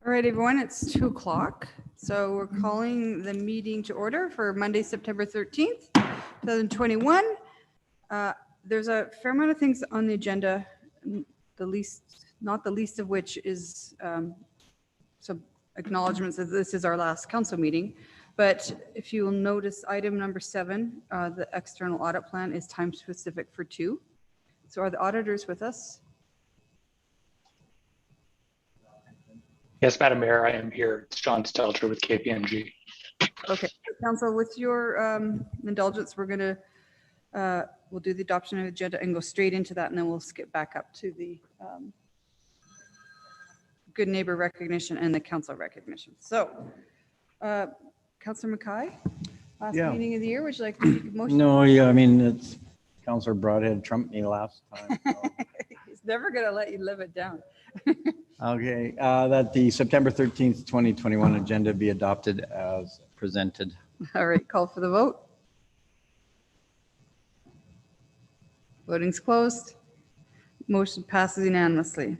All right, everyone, it's 2 o'clock. So we're calling the meeting to order for Monday, September 13th, 2021. There's a fair amount of things on the agenda, not the least of which is some acknowledgements that this is our last council meeting. But if you will notice, item number 7, the external audit plan is time specific for 2. So are the auditors with us? Yes, Madam Mayor, I am here. It's John Stelter with KPMG. Okay, Council, with your indulgence, we're going to we'll do the adoption of the agenda and go straight into that, and then we'll skip back up to the good neighbor recognition and the council recognition. So, Councillor Mackay, last meeting of the year, would you like to make a motion? No, yeah, I mean, it's Councillor Broadhead trumped me last time. So. He's never going to let you live it down. Okay, that the September 13th, 2021 agenda be adopted as presented. All right, call for the vote. Voting's closed. Motion passes unanimously.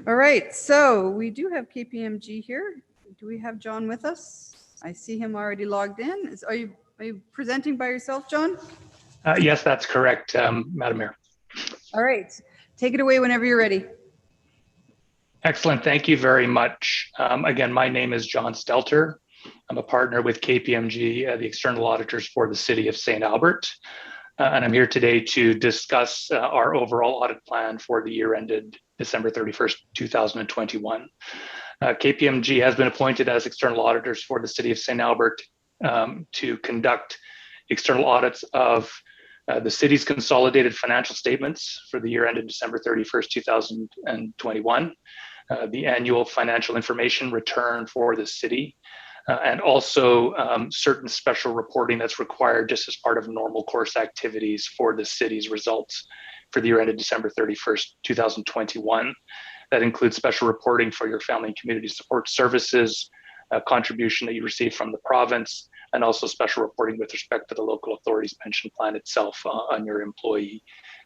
All right, so we do have KPMG here. Do we have John with us? I see him already logged in. Are you presenting by yourself, John? Yes, that's correct, Madam Mayor. All right, take it away whenever you're ready. Excellent. Thank you very much. Again, my name is John Stelter. I'm a partner with KPMG, the external auditors for the City of St. Albert. And I'm here today to discuss our overall audit plan for the year ended December 31st, 2021. KPMG has been appointed as external auditors for the City of St. Albert to conduct external audits of the city's consolidated financial statements for the year ended December 31st, 2021. The annual financial information return for the city, and also certain special reporting that's required just as part of normal course activities for the city's results for the year ended December 31st, 2021. That includes special reporting for your family and community support services, contribution that you receive from the province, and also special reporting with respect to the local authority's pension plan itself on your employee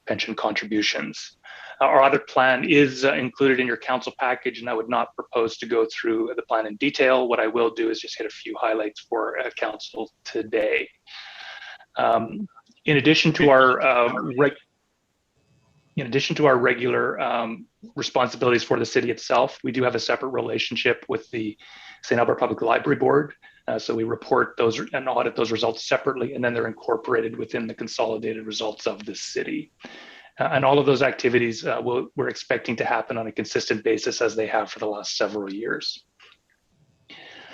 pension contributions. Our audit plan is included in your council package, and I would not propose to go through the plan in detail. What I will do is just hit a few highlights for council today. In addition to our regular responsibilities for the city itself, we do have a separate relationship with the St. Albert Public Library Board. So we report those and audit those results separately, and then they're incorporated within the consolidated results of the city. And all of those activities we're expecting to happen on a consistent basis as they have for the last several years.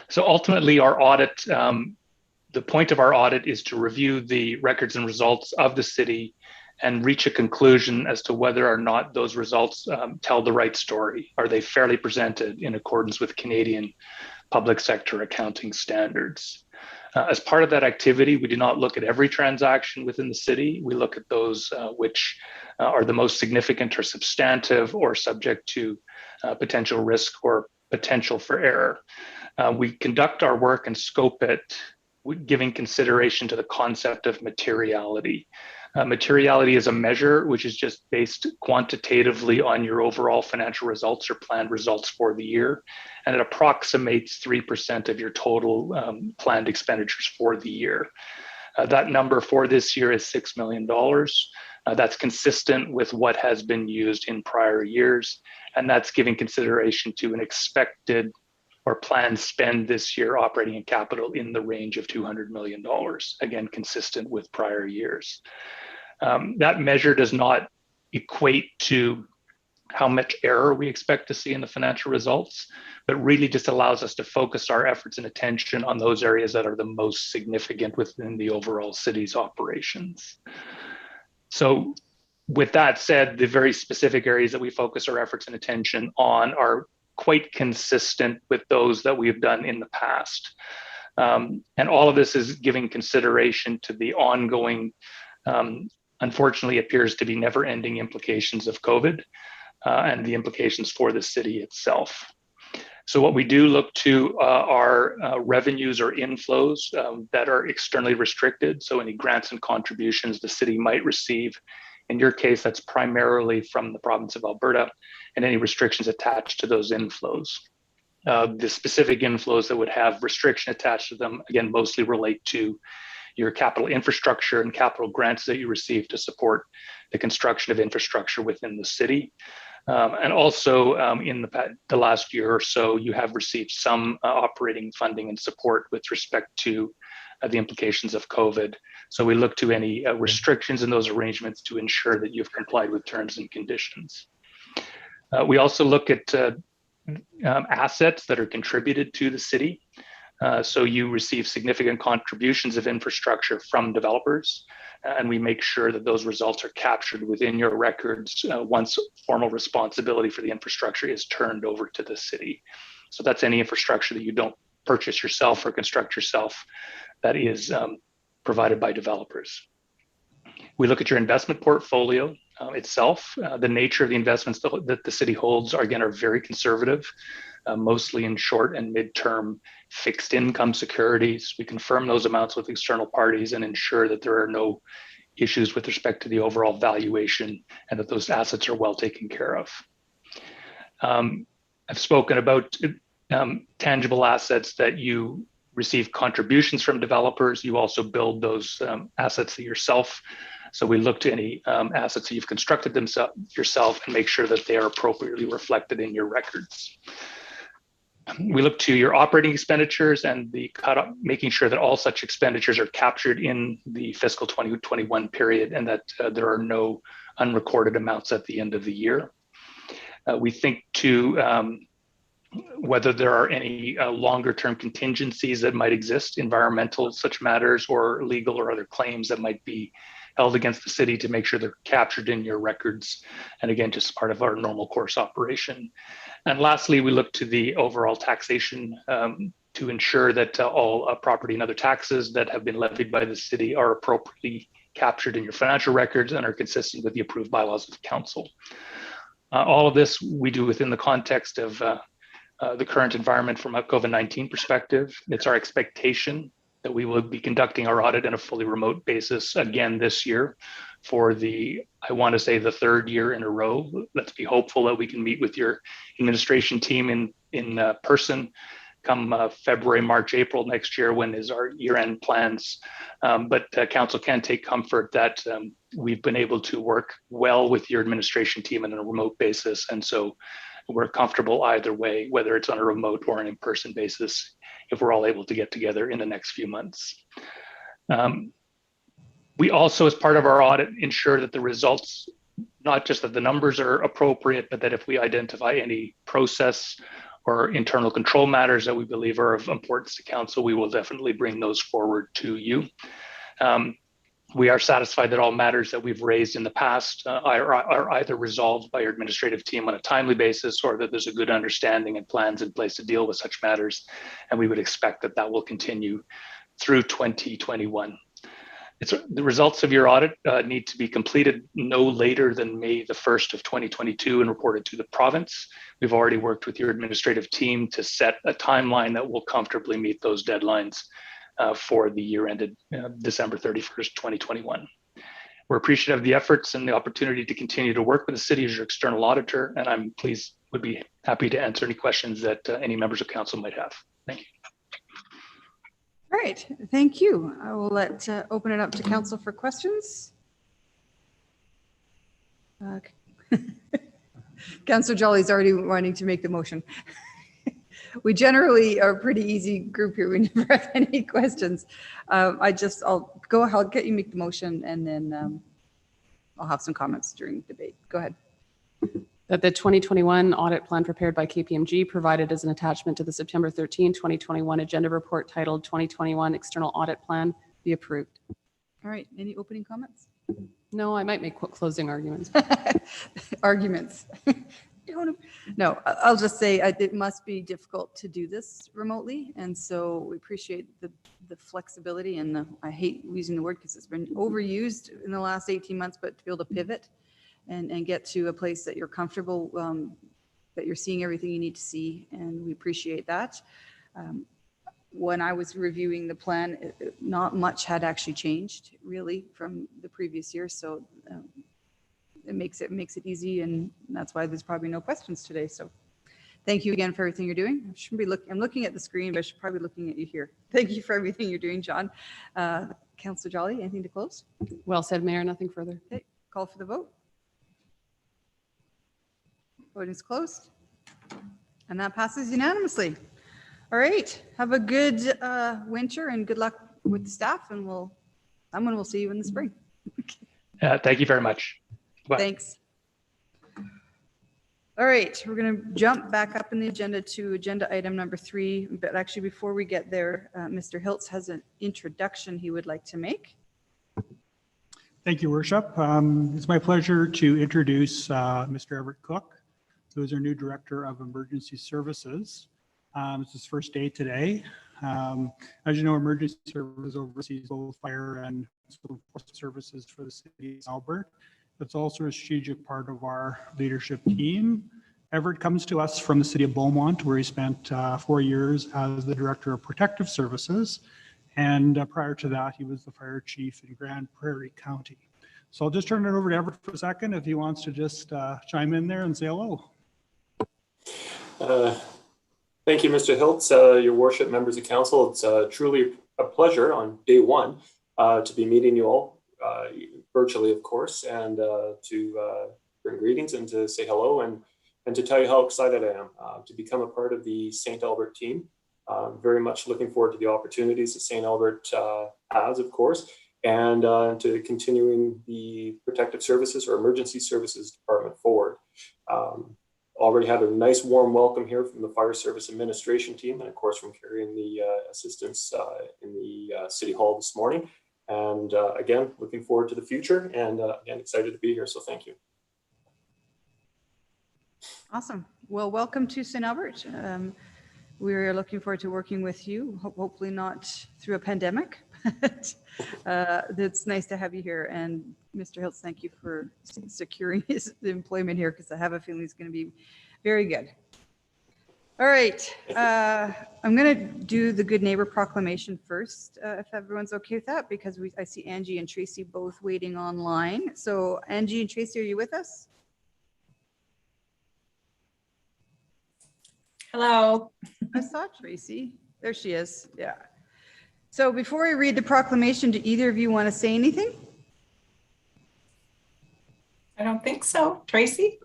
So ultimately our audit, the point of our audit is to review the records and results of the city and reach a conclusion as to whether or not those results tell the right story. Are they fairly presented in accordance with Canadian public sector accounting standards? As part of that activity, we do not look at every transaction within the city. We look at those which are the most significant or substantive or subject to potential risk or potential for error. We conduct our work and scope it giving consideration to the concept of materiality. Materiality is a measure which is just based quantitatively on your overall financial results or planned results for the year, and it approximates 3% of your total planned expenditures for the year. That number for this year is $6 million. That's consistent with what has been used in prior years, and that's giving consideration to an expected or planned spend this year operating in capital in the range of $200 million, again, consistent with prior years. That measure does not equate to how much error we expect to see in the financial results, but really just allows us to focus our efforts and attention on those areas that are the most significant within the overall city's operations. So with that said, the very specific areas that we focus our efforts and attention on are quite consistent with those that we've done in the past. And all of this is giving consideration to the ongoing, unfortunately appears to be never-ending implications of COVID and the implications for the city itself. So what we do look to are revenues or inflows that are externally restricted. So any grants and contributions the city might receive. In your case, that's primarily from the province of Alberta, and any restrictions attached to those inflows. The specific inflows that would have restriction attached to them, again, mostly relate to your capital infrastructure and capital grants that you receive to support the construction of infrastructure within the city. And also in the last year or so, you have received some operating funding and support with respect to the implications of COVID. So we look to any restrictions in those arrangements to ensure that you've complied with terms and conditions. We also look at assets that are contributed to the city. So you receive significant contributions of infrastructure from developers, and we make sure that those results are captured within your records once formal responsibility for the infrastructure is turned over to the city. So that's any infrastructure that you don't purchase yourself or construct yourself that is provided by developers. We look at your investment portfolio itself. The nature of the investments that the city holds are very conservative, mostly in short and mid-term fixed income securities. We confirm those amounts with external parties and ensure that there are no issues with respect to the overall valuation and that those assets are well taken care of. I've spoken about tangible assets that you receive contributions from developers. You also build those assets yourself. So we look to any assets that you've constructed yourself and make sure that they are appropriately reflected in your records. We look to your operating expenditures and making sure that all such expenditures are captured in the fiscal 2021 period and that there are no unrecorded amounts at the end of the year. We think to whether there are any longer term contingencies that might exist, environmental such matters or legal or other claims that might be held against the city, to make sure they're captured in your records. And again, just part of our normal course operation. And lastly, we look to the overall taxation to ensure that all property and other taxes that have been levied by the city are appropriately captured in your financial records and are consistent with the approved bylaws of the council. All of this we do within the context of the current environment from a COVID-19 perspective. It's our expectation that we will be conducting our audit on a fully remote basis again this year for I want to say the third year in a row. Let's be hopeful that we can meet with your administration team in person come February, March, April next year, when is our year-end plans. But council can take comfort that we've been able to work well with your administration team on a remote basis. And so we're comfortable either way, whether it's on a remote or an in-person basis, if we're all able to get together in the next few months. We also, as part of our audit, ensure that the results, not just that the numbers are appropriate, but that if we identify any process or internal control matters that we believe are of importance to council, we will definitely bring those forward to you. We are satisfied that all matters that we've raised in the past are either resolved by our administrative team on a timely basis, or that there's a good understanding and plans in place to deal with such matters. And we would expect that will continue through 2021. The results of your audit need to be completed no later than May the 1st of 2022 and reported to the province. We've already worked with your administrative team to set a timeline that will comfortably meet those deadlines for the year ended December 31st, 2021. We're appreciative of the efforts and the opportunity to continue to work with the city as your external auditor, and would be happy to answer any questions that any members of council might have. Thank you. All right, thank you. I will open it up to council for questions. Councillor Jolly's already wanting to make the motion. We generally are a pretty easy group here. We never have any questions. I'll get you make the motion, and then I'll have some comments during debate. Go ahead. That the 2021 audit plan prepared by KPMG provided as an attachment to the September 13, 2021 agenda report titled 2021 External Audit Plan be approved. All right, any opening comments? No, I might make closing arguments. Arguments. No, I'll just say it must be difficult to do this remotely. And so we appreciate the flexibility and I hate using the word because it's been overused in the last 18 months, but to be able to pivot and get to a place that you're comfortable, that you're seeing everything you need to see. And we appreciate that. When I was reviewing the plan, not much had actually changed really from the previous year. So it makes it easy, and that's why there's probably no questions today. So Thank you again for everything you're doing. I shouldn't be I'm looking at the screen, but I should probably be looking at you here. Thank you for everything you're doing, John. Councillor Jolly, anything to close? Well said, Mayor. Nothing further. Okay, call for the vote. Voting is closed. And that passes unanimously. All right. Have a good winter and good luck with the staff, and someone will see you in the spring. Thank you very much. Bye. Thanks. All right, we're going to jump back up in the agenda to agenda item number 3. But actually, before we get there, Mr. Hiltz has an introduction he would like to make. Thank you, Worship. It's my pleasure to introduce Mr. Everett Cook, who is our new Director of Emergency Services. It's his first day today. As you know, emergency services oversees both fire and services for the city of Albert. It's also a strategic part of our leadership team. Everett comes to us from the city of Beaumont, where he spent 4 years as the Director of Protective Services. And prior to that, he was the fire chief in Grand Prairie County. So I'll just turn it over to Everett for a second if he wants to just chime in there and say hello. Thank you, Mr. Hiltz, your worship, members of council. It's truly a pleasure on day one to be meeting you all virtually, of course, and to bring greetings and to say hello and to tell you how excited I am to become a part of the St. Albert team. Very much looking forward to the opportunities that St. Albert has, of course, and to continuing the protective services or emergency services department forward. Already had a nice warm welcome here from the Fire Service Administration team, and of course from carrying the assistance in the City Hall this morning. And again, looking forward to the future, and again, excited to be here, so thank you. Awesome. Well, welcome to St. Albert. We're looking forward to working with you, hopefully not through a pandemic. It's nice to have you here. And Mr. Hiltz, thank you for securing his employment here, because I have a feeling he's going to be very good. All right. I'm going to do the Good Neighbor Proclamation first, if everyone's okay with that, because I see Angie and Tracy both waiting online. So Angie and Tracy, are you with us? Hello. I saw Tracy. There she is. Yeah. So before we read the proclamation, do either of you want to say anything? I don't think so. Tracy?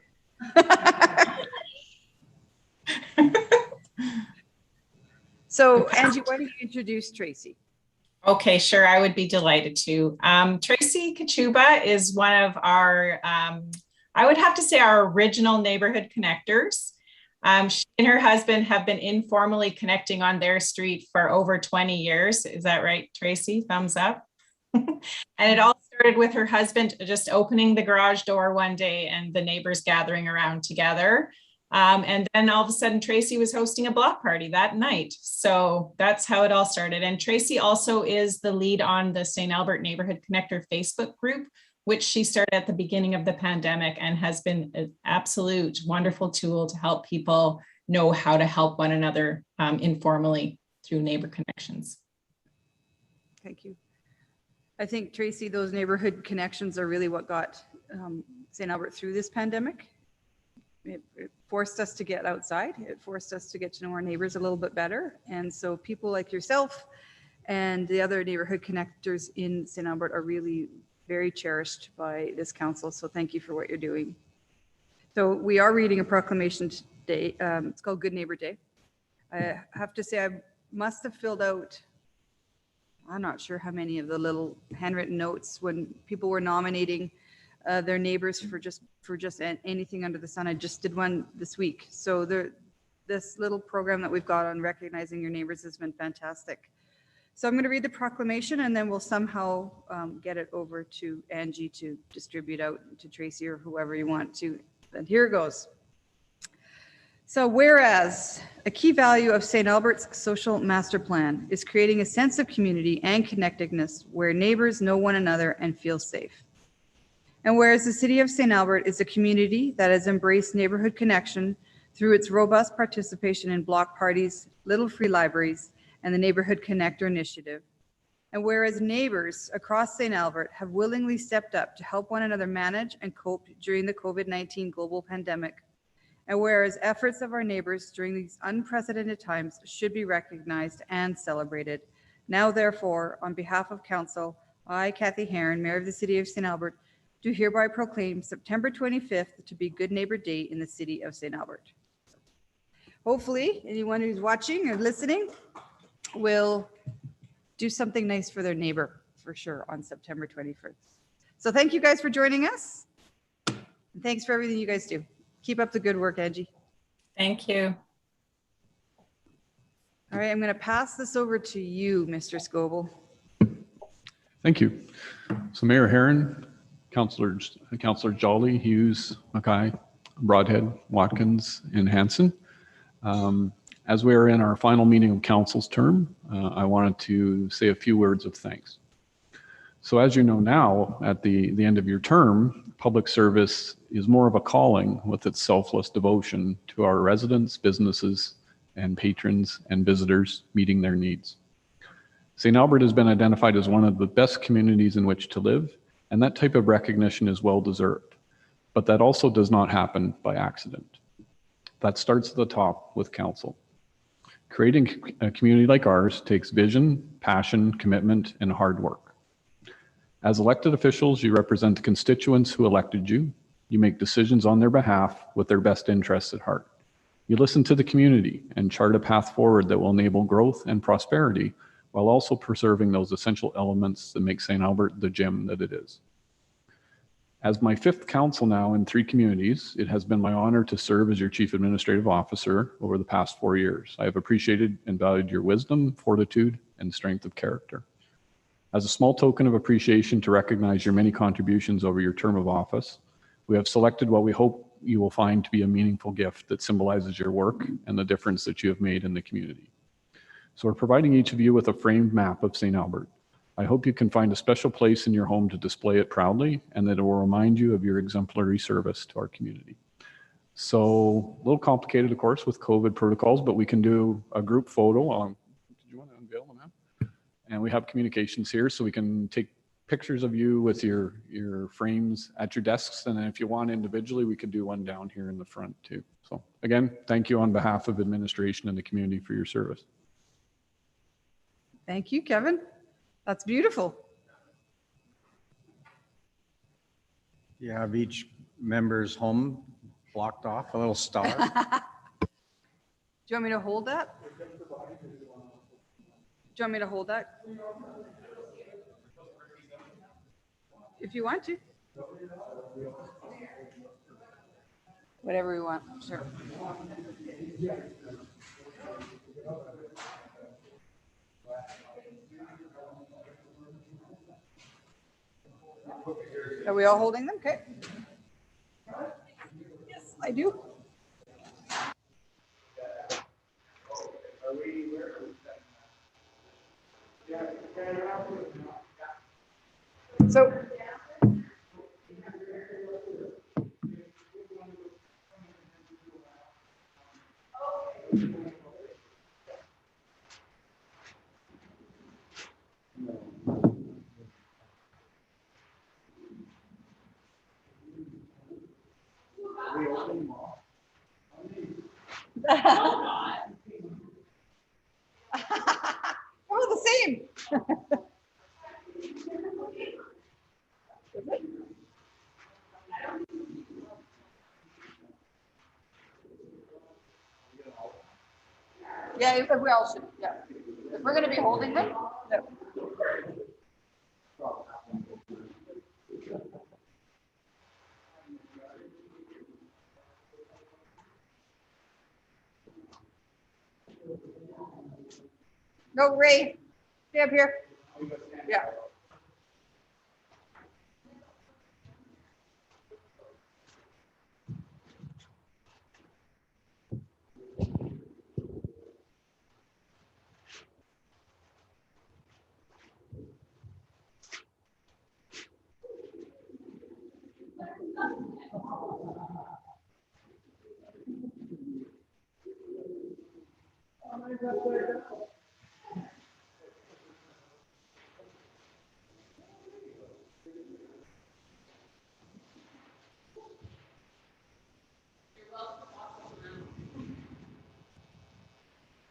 So Angie, why don't you introduce Tracy? Okay, sure. I would be delighted to. Tracy Kachuba is one of our, I would have to say, our original neighborhood connectors. She and her husband have been informally connecting on their street for over 20 years. Is that right, Tracy? Thumbs up. And it all started with her husband just opening the garage door one day and the neighbors gathering around together. And then all of a sudden, Tracy was hosting a block party that night. So that's how it all started. And Tracy also is the lead on the St. Albert Neighborhood Connector Facebook group, which she started at the beginning of the pandemic and has been an absolute wonderful tool to help people know how to help one another informally through neighbor connections. Thank you. I think, Tracy, those neighborhood connections are really what got St. Albert through this pandemic. It forced us to get outside. It forced us to get to know our neighbors a little bit better. And so people like yourself and the other neighborhood connectors in St. Albert are really very cherished by this council. So thank you for what you're doing. So we are reading a proclamation today. It's called Good Neighbor Day. I have to say, I must have filled out, I'm not sure how many of the little handwritten notes when people were nominating their neighbors for just anything under the sun. I just did one this week. So this little program that we've got on recognizing your neighbors has been fantastic. So I'm going to read the proclamation, and then we'll somehow get it over to Angie to distribute out to Tracy or whoever you want to. And here it goes. So whereas a key value of St. Albert's social master plan is creating a sense of community and connectedness where neighbors know one another and feel safe. And whereas the city of St. Albert is a community that has embraced neighborhood connection through its robust participation in block parties, little free libraries, and the Neighborhood Connector Initiative. And whereas neighbors across St. Albert have willingly stepped up to help one another manage and cope during the COVID-19 global pandemic. And whereas efforts of our neighbors during these unprecedented times should be recognized and celebrated. Now, therefore, on behalf of council, I, Kathy Heron, Mayor of the City of St. Albert, do hereby proclaim September 25th to be Good Neighbor Day in the City of St. Albert. Hopefully, anyone who's watching or listening will do something nice for their neighbor for sure on September 21st. So thank you guys for joining us. And thanks for everything you guys do. Keep up the good work, Angie. Thank you. All right, I'm going to pass this over to you, Mr. Scoble. Thank you. So Mayor Heron, Councillor Jolly, Hughes, Mackay, Broadhead, Watkins, and Hanson. As we are in our final meeting of council's term, I wanted to say a few words of thanks. So as you know now, at the end of your term, public service is more of a calling with its selfless devotion to our residents, businesses, and patrons and visitors meeting their needs. St. Albert has been identified as one of the best communities in which to live, and that type of recognition is well deserved. But that also does not happen by accident. That starts at the top with council. Creating a community like ours takes vision, passion, commitment, and hard work. As elected officials, you represent the constituents who elected you. You make decisions on their behalf with their best interests at heart. You listen to the community and chart a path forward that will enable growth and prosperity while also preserving those essential elements that make St. Albert the gem that it is. As my fifth council now in 3 communities, it has been my honor to serve as your Chief Administrative Officer over the past 4 years. I have appreciated and valued your wisdom, fortitude, and strength of character. As a small token of appreciation to recognize your many contributions over your term of office, we have selected what we hope you will find to be a meaningful gift that symbolizes your work and the difference that you have made in the community. So we're providing each of you with a framed map of St. Albert. I hope you can find a special place in your home to display it proudly and that it will remind you of your exemplary service to our community. So a little complicated, of course, with COVID protocols, but we can do a group photo. Did you want to unveil the map? And we have communications here, so we can take pictures of you with your frames at your desks. And then if you want individually, we could do one down here in the front too. So again, thank you on behalf of administration and the community for your service. Thank you, Kevin. That's beautiful. You have each member's home blocked off, a little star. Do you want me to hold that? Do you want me to hold that? If you want to. Whatever we want, sure. Are we all holding them? Okay. Yes, I do. So oh, the same. Yeah, if we all should, yeah. If we're gonna be holding them, no. No, Ray, stay up here. Yeah.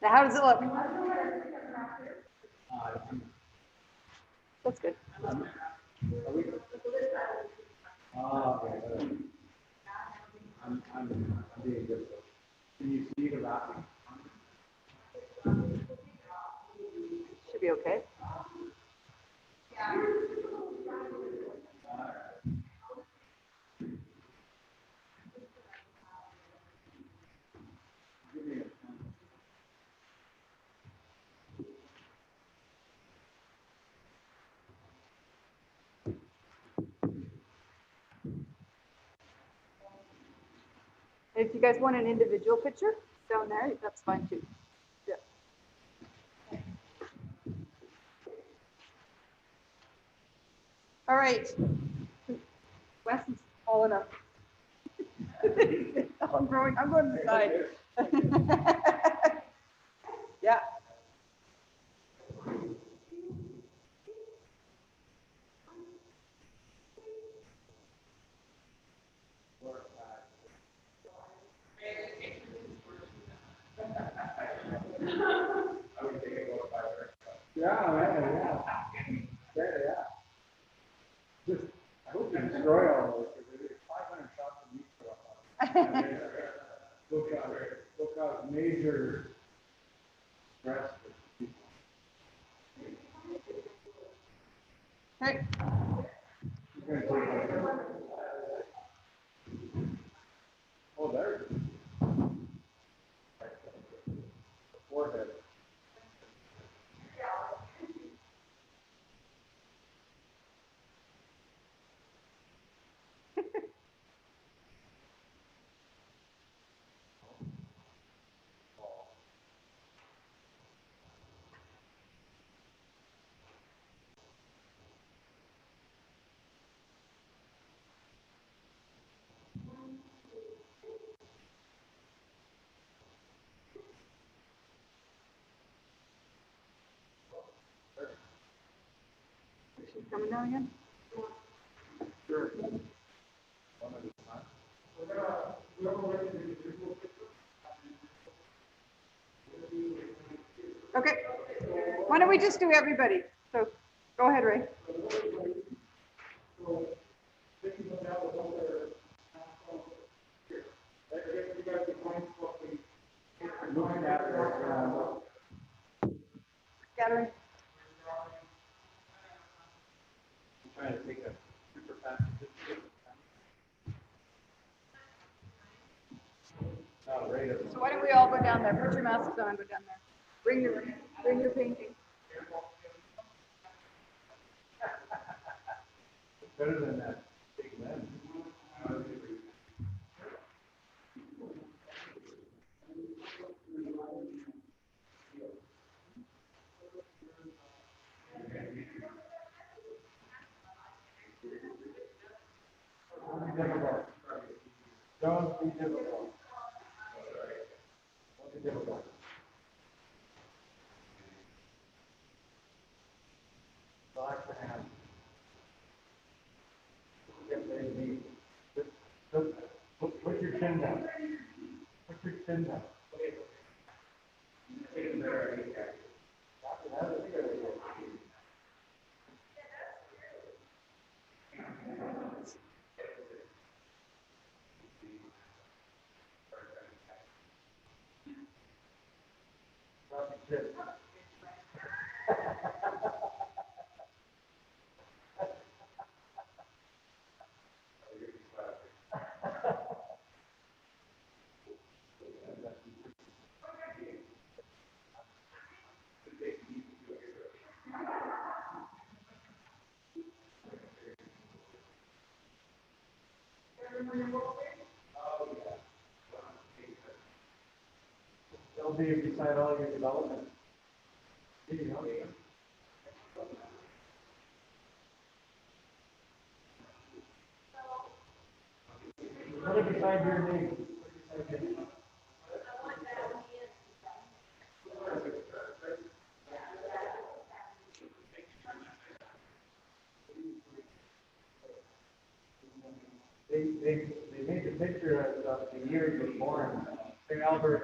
How does it look? That's good. Should be okay. If you guys want an individual picture down there, that's fine too. Yeah. All right. Wes is tall enough. I'm going to the side. Yeah. I hope you destroy all those, because there's 500 shots of meat. Will cause major stress for people. Okay. Oh, there. Forehead. She's coming down again. Sure. Okay. Why don't we just do everybody? So go ahead, Ray. Gathering. Trying to take a super fast. So why don't we all go down there? Put your masks on and go down there. Bring your painting. Better than that big lens. Don't be difficult. Don't be difficult. Relax the hands. Get very deep. Put your chin down. Put your chin down. They'll be beside all your development. Put it beside your name. They made the picture of the year you were born. St. Albert,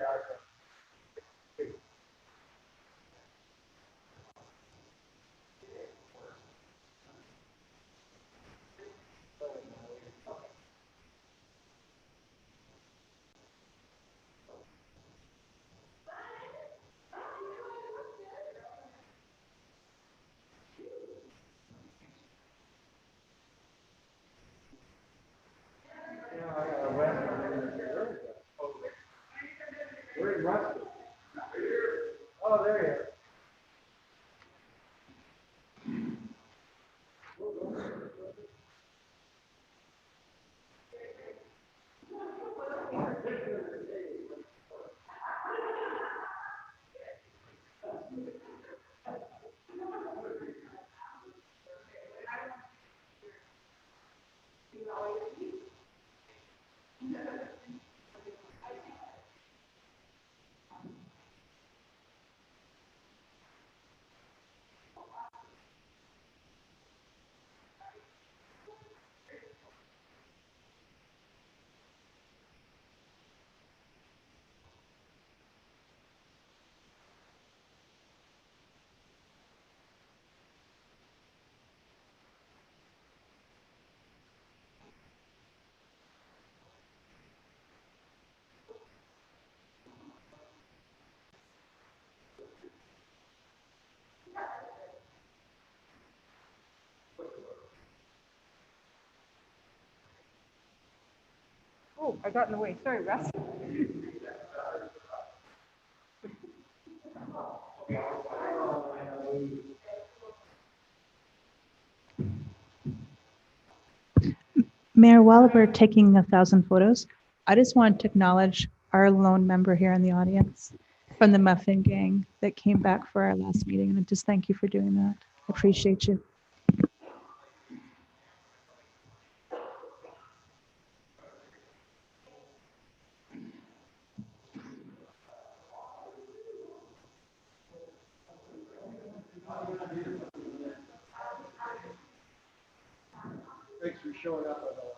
Oh, I got in the way. Sorry, Russ. Mayor, while we're taking 1,000 photos, I just want to acknowledge our lone member here in the audience from the Muffin Gang that came back for our last meeting. And I just thank you for doing that. I appreciate you. Thanks for showing up at the last.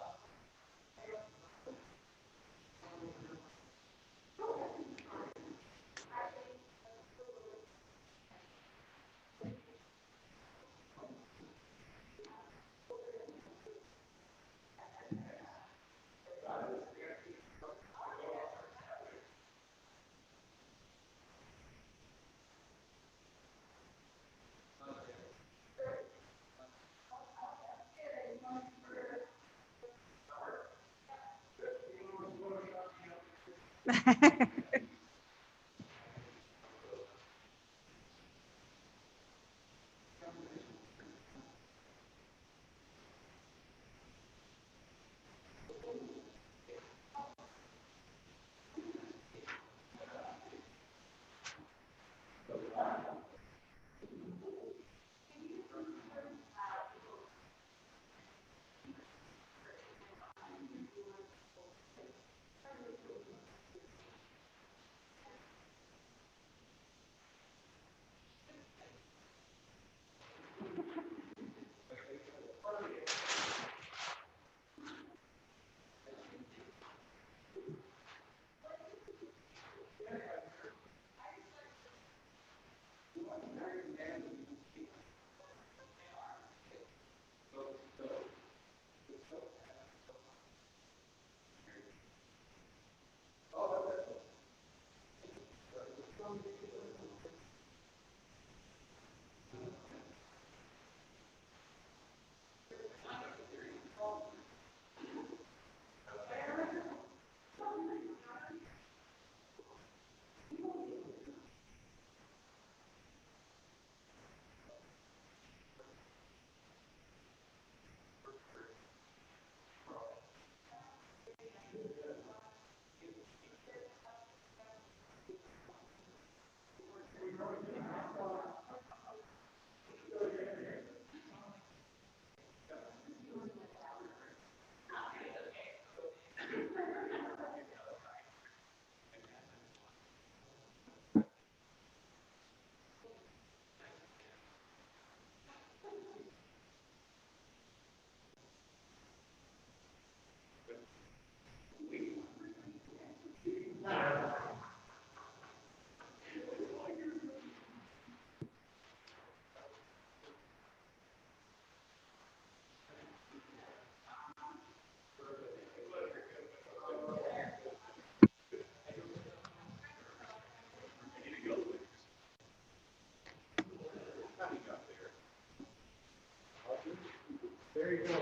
There you go.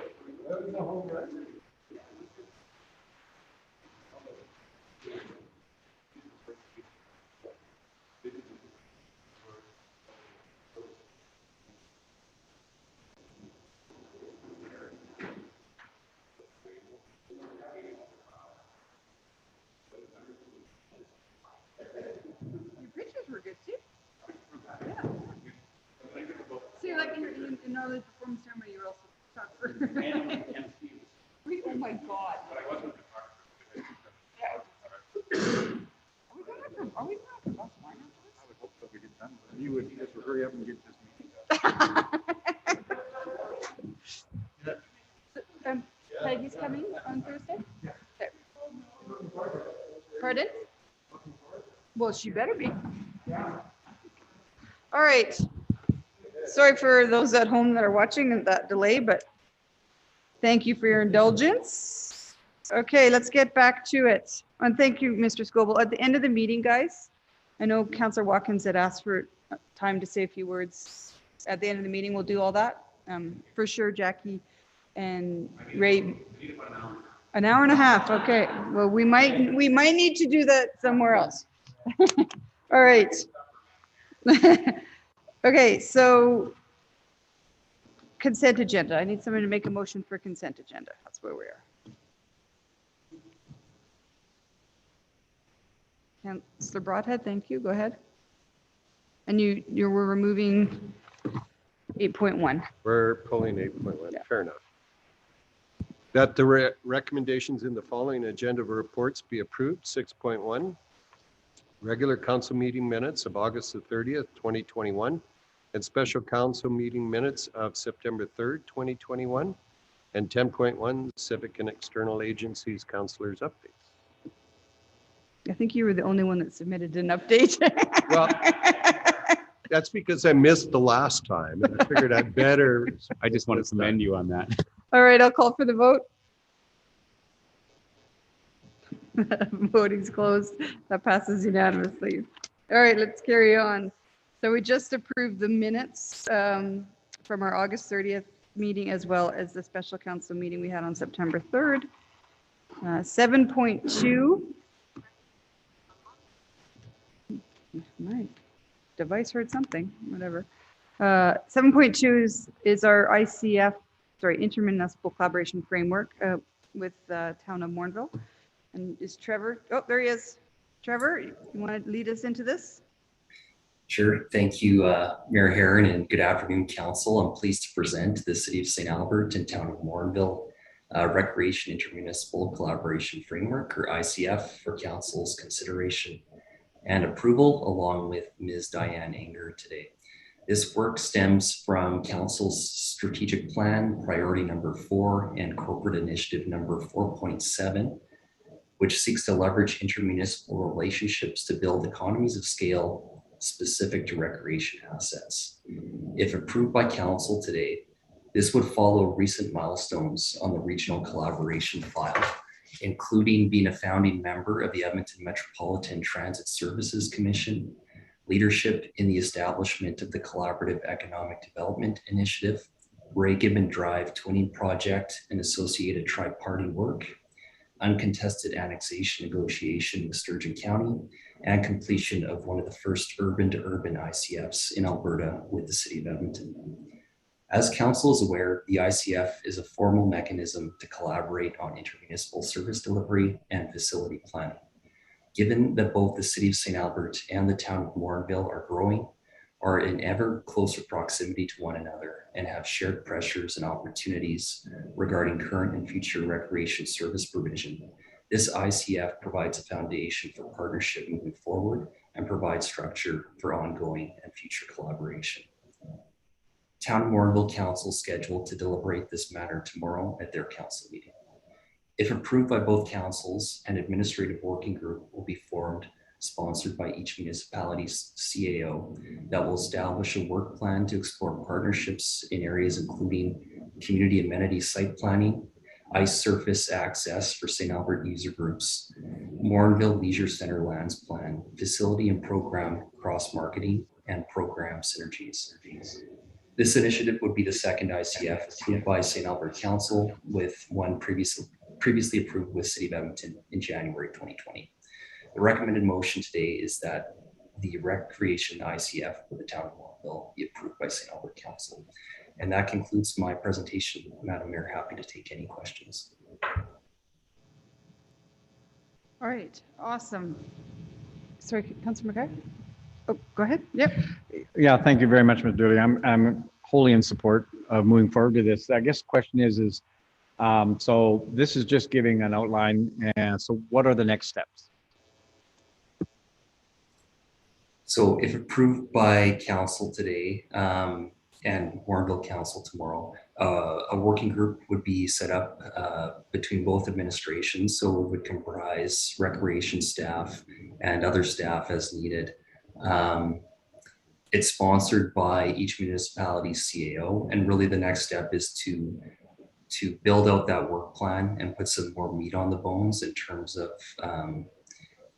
That was the home run. Your pictures were good too. Yeah. See, like in all the performance ceremony, you were also talking for. Oh my God. Are we going to bus line afterwards? I would hope so we get done. You would just hurry up and get this meeting done. Peggy's coming on Thursday? Okay. Pardon? Well, she better be. All right. Sorry for those at home that are watching and that delay, but thank you for your indulgence. Okay, let's get back to it. And thank you, Mr. Scoble. At the end of the meeting, guys, I know Councillor Watkins had asked for time to say a few words. At the end of the meeting, we'll do all that. For sure, Jackie and Ray. An hour and a half, okay. Well, we might need to do that somewhere else. All right. Okay, so consent agenda. I need someone to make a motion for consent agenda. That's where we are. Councillor Broadhead, thank you. Go ahead. And you were removing 8.1. We're pulling 8.1. Yeah. Fair enough. That the recommendations in the following agenda reports be approved. 6.1, regular council meeting minutes of August the 30th, 2021, and special council meeting minutes of September 3rd, 2021, and 10.1, civic and external agencies councilors updates. I think you were the only one that submitted an update. Well, that's because I missed the last time, and I figured I'd better. I just want to commend you on that. All right, I'll call for the vote. Voting's closed. That passes unanimously. All right, let's carry on. So we just approved the minutes from our August 30th meeting, as well as the special council meeting we had on September 3rd. 7.2. My device heard something, whatever. 7.2 is our ICF, intermunicipal collaboration framework with the town of Morinville. And is Trevor, oh, there he is. Trevor, you want to lead us into this? Sure. Thank you, Mayor Herron, and good afternoon, Council. I'm pleased to present the City of St. Albert and Town of Morinville Recreation Intermunicipal Collaboration Framework, or ICF, for Council's consideration and approval, along with Ms. Diane Anger today. This work stems from Council's strategic plan, priority number 4, and corporate initiative number 4.7, which seeks to leverage intermunicipal relationships to build economies of scale specific to recreation assets. If approved by Council today, this would follow recent milestones on the regional collaboration file, including being a founding member of the Edmonton Metropolitan Transit Services Commission, leadership in the establishment of the Collaborative Economic Development Initiative, Ray Gibbon Drive Twinning Project and associated tri-party work, uncontested annexation negotiation with Sturgeon County, and completion of one of the first urban-to-urban ICFs in Alberta with the City of Edmonton. As Council is aware, the ICF is a formal mechanism to collaborate on intermunicipal service delivery and facility planning. Given that both the City of St. Albert and the Town of Morinville are growing, are in ever closer proximity to one another, and have shared pressures and opportunities regarding current and future recreation service provision, this ICF provides a foundation for partnership moving forward and provides structure for ongoing and future collaboration. Town of Morinville Council scheduled to deliberate this matter tomorrow at their council meeting. If approved by both councils, an administrative working group will be formed, sponsored by each municipality's CAO, that will establish a work plan to explore partnerships in areas including community amenity site planning, ice surface access for St. Albert user groups, Morinville Leisure Center lands plan, facility and program cross-marketing, and program synergies. This initiative would be the second ICF approved by St. Albert Council, with one previously approved with City of Edmonton in January 2020. The recommended motion today is that the Recreation ICF for the Town of Morinville be approved by St. Albert Council. And that concludes my presentation. Madam Mayor, happy to take any questions. All right, awesome. Sorry, Councilor McKay? Oh, go ahead. Yep. Yeah, thank you very much, Ms. Dooley. I'm wholly in support of moving forward to this. I guess the question is so this is just giving an outline, and so what are the next steps? So if approved by council today and Morinville Council tomorrow, a working group would be set up between both administrations. So it would comprise recreation staff and other staff as needed. It's sponsored by each municipality's CAO, and really the next step is to build out that work plan and put some more meat on the bones in terms of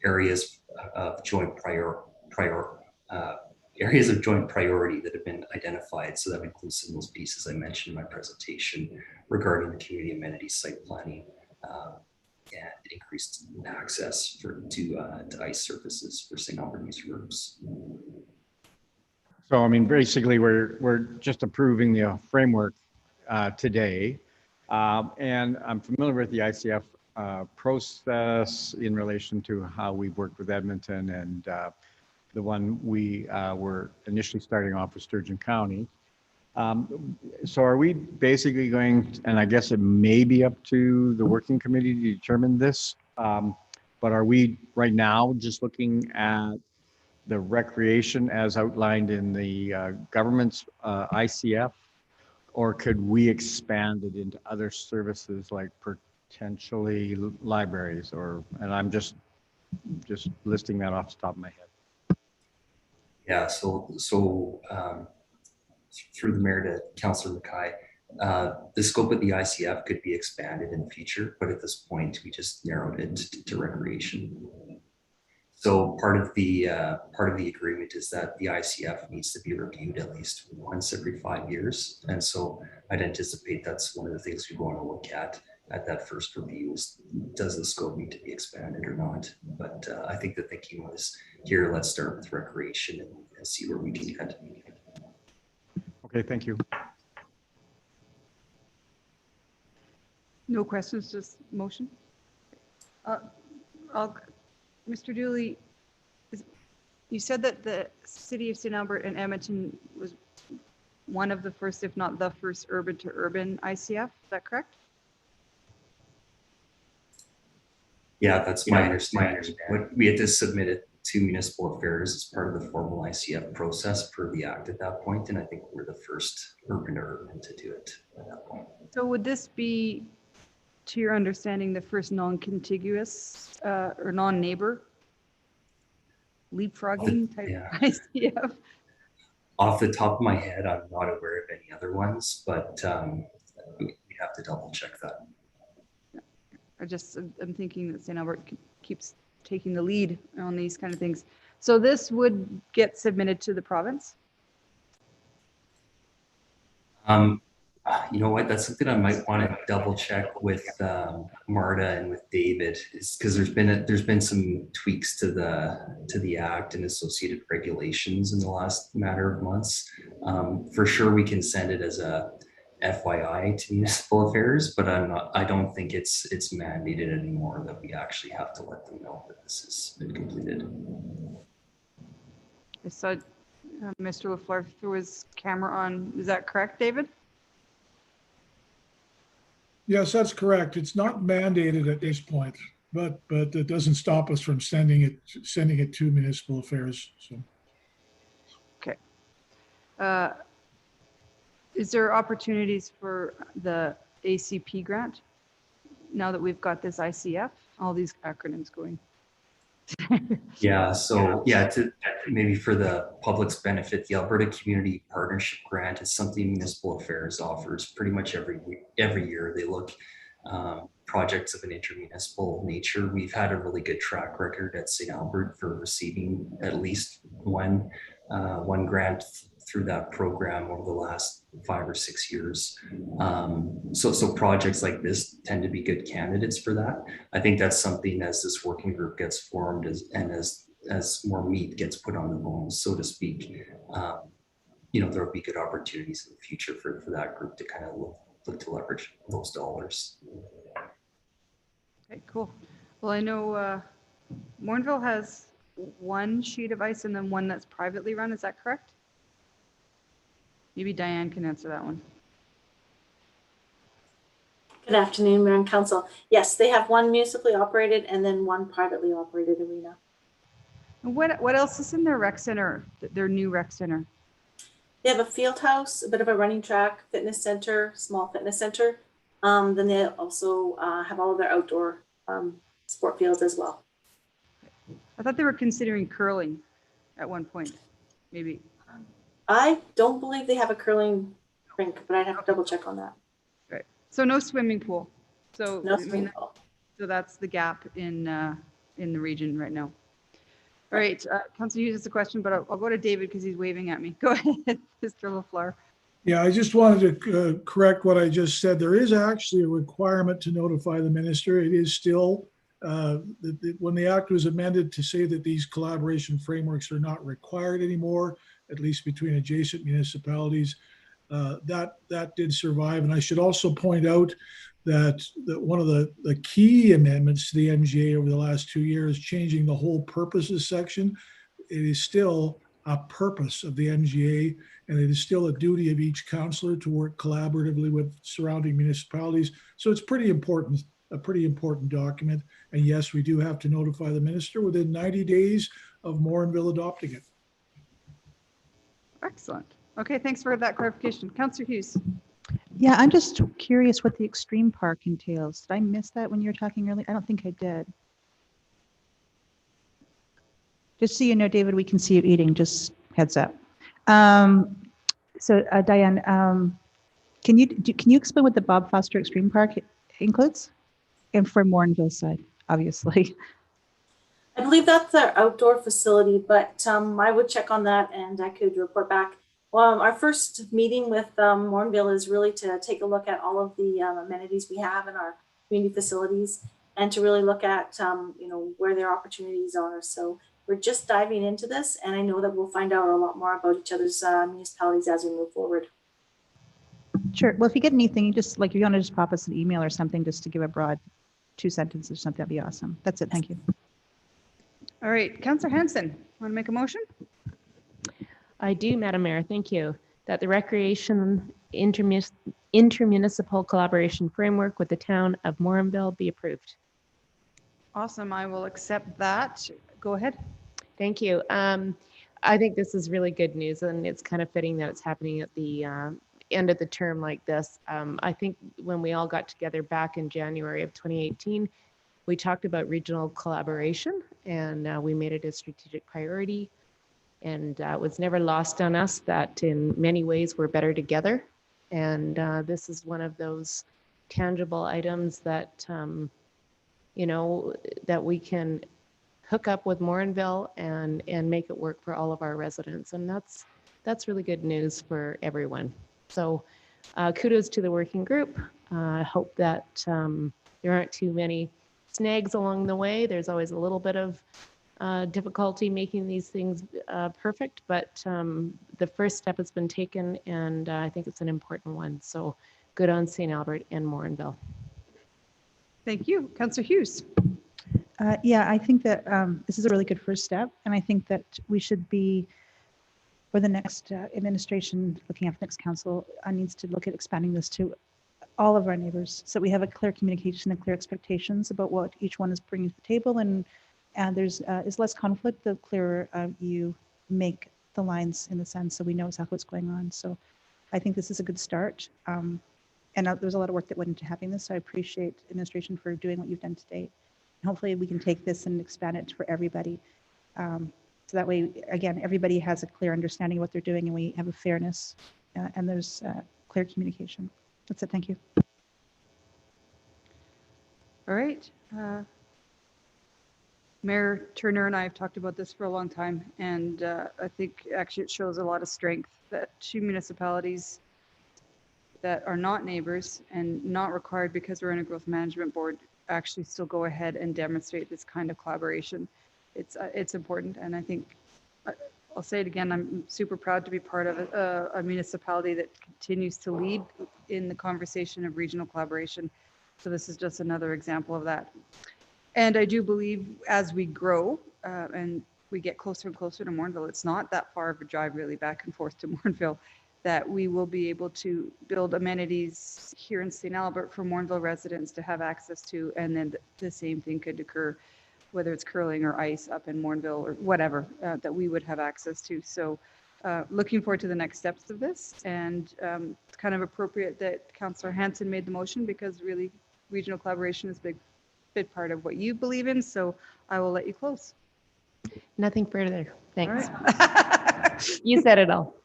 areas of joint areas of joint priority that have been identified. So that includes some of those pieces I mentioned in my presentation regarding the community amenities site planning, increased access to ice surfaces for St. Albert user groups. So, I mean, basically, we're just approving the framework today. And I'm familiar with the ICF process in relation to how we've worked with Edmonton and the one we were initially starting off with Sturgeon County. So are we basically going, and I guess it may be up to the working committee to determine this, but are we right now just looking at the recreation as outlined in the government's ICF, or could we expand it into other services like potentially libraries, and I'm just listing that off the top of my head. Yeah, so through the mayor to Councillor Mackay, the scope of the ICF could be expanded in the future, but at this point we just narrowed it to recreation. So part of the agreement is that the ICF needs to be reviewed at least once every 5 years, and so I'd anticipate that's one of the things we want to look at that first review is, does the scope need to be expanded or not? But I think the thinking was here, let's start with recreation and see where we can get. Okay, thank you. No questions, just motion? Mr. Dooley, you said that the city of St. Albert and Edmonton was one of the first, if not the first, urban to urban ICF. Is that correct? Yeah, that's my understanding. We had to submit it to municipal affairs as part of the formal ICF process per the act at that point, and I think we're the first urban to urban to do it at that point. So would this be, to your understanding, the first non-contiguous or non-neighbor leapfrogging type ICF? Off the top of my head, I'm not aware of any other ones, but we have to double check that. I'm thinking that St. Albert keeps taking the lead on these kind of things. So this would get submitted to the province? You know what, that's something I might want to double check with Marta and with David, is because there's been some tweaks to the act and associated regulations in the last matter of months. For sure we can send it as a FYI to municipal affairs, but I don't think it's mandated anymore that we actually have to let them know that this has been completed. I saw Mr. LaFleur threw his camera on. Is that correct, David? Yes, that's correct. It's not mandated at this point, but it doesn't stop us from sending it to municipal affairs. So. Okay. Is there opportunities for the ACP grant now that we've got this ICF? All these acronyms going. Yeah, so to maybe for the public's benefit, the Alberta Community Partnership Grant is something municipal affairs offers pretty much every year. They look projects of an intermunicipal nature. We've had a really good track record at St. Albert for receiving at least one grant through that program over the last 5 or 6 years. So projects like this tend to be good candidates for that. I think that's something as this working group gets formed and as more meat gets put on the bones, so to speak, there will be good opportunities in the future for that group to kind of look to leverage those dollars. Okay, cool. Well, I know Morinville has one sheet of ice and then one that's privately run. Is that correct? Maybe Diane can answer that one. Good afternoon, Mayor and Council. Yes, they have one municipally operated and then one privately operated arena. And what else is in their rec center, their new rec center? They have a field house, a bit of a running track, fitness center, small fitness center. Then they also have all of their outdoor sport fields as well. I thought they were considering curling at one point, maybe. I don't believe they have a curling rink, but I'd have to double check on that. Right. So no swimming pool. So no swimming pool. So that's the gap in the region right now. All right, Councilor Hughes has a question, but I'll go to David because he's waving at me. Go ahead, Mr. LaFleur. Yeah, I just wanted to correct what I just said. There is actually a requirement to notify the minister. It is still when the act was amended to say that these collaboration frameworks are not required anymore, at least between adjacent municipalities, that did survive. And I should also point out that one of the key amendments to the MGA over the last 2 years, changing the whole purposes section. It is still a purpose of the MGA, and it is still a duty of each councillor to work collaboratively with surrounding municipalities. So it's pretty important, a pretty important document. And yes, we do have to notify the minister within 90 days of Morinville adopting it. Excellent. Okay, thanks for that clarification. Councillor Hughes. Yeah, I'm just curious what the extreme park entails. Did I miss that when you were talking earlier? I don't think I did. Just so you know, David, we can see you eating, just heads up. Diane, can you explain what the Bob Foster Extreme Park includes? And for Morinville side, obviously. I believe that's their outdoor facility, but I would check on that and I could report back. Well, our first meeting with Morinville is really to take a look at all of the amenities we have in our community facilities and to really look at where their opportunities are. So we're just diving into this, and I know that we'll find out a lot more about each other's municipalities as we move forward. Sure. Well, if you get anything, you just if you want to just pop us an email or something just to give a broad 2 sentences or something, that'd be awesome. That's it. Thank you. All right, Councillor Hanson, want to make a motion? I do, Madam Mayor. Thank you. That the recreation intermunicipal collaboration framework with the town of Morinville be approved. Awesome. I will accept that. Go ahead. Thank you. I think this is really good news, and it's kind of fitting that it's happening at the end of the term like this. I think when we all got together back in January of 2018, we talked about regional collaboration, and we made it a strategic priority. And it was never lost on us that in many ways we're better together. And this is one of those tangible items that, that we can hook up with Morinville and make it work for all of our residents. And that's really good news for everyone. So kudos to the working group. I hope that there aren't too many snags along the way. There's always a little bit of difficulty making these things perfect, but the first step has been taken, and I think it's an important one. So good on St. Albert and Morinville. Thank you. Councillor Hughes. Yeah, I think that this is a really good first step, and I think that we should be, for the next administration, looking after the next council, needs to look at expanding this to all of our neighbors, so we have a clear communication and clear expectations about what each one is bringing to the table, and there's is less conflict the clearer you make the lines in the sand, so we know exactly what's going on. So I think this is a good start, and there's a lot of work that went into having this, so I appreciate administration for doing what you've done today. And hopefully we can take this and expand it for everybody, so that way, again, everybody has a clear understanding of what they're doing, and we have a fairness and there's clear communication. That's it. Thank you. All right. Mayor Turner and I have talked about this for a long time, and I think actually it shows a lot of strength that 2 municipalities that are not neighbors and not required because we're in a growth management board actually still go ahead and demonstrate this kind of collaboration. It's important, and I think I'll say it again, I'm super proud to be part of a municipality that continues to lead in the conversation of regional collaboration. So this is just another example of that. And I do believe as we grow and we get closer and closer to Morinville, it's not that far of a drive really back and forth to Morinville, that we will be able to build amenities here in St. Albert for Morinville residents to have access to, and then the same thing could occur, whether it's curling or ice up in Morinville or whatever, that we would have access to. So looking forward to the next steps of this, and it's kind of appropriate that Councillor Hanson made the motion, because really regional collaboration is a big part of what you believe in, so I will let you close. Nothing further. Thanks. Right. You said it all.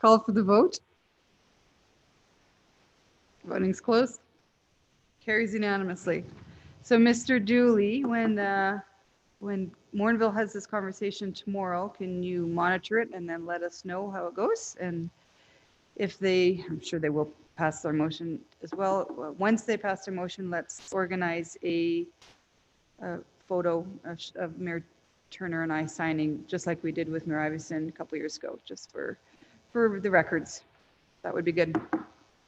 Call for the vote. Voting's closed. Carries unanimously. So Mr. Dooley, when Morinville has this conversation tomorrow, can you monitor it and then let us know how it goes? And if I'm sure they will pass their motion as well. Once they pass their motion, let's organize a photo of Mayor Turner and I signing, just like we did with Mayor Iveson a couple years ago, just for the records. That would be good.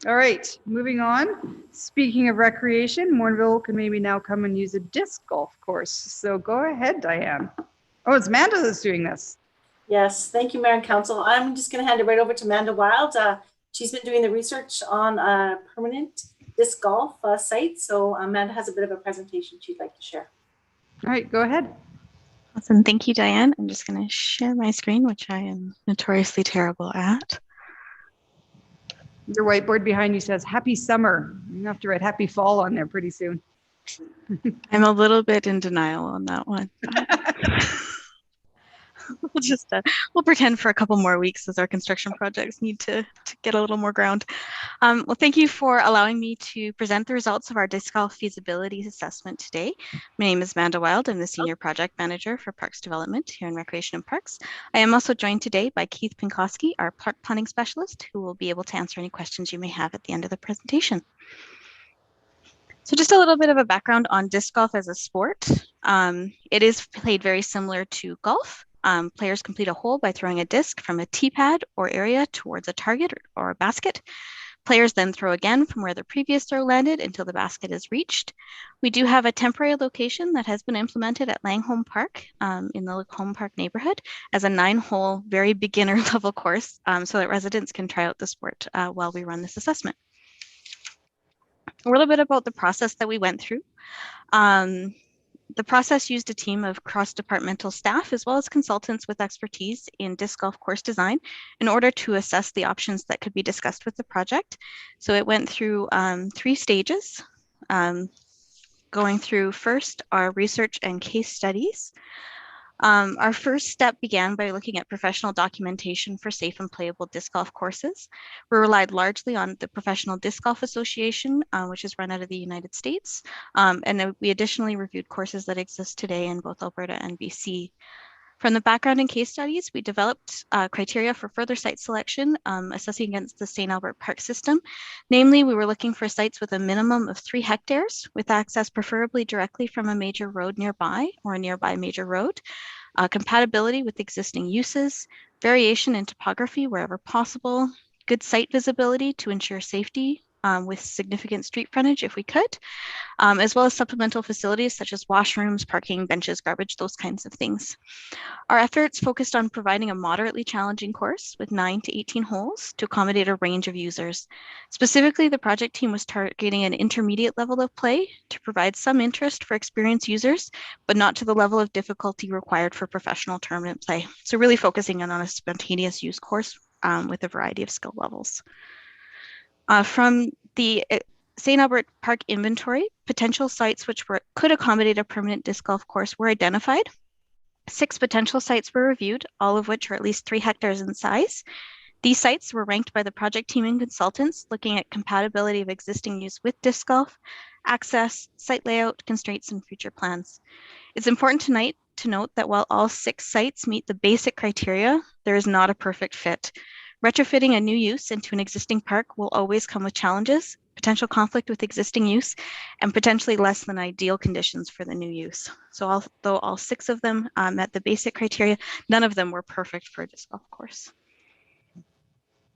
All right, moving on. Speaking of recreation, Morinville can maybe now come and use a disc golf course. So go ahead, Diane. Oh, it's Amanda that's doing this. Yes, thank you, Mayor and Council. I'm just going to hand it right over to Amanda Wild. She's been doing the research on a permanent disc golf site. So Amanda has a bit of a presentation she'd like to share. All right, go ahead. Awesome. Thank you, Diane. I'm just going to share my screen, which I am notoriously terrible at. Your whiteboard behind you says happy summer. You have to write happy fall on there pretty soon. I'm a little bit in denial on that one. We'll pretend for a couple more weeks as our construction projects need to get a little more ground. Well, thank you for allowing me to present the results of our disc golf feasibility assessment today. My name is Amanda Wild. I'm the Senior Project Manager for Parks Development here in Recreation and Parks. I am also joined today by Keith Pinkowski, our Park Planning Specialist, who will be able to answer any questions you may have at the end of the presentation. So just a little bit of a background on disc golf as a sport. It is played very similar to golf. Players complete a hole by throwing a disc from a tee pad or area towards a target or a basket. Players then throw again from where the previous throw landed until the basket is reached. We do have a temporary location that has been implemented at Langholm Park in the Lacombe Park neighborhood as a 9-hole, very beginner level course so that residents can try out the sport while we run this assessment. A little bit about the process that we went through. The process used a team of cross-departmental staff as well as consultants with expertise in disc golf course design in order to assess the options that could be discussed with the project. So it went through 3 stages, going through first our research and case studies. Our first step began by looking at professional documentation for safe and playable disc golf courses. We relied largely on the Professional Disc Golf Association, which is run out of the United States. And then we additionally reviewed courses that exist today in both Alberta and BC. From the background and case studies, we developed criteria for further site selection, assessing against the St. Albert Park system. Namely, we were looking for sites with a minimum of 3 hectares, with access preferably directly from a major road nearby or a nearby major road, compatibility with existing uses, variation in topography wherever possible, good site visibility to ensure safety with significant street frontage if we could, as well as supplemental facilities such as washrooms, parking, benches, garbage, those kinds of things. Our efforts focused on providing a moderately challenging course with 9 to 18 holes to accommodate a range of users. Specifically, the project team was targeting an intermediate level of play to provide some interest for experienced users, but not to the level of difficulty required for professional tournament play. So really focusing on a spontaneous use course with a variety of skill levels. From the St. Albert Park inventory, potential sites which could accommodate a permanent disc golf course were identified. 6 potential sites were reviewed, all of which are at least 3 hectares in size. These sites were ranked by the project team and consultants, looking at compatibility of existing use with disc golf, access, site layout, constraints, and future plans. It's important tonight to note that while all 6 sites meet the basic criteria, there is not a perfect fit. Retrofitting a new use into an existing park will always come with challenges, potential conflict with existing use, and potentially less than ideal conditions for the new use. So although all 6 of them met the basic criteria, none of them were perfect for a disc golf course.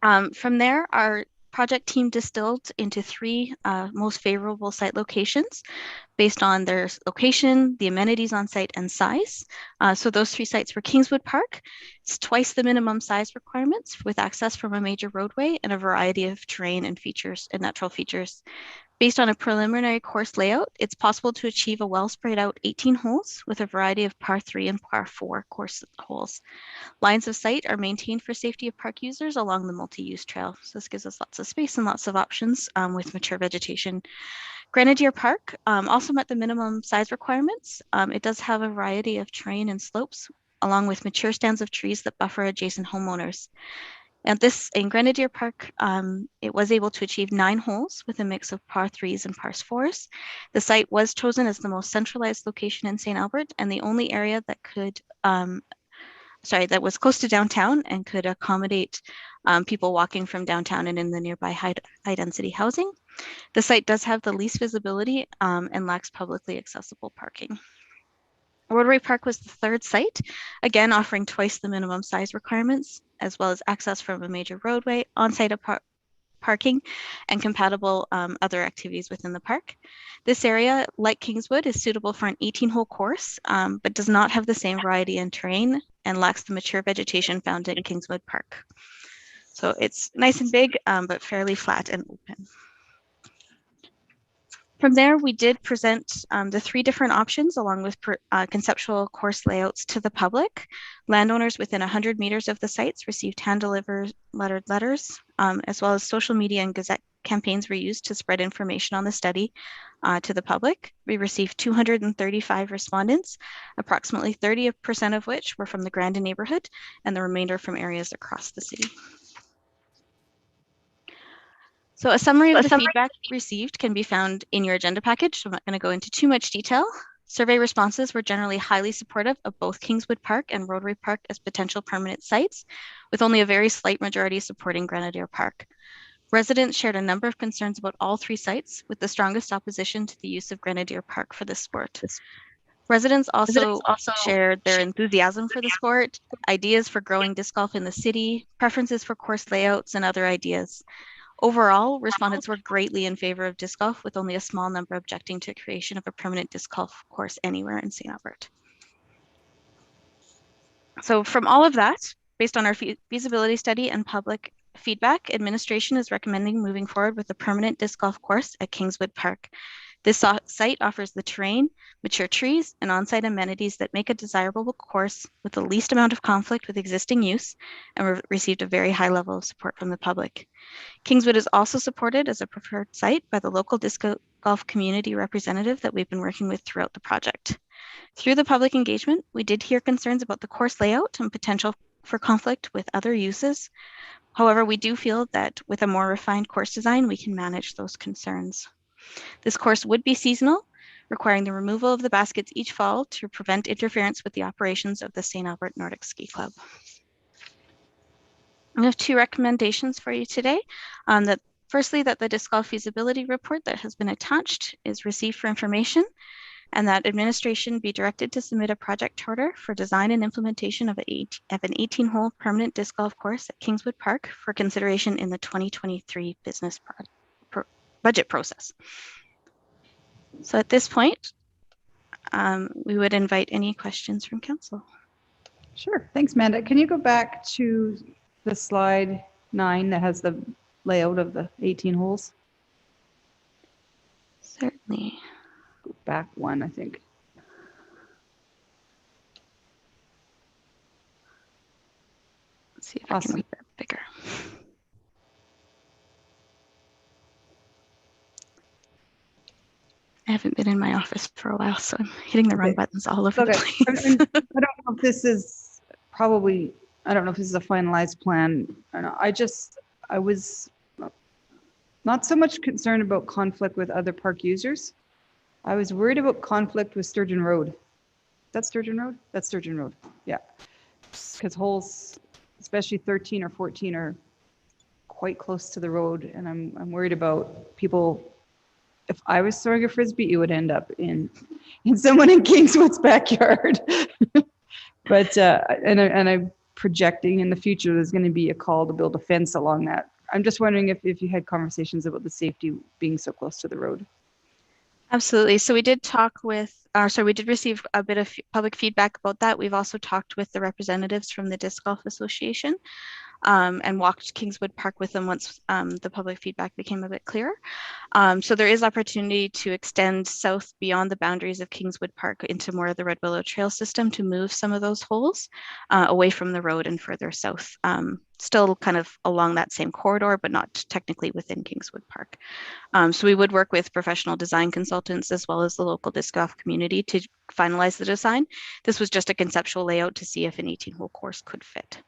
From there, our project team distilled into 3 most favorable site locations based on their location, the amenities on site, and size. So those 3 sites were Kingswood Park. It's twice the minimum size requirements with access from a major roadway and a variety of terrain and features and natural features. Based on a preliminary course layout, it's possible to achieve a well spread out 18 holes with a variety of par 3 and par 4 course holes. Lines of sight are maintained for safety of park users along the multi-use trail. So this gives us lots of space and lots of options with mature vegetation. Grenadier Park also met the minimum size requirements. It does have a variety of terrain and slopes along with mature stands of trees that buffer adjacent homeowners. And in Grenadier Park, it was able to achieve 9 holes with a mix of par 3s and par 4s. The site was chosen as the most centralized location in St. Albert and the only area that could, that was close to downtown and could accommodate people walking from downtown and in the nearby high density housing. The site does have the least visibility and lacks publicly accessible parking. Rotary Park was the third site, again offering twice the minimum size requirements, as well as access from a major roadway, on-site parking, and compatible other activities within the park. This area, like Kingswood, is suitable for an 18-hole course, but does not have the same variety in terrain and lacks the mature vegetation found in Kingswood Park. So it's nice and big, but fairly flat and open. From there, we did present the 3 different options along with conceptual course layouts to the public. Landowners within 100 meters of the sites received hand-delivered lettered letters, as well as social media and Gazette campaigns were used to spread information on the study to the public. We received 235 respondents, approximately 30% of which were from the Grandin neighborhood and the remainder from areas across the city. So a summary of the feedback received can be found in your agenda package, so I'm not going to go into too much detail. Survey responses were generally highly supportive of both Kingswood Park and Rotary Park as potential permanent sites, with only a very slight majority supporting Grenadier Park. Residents shared a number of concerns about all 3 sites, with the strongest opposition to the use of Grenadier Park for the sport. Residents also shared their enthusiasm for the sport, ideas for growing disc golf in the city, preferences for course layouts, and other ideas. Overall, respondents were greatly in favor of disc golf, with only a small number objecting to creation of a permanent disc golf course anywhere in St. Albert. So from all of that, based on our feasibility study and public feedback, administration is recommending moving forward with a permanent disc golf course at Kingswood Park. This site offers the terrain, mature trees, and on-site amenities that make a desirable course with the least amount of conflict with existing use, and received a very high level of support from the public. Kingswood is also supported as a preferred site by the local disc golf community representative that we've been working with throughout the project. Through the public engagement, we did hear concerns about the course layout and potential for conflict with other uses. However, we do feel that with a more refined course design, we can manage those concerns. This course would be seasonal, requiring the removal of the baskets each fall to prevent interference with the operations of the St. Albert Nordic Ski Club. I have 2 recommendations for you today. Firstly, that the disc golf feasibility report that has been attached is received for information, and that administration be directed to submit a project order for design and implementation of an 18-hole permanent disc golf course at Kingswood Park for consideration in the 2023 business budget process. So at this point, we would invite any questions from council. Sure. Thanks, Amanda. Can you go back to the slide 9 that has the layout of the 18 holes? Certainly. Go back 1, I think. Let's see if I can make that bigger. I haven't been in my office for a while, so I'm hitting the wrong buttons all over the place. I don't know if this is probably, I don't know if this is a finalized plan. I was not so much concerned about conflict with other park users. I was worried about conflict with Sturgeon Road. That's Sturgeon Road? That's Sturgeon Road, yeah. Because holes, especially 13 or 14, are quite close to the road, and I'm worried about people. If I was throwing a Frisbee, it would end up in someone in Kingswood's backyard. But, and I'm projecting in the future, there's going to be a call to build a fence along that. I'm just wondering if you had conversations about the safety being so close to the road. Absolutely. So we did talk with, we did receive a bit of public feedback about that. We've also talked with the representatives from the Disc Golf Association and walked Kingswood Park with them once the public feedback became a bit clearer. So there is opportunity to extend south beyond the boundaries of Kingswood Park into more of the Red Willow Trail system to move some of those holes away from the road and further south. Still kind of along that same corridor, but not technically within Kingswood Park. So we would work with professional design consultants as well as the local disc golf community to finalize the design. This was just a conceptual layout to see if an 18-hole course could fit.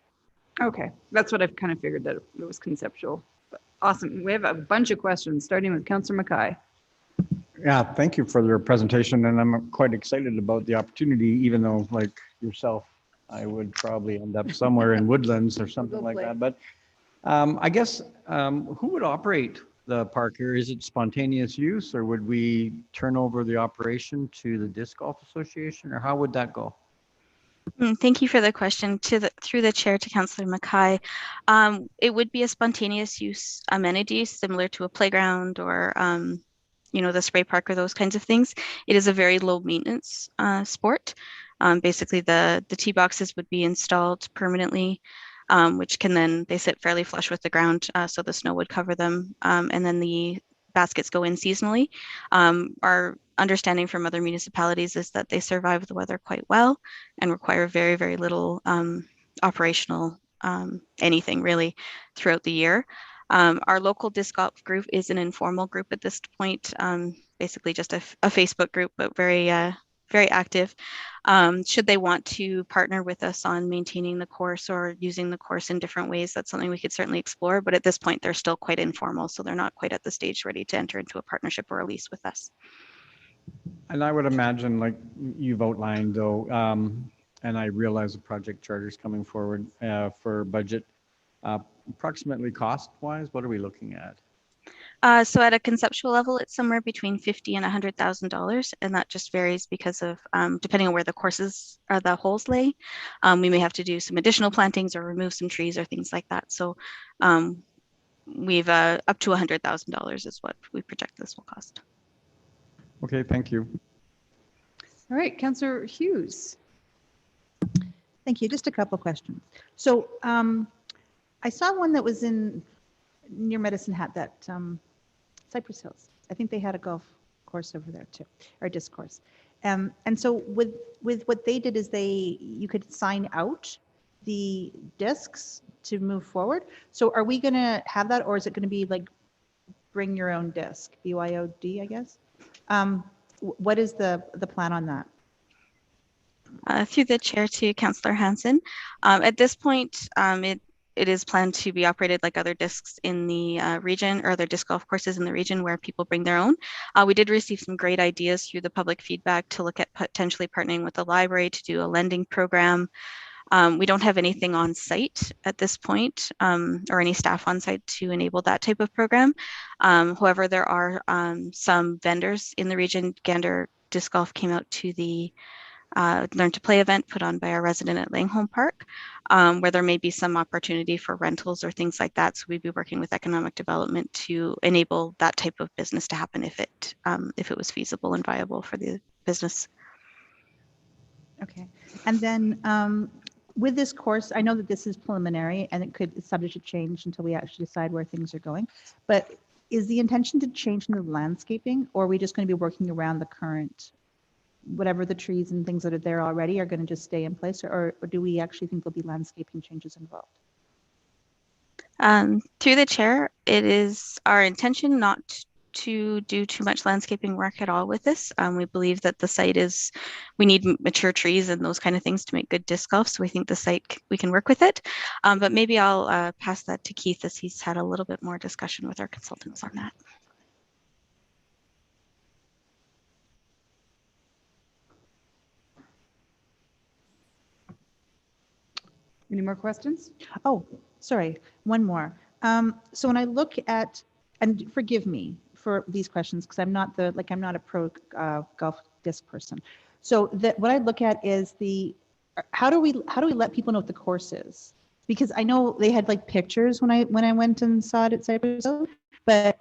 Okay, that's what I've kind of figured, that it was conceptual. But awesome. We have a bunch of questions, starting with Councillor Mackay. Yeah, thank you for your presentation, and I'm quite excited about the opportunity, even though, like yourself, I would probably end up somewhere in Woodlands or something like that. But I guess who would operate the park here? Is it spontaneous use, or would we turn over the operation to the Disc Golf Association, or how would that go? Thank you for the question. Through the chair to Councillor Mackay. It would be a spontaneous use amenity similar to a playground or the spray park or those kinds of things. It is a very low maintenance sport. Basically, the tee boxes would be installed permanently, which can then, they sit fairly flush with the ground, so the snow would cover them. And then the baskets go in seasonally. Our understanding from other municipalities is that they survive the weather quite well and require very, very little operational anything really throughout the year. Our local disc golf group is an informal group at this point, basically just a Facebook group, but very active. Should they want to partner with us on maintaining the course or using the course in different ways, that's something we could certainly explore. But at this point, they're still quite informal, so they're not quite at the stage ready to enter into a partnership or a lease with us. And I would imagine, like you've outlined though, and I realize the project charter is coming forward for budget, approximately cost-wise, what are we looking at? So at a conceptual level, it's somewhere between $50,000 and $100,000, and that just varies because of depending on where the courses or the holes lay. We may have to do some additional plantings or remove some trees or things like that. So we've up to $100,000 is what we project this will cost. Okay, thank you. All right, Councillor Hughes. Thank you. Just a couple of questions. So I saw one that was near Medicine Hat, that Cypress Hills. I think they had a golf course over there too, or a disc course. And so with what they did is you could sign out the discs to move forward. So are we going to have that, or is it going to be like bring your own disc, BYOD, I guess? What is the plan on that? Through the chair to Councillor Hansen. At this point, it is planned to be operated like other discs in the region, or other disc golf courses in the region where people bring their own. We did receive some great ideas through the public feedback to look at potentially partnering with the library to do a lending program. We don't have anything on site at this point, or any staff on site to enable that type of program. However, there are some vendors in the region. Gander Disc Golf came out to the Learn to Play event put on by our resident at Langholm Park, where there may be some opportunity for rentals or things like that. So we'd be working with economic development to enable that type of business to happen if it was feasible and viable for the business. Okay. And then with this course, I know that this is preliminary and it's subject to change until we actually decide where things are going. But is the intention to change the landscaping, or are we just going to be working around the current, whatever the trees and things that are there already are going to just stay in place, or do we actually think there'll be landscaping changes involved? Through the chair, it is our intention not to do too much landscaping work at all with this. We believe that the site we need mature trees and those kind of things to make good disc golf. So we think the site, we can work with it. But maybe I'll pass that to Keith, as he's had a little bit more discussion with our consultants on that. Any more questions? Oh, sorry, one more. So when I look at, and forgive me for these questions, because I'm not a pro golf disc person. So what I look at is how do we let people know what the course is? Because I know they had like pictures when I went and saw it at Cypress Hills, but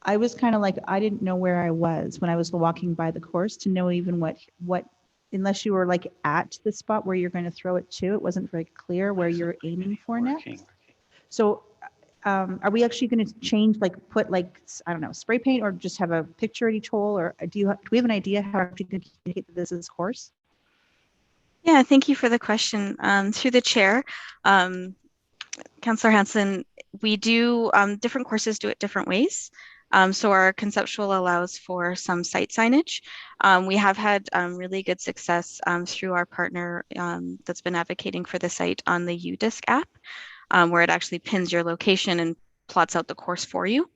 I was kind of like, I didn't know where I was when I was walking by the course to know even what unless you were like at the spot where you're going to throw it to, it wasn't very clear where you're aiming for next. So are we actually going to change, like put like, I don't know, spray paint, or just have a picture at each hole, or do we have an idea how to communicate that this is course? Yeah, thank you for the question. Through the chair, Councillor Hansen, we do, different courses do it different ways. So our conceptual allows for some site signage. We have had really good success through our partner that's been advocating for the site on the UDisc app, where it actually pins your location and plots out the course for you.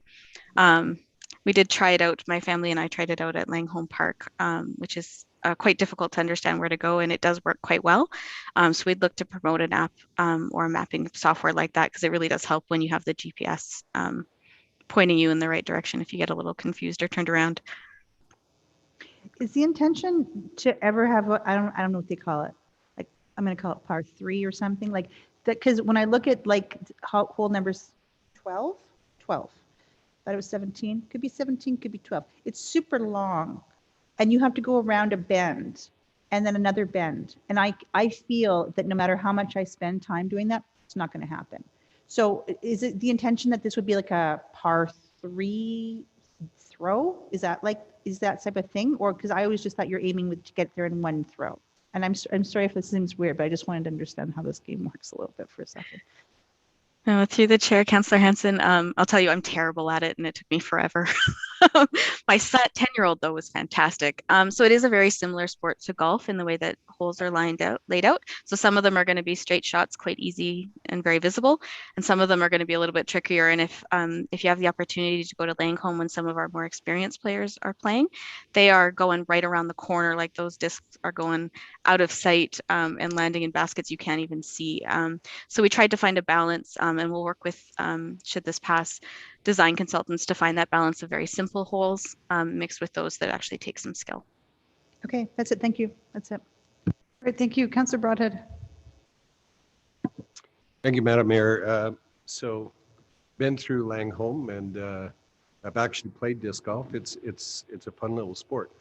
We did try it out. My family and I tried it out at Langholm Park, which is quite difficult to understand where to go, and it does work quite well. So we'd look to promote an app or a mapping software like that, because it really does help when you have the GPS pointing you in the right direction if you get a little confused or turned around. Is the intention to ever have, I don't know what they call it. Like, I'm going to call it par 3 or something like that. Because when I look at like hole numbers 12, thought it was 17, could be 17, could be 12. It's super long and you have to go around a bend and then another bend. And I feel that no matter how much I spend time doing that, it's not going to happen. So is it the intention that this would be like a par 3 throw? Is that type of thing? Or because I always just thought you're aiming to get there in one throw. And I'm sorry if this seems weird, but I just wanted to understand how this game works a little bit for a second. No, through the chair, Councillor Hanson, I'll tell you, I'm terrible at it and it took me forever. My 10-year-old though was fantastic. So it is a very similar sport to golf in the way that holes are laid out. So some of them are going to be straight shots, quite easy and very visible, and some of them are going to be a little bit trickier. And if you have the opportunity to go to Langholm when some of our more experienced players are playing, they are going right around the corner, like those discs are going out of sight and landing in baskets you can't even see. So we tried to find a balance, and we'll work with, should this pass, design consultants to find that balance of very simple holes mixed with those that actually take some skill. Okay, that's it. Thank you. That's it. Great, thank you. Councillor Broadhead. Thank you, Madam Mayor. So been through Langholm and I've actually played disc golf. It's a fun little sport.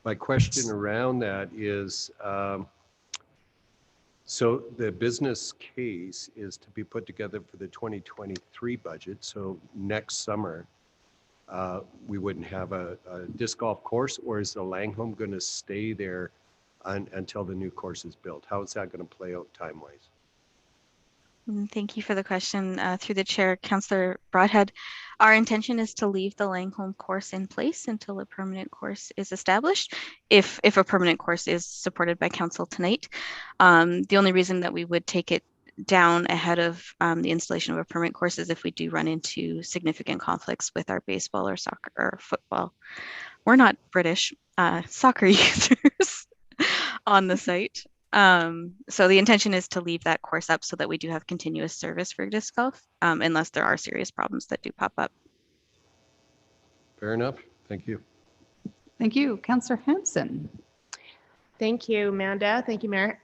My question around that is, so the business case is to be put together for the 2023 budget. So next summer, we wouldn't have a disc golf course, or is the Langholm going to stay there until the new course is built? How is that going to play out time-wise? Thank you for the question. Through the chair, Councillor Broadhead, our intention is to leave the Langholm course in place until a permanent course is established, if a permanent course is supported by council tonight. The only reason that we would take it down ahead of the installation of a permanent course is if we do run into significant conflicts with our baseball or soccer or football. We're not British, soccer users on the site. So the intention is to leave that course up so that we do have continuous service for disc golf, unless there are serious problems that do pop up. Fair enough. Thank you. Thank you. Councillor Hanson. Thank you, Amanda. Thank you, Mayor.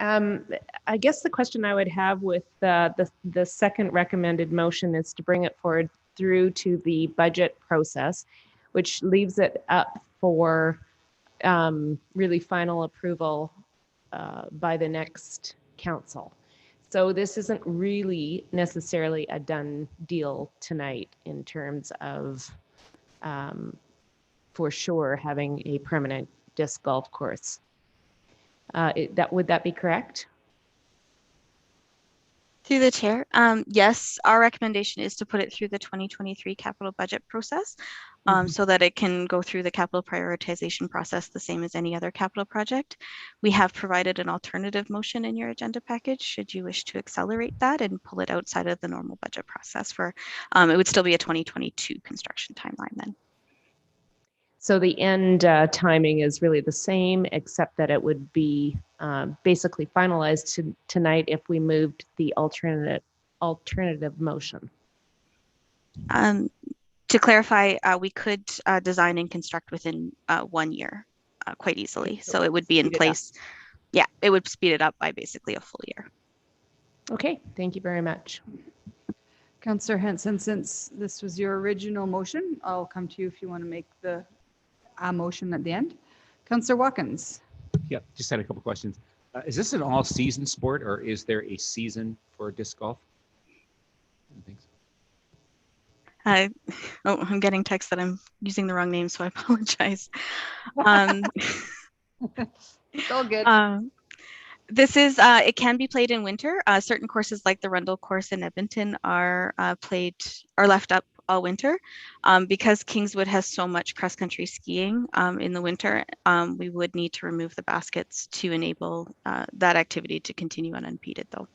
I guess the question I would have with the second recommended motion is to bring it forward through to the budget process, which leaves it up for really final approval by the next council. So this isn't really necessarily a done deal tonight in terms of for sure having a permanent disc golf course. Would that be correct? Through the chair, yes, our recommendation is to put it through the 2023 capital budget process so that it can go through the capital prioritization process the same as any other capital project. We have provided an alternative motion in your agenda package should you wish to accelerate that and pull it outside of the normal budget process for, it would still be a 2022 construction timeline then. So the end timing is really the same, except that it would be basically finalized tonight if we moved the alternative motion. To clarify, we could design and construct within 1 year quite easily. So it would be in place. Yeah, it would speed it up by basically a full year. Okay, thank you very much. Councillor Hanson, since this was your original motion, I'll come to you if you want to make the motion at the end. Councillor Watkins. Yeah, just had a couple questions. Is this an all-season sport, or is there a season for disc golf? Thanks. I'm getting text that I'm using the wrong name, so I apologize. It's all good. This is, it can be played in winter. Certain courses like the Rundle course in Edmonton are left up all winter. Because Kingswood has so much cross-country skiing in the winter, we would need to remove the baskets to enable that activity to continue unimpeded though.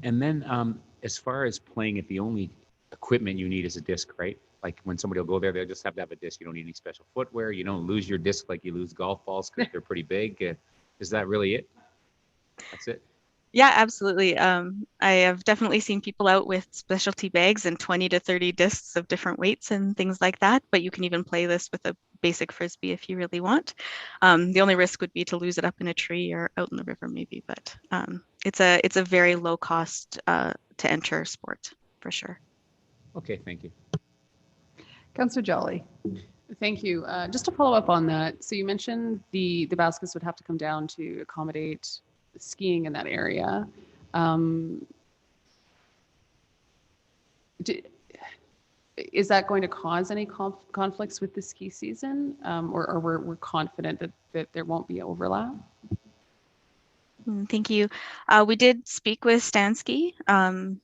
And then as far as playing it, the only equipment you need is a disc, right? Like when somebody will go there, they'll just have to have a disc. You don't need any special footwear. You don't lose your disc like you lose golf balls because they're pretty big. Is that really it? That's it? Yeah, absolutely. I have definitely seen people out with specialty bags and 20 to 30 discs of different weights and things like that. But you can even play this with a basic Frisbee if you really want. The only risk would be to lose it up in a tree or out in the river maybe, but it's a very low cost to enter sport for sure. Okay, thank you. Councillor Jolly. Thank you. Just to follow up on that, so you mentioned the baskets would have to come down to accommodate skiing in that area. Is that going to cause any conflicts with the ski season, or we're confident that there won't be overlap? Thank you. We did speak with Stansky, and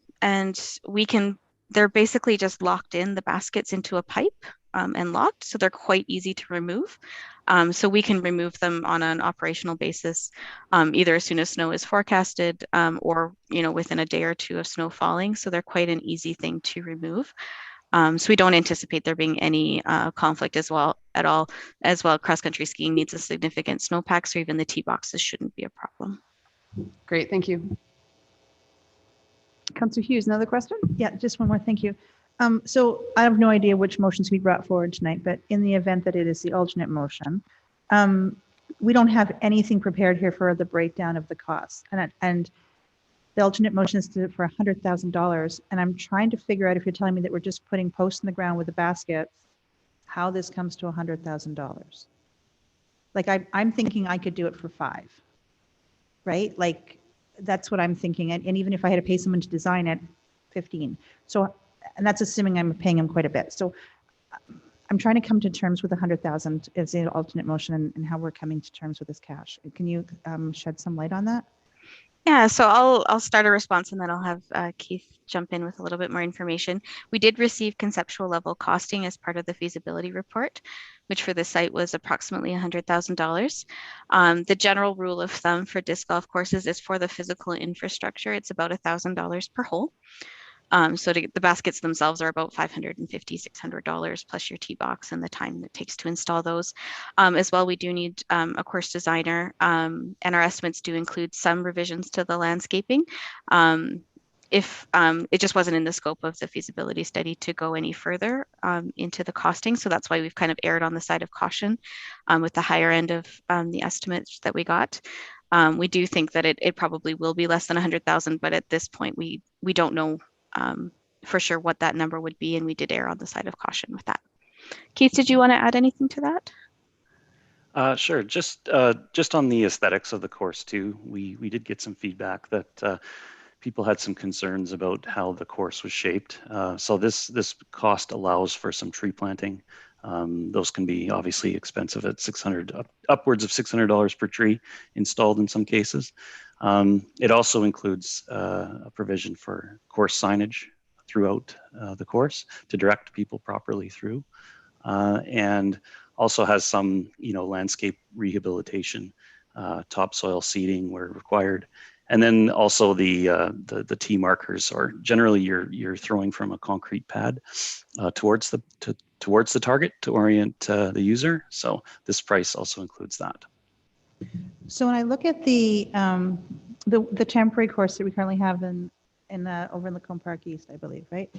they're basically just locked in the baskets into a pipe and locked, so they're quite easy to remove. So we can remove them on an operational basis, either as soon as snow is forecasted or within a day or two of snow falling. So they're quite an easy thing to remove. So we don't anticipate there being any conflict as well. Cross-country skiing needs a significant snowpack, so even the tee boxes shouldn't be a problem. Great, thank you. Councillor Hughes, another question? Yeah, just one more. Thank you. So I have no idea which motions we brought forward tonight, but in the event that it is the alternate motion, we don't have anything prepared here for the breakdown of the costs. And the alternate motion is for $100,000. And I'm trying to figure out, if you're telling me that we're just putting posts in the ground with the baskets, how this comes to $100,000. Like I'm thinking I could do it for 5, right? Like that's what I'm thinking. And even if I had to pay someone to design it, 15. So, and that's assuming I'm paying them quite a bit. So I'm trying to come to terms with 100,000 as the alternate motion and how we're coming to terms with this cash. Can you shed some light on that? Yeah, so I'll start a response and then I'll have Keith jump in with a little bit more information. We did receive conceptual level costing as part of the feasibility report, which for the site was approximately $100,000. The general rule of thumb for disc golf courses is for the physical infrastructure, it's about $1,000 per hole. So the baskets themselves are about $550, $600 plus your tee box and the time it takes to install those. As well, we do need a course designer, and our estimates do include some revisions to the landscaping. If it just wasn't in the scope of the feasibility study to go any further into the costing. So that's why we've kind of erred on the side of caution with the higher end of the estimates that we got. We do think that it probably will be less than 100,000, but at this point we don't know for sure what that number would be, and we did err on the side of caution with that. Keith, did you want to add anything to that? Sure. Just on the aesthetics of the course too, we did get some feedback that people had some concerns about how the course was shaped. So this cost allows for some tree planting. Those can be obviously expensive at upwards of $600 per tree installed in some cases. It also includes a provision for course signage throughout the course to direct people properly through, and also has some landscape rehabilitation, topsoil seeding where required. And then also the tee markers are generally you're throwing from a concrete pad towards the target to orient the user. So this price also includes that. So when I look at the temporary course that we currently have over in Lacombe Park East, I believe, right?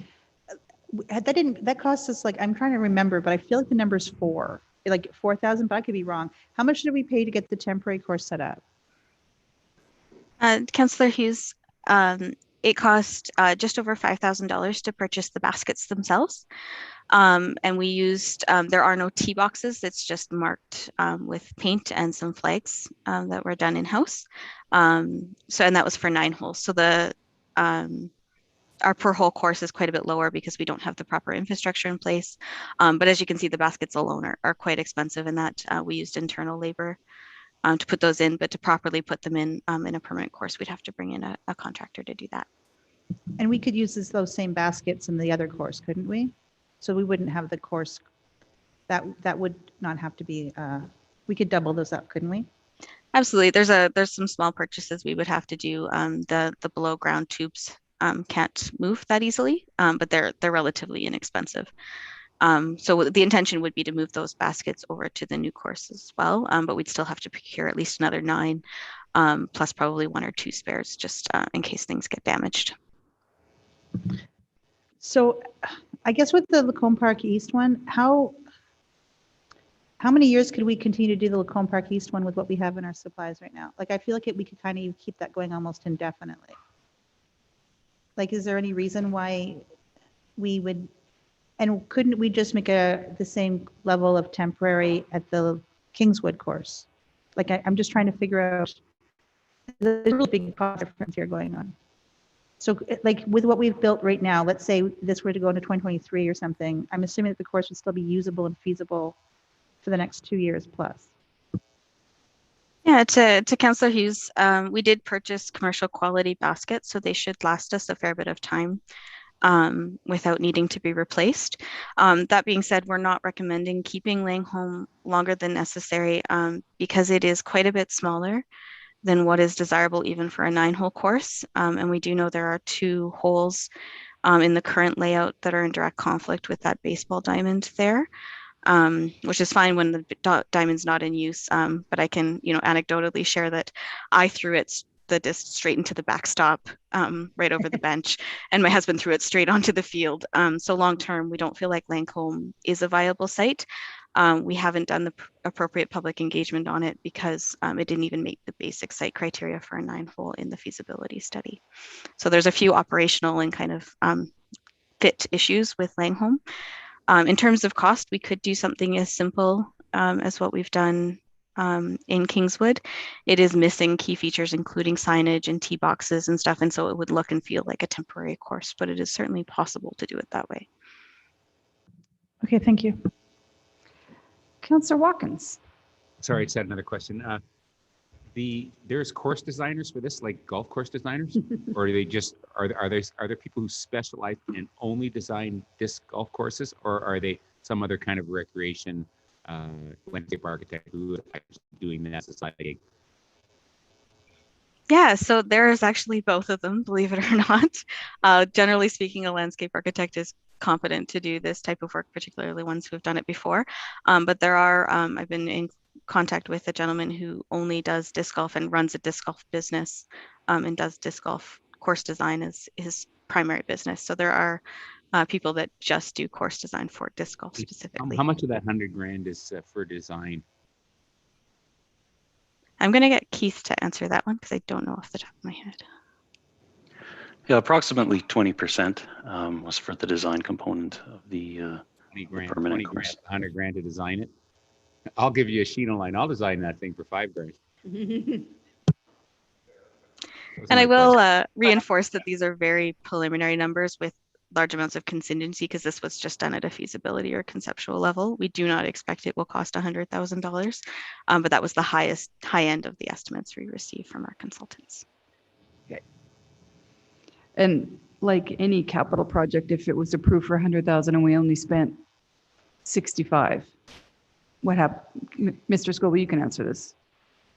That cost us, like, I'm trying to remember, but I feel like the number's 4, like 4,000, but I could be wrong. How much did we pay to get the temporary course set up? Councillor Hughes, it cost just over $5,000 to purchase the baskets themselves. And we used, there are no tee boxes, it's just marked with paint and some flags that were done in-house. And that was for 9 holes. So our per hole course is quite a bit lower because we don't have the proper infrastructure in place. But as you can see, the baskets alone are quite expensive, in that we used internal labor to put those in, but to properly put them in a permanent course, we'd have to bring in a contractor to do that. And we could use those same baskets in the other course, couldn't we? So we wouldn't have the course, that would not have to be, we could double those up, couldn't we? Absolutely. There's some small purchases we would have to do. The below ground tubes can't move that easily, but they're relatively inexpensive. So the intention would be to move those baskets over to the new course as well, but we'd still have to procure at least another 9, plus probably 1 or 2 spares just in case things get damaged. So I guess with the Lacombe Park East one, how many years could we continue to do the Lacombe Park East one with what we have in our supplies right now? Like, I feel like we could kind of keep that going almost indefinitely. Like, is there any reason why we would, and couldn't we just make the same level of temporary at the Kingswood course? Like, I'm just trying to figure out, there's a really big cost difference here going on. So like with what we've built right now, let's say this were to go into 2023 or something, I'm assuming that the course would still be usable and feasible for the next 2 years plus. Yeah, to Councillor Hughes, we did purchase commercial quality baskets, so they should last us a fair bit of time without needing to be replaced. That being said, we're not recommending keeping Langholm longer than necessary because it is quite a bit smaller than what is desirable even for a 9-hole course. And we do know there are 2 holes in the current layout that are in direct conflict with that baseball diamond there, which is fine when the diamond's not in use. But I can, anecdotally share that I threw the disc straight into the backstop right over the bench, and my husband threw it straight onto the field. So long term, we don't feel like Langholm is a viable site. We haven't done the appropriate public engagement on it because it didn't even meet the basic site criteria for a 9-hole in the feasibility study. So there's a few operational and kind of fit issues with Langholm. In terms of cost, we could do something as simple as what we've done in Kingswood. It is missing key features, including signage and tee boxes and stuff. And so it would look and feel like a temporary course, but it is certainly possible to do it that way. Okay, thank you. Councillor Watkins. Sorry, I just had another question. There's course designers for this, like golf course designers, or are they just are there people who specialize and only design disc golf courses, or are they some other kind of recreation landscape architect who is doing that society? Yeah, so there's actually both of them, believe it or not. Generally speaking, a landscape architect is competent to do this type of work, particularly ones who have done it before. But there are, I've been in contact with a gentleman who only does disc golf and runs a disc golf business and does disc golf course design as his primary business. So there are people that just do course design for disc golf specifically. How much of that $100,000 is for design? I'm going to get Keith to answer that one because I don't know off the top of my head. Yeah, approximately 20% was for the design component of the permanent course. $100,000 to design it. I'll give you a Sheena line. I'll design that thing for $5,000. And I will reinforce that these are very preliminary numbers with large amounts of contingency because this was just done at a feasibility or conceptual level. We do not expect it will cost $100,000, but that was the high end of the estimates we received from our consultants. Okay. And like any capital project, if it was approved for 100,000 and we only spent 65, what happened? Mr. Scobie, you can answer this.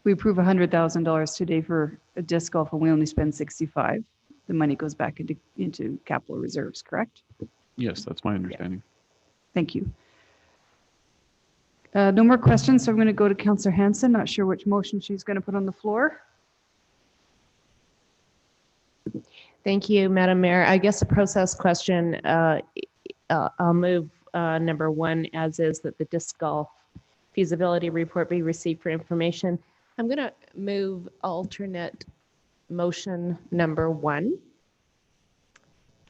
We approve $100,000 today for a disc golf and we only spend 65. The money goes back into capital reserves, correct? Yes, that's my understanding. Yeah. Thank you. No more questions, so I'm going to go to Councillor Hanson. Not sure which motion she's going to put on the floor. Thank you, Madam Mayor. I guess a process question. I'll move number 1 as is, that the disc golf feasibility report be received for information. I'm going to move alternate motion number 1.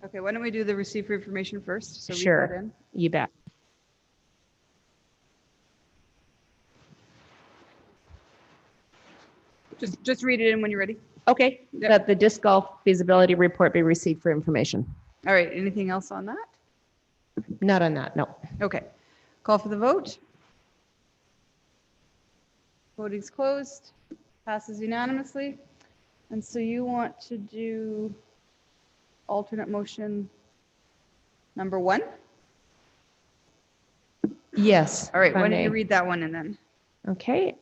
Okay, why don't we do the receive for information first? So Sure, you bet. Just read it in when you're ready. Okay, Yep. that the disc golf feasibility report be received for information. All right, anything else on that? Not on that, no. Okay, call for the vote. Voting's closed, passes unanimously. And so you want to do alternate motion number 1? Yes. All right, why don't Monday. you read that one and then? Okay,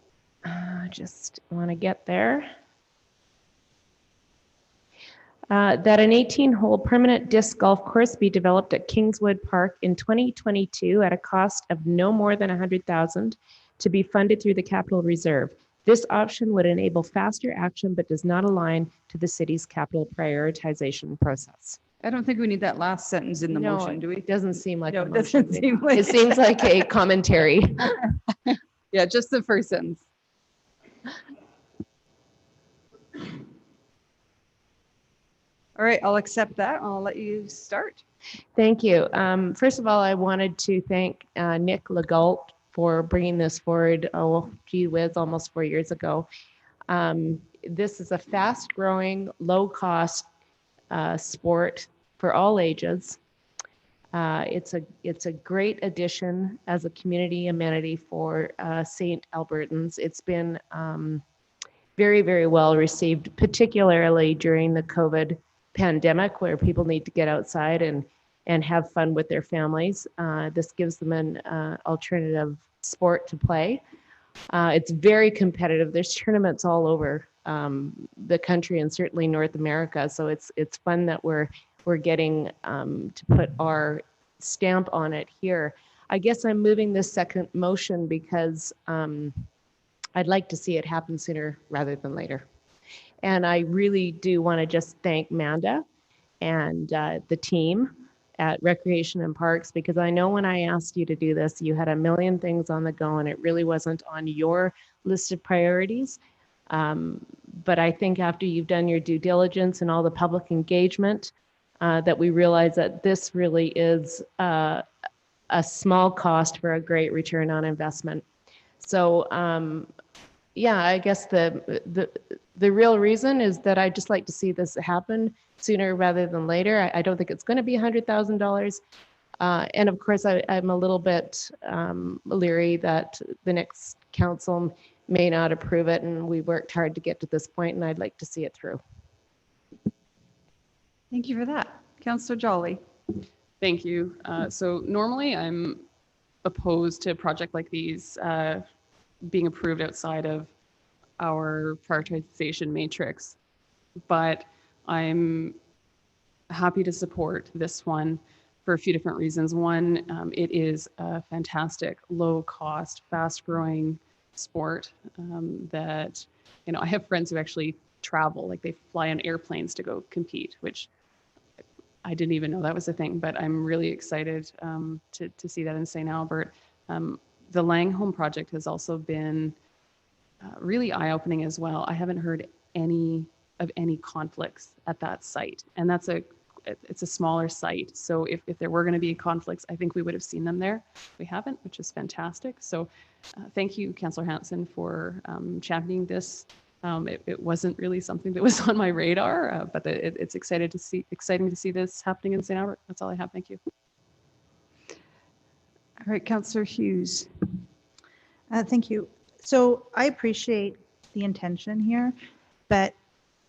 just want to get there. That an 18-hole permanent disc golf course be developed at Kingswood Park in 2022 at a cost of no more than $100,000 to be funded through the capital reserve. This option would enable faster action but does not align to the city's capital prioritization process. I don't think we need that last sentence in the No, motion, do we? It doesn't seem like No, a it doesn't motion. seem like It seems like a commentary. Yeah, just the first sentence. All right, I'll accept that. I'll let you start. Thank you. First of all, I wanted to thank Nick Legault for bringing this forward, oh, gee whiz, almost 4 years ago. This is a fast-growing, low-cost sport for all ages. It's a great addition as a community amenity for St. Albertans. It's been very, very well received, particularly during the COVID pandemic, where people need to get outside and have fun with their families. This gives them an alternative sport to play. It's very competitive. There's tournaments all over the country and certainly North America. So it's fun that we're getting to put our stamp on it here. I guess I'm moving this second motion because I'd like to see it happen sooner rather than later. And I really do want to just thank Manda and the team at Recreation and Parks, because I know when I asked you to do this, you had a million things on the go and it really wasn't on your list of priorities. But I think after you've done your due diligence and all the public engagement, that we realize that this really is a small cost for a great return on investment. So yeah, I guess the real reason is that I'd just like to see this happen sooner rather than later. I don't think it's going to be $100,000. And of course, I'm a little bit leery that the next council may not approve it, and we worked hard to get to this point, and I'd like to see it through. Thank you for that. Councillor Jolly. Thank you. So normally I'm opposed to a project like these being approved outside of our prioritization matrix, but I'm happy to support this one for a few different reasons. One, it is a fantastic, low cost, fast growing sport that, you know, I have friends who actually travel, like they fly on airplanes to go compete, which I didn't even know that was a thing, but I'm really excited to see that in St. Albert. The Langholm project has also been really eye-opening as well. I haven't heard any conflicts at that site, and it's a smaller site. So if there were going to be conflicts, I think we would have seen them there. We haven't, which is fantastic. So thank you, Councillor Hansen, for championing this. It wasn't really something that was on my radar, but it's exciting to see this happening in St. Albert. That's all I have. Thank you. All right, Councillor Hughes. Thank you. So I appreciate the intention here, but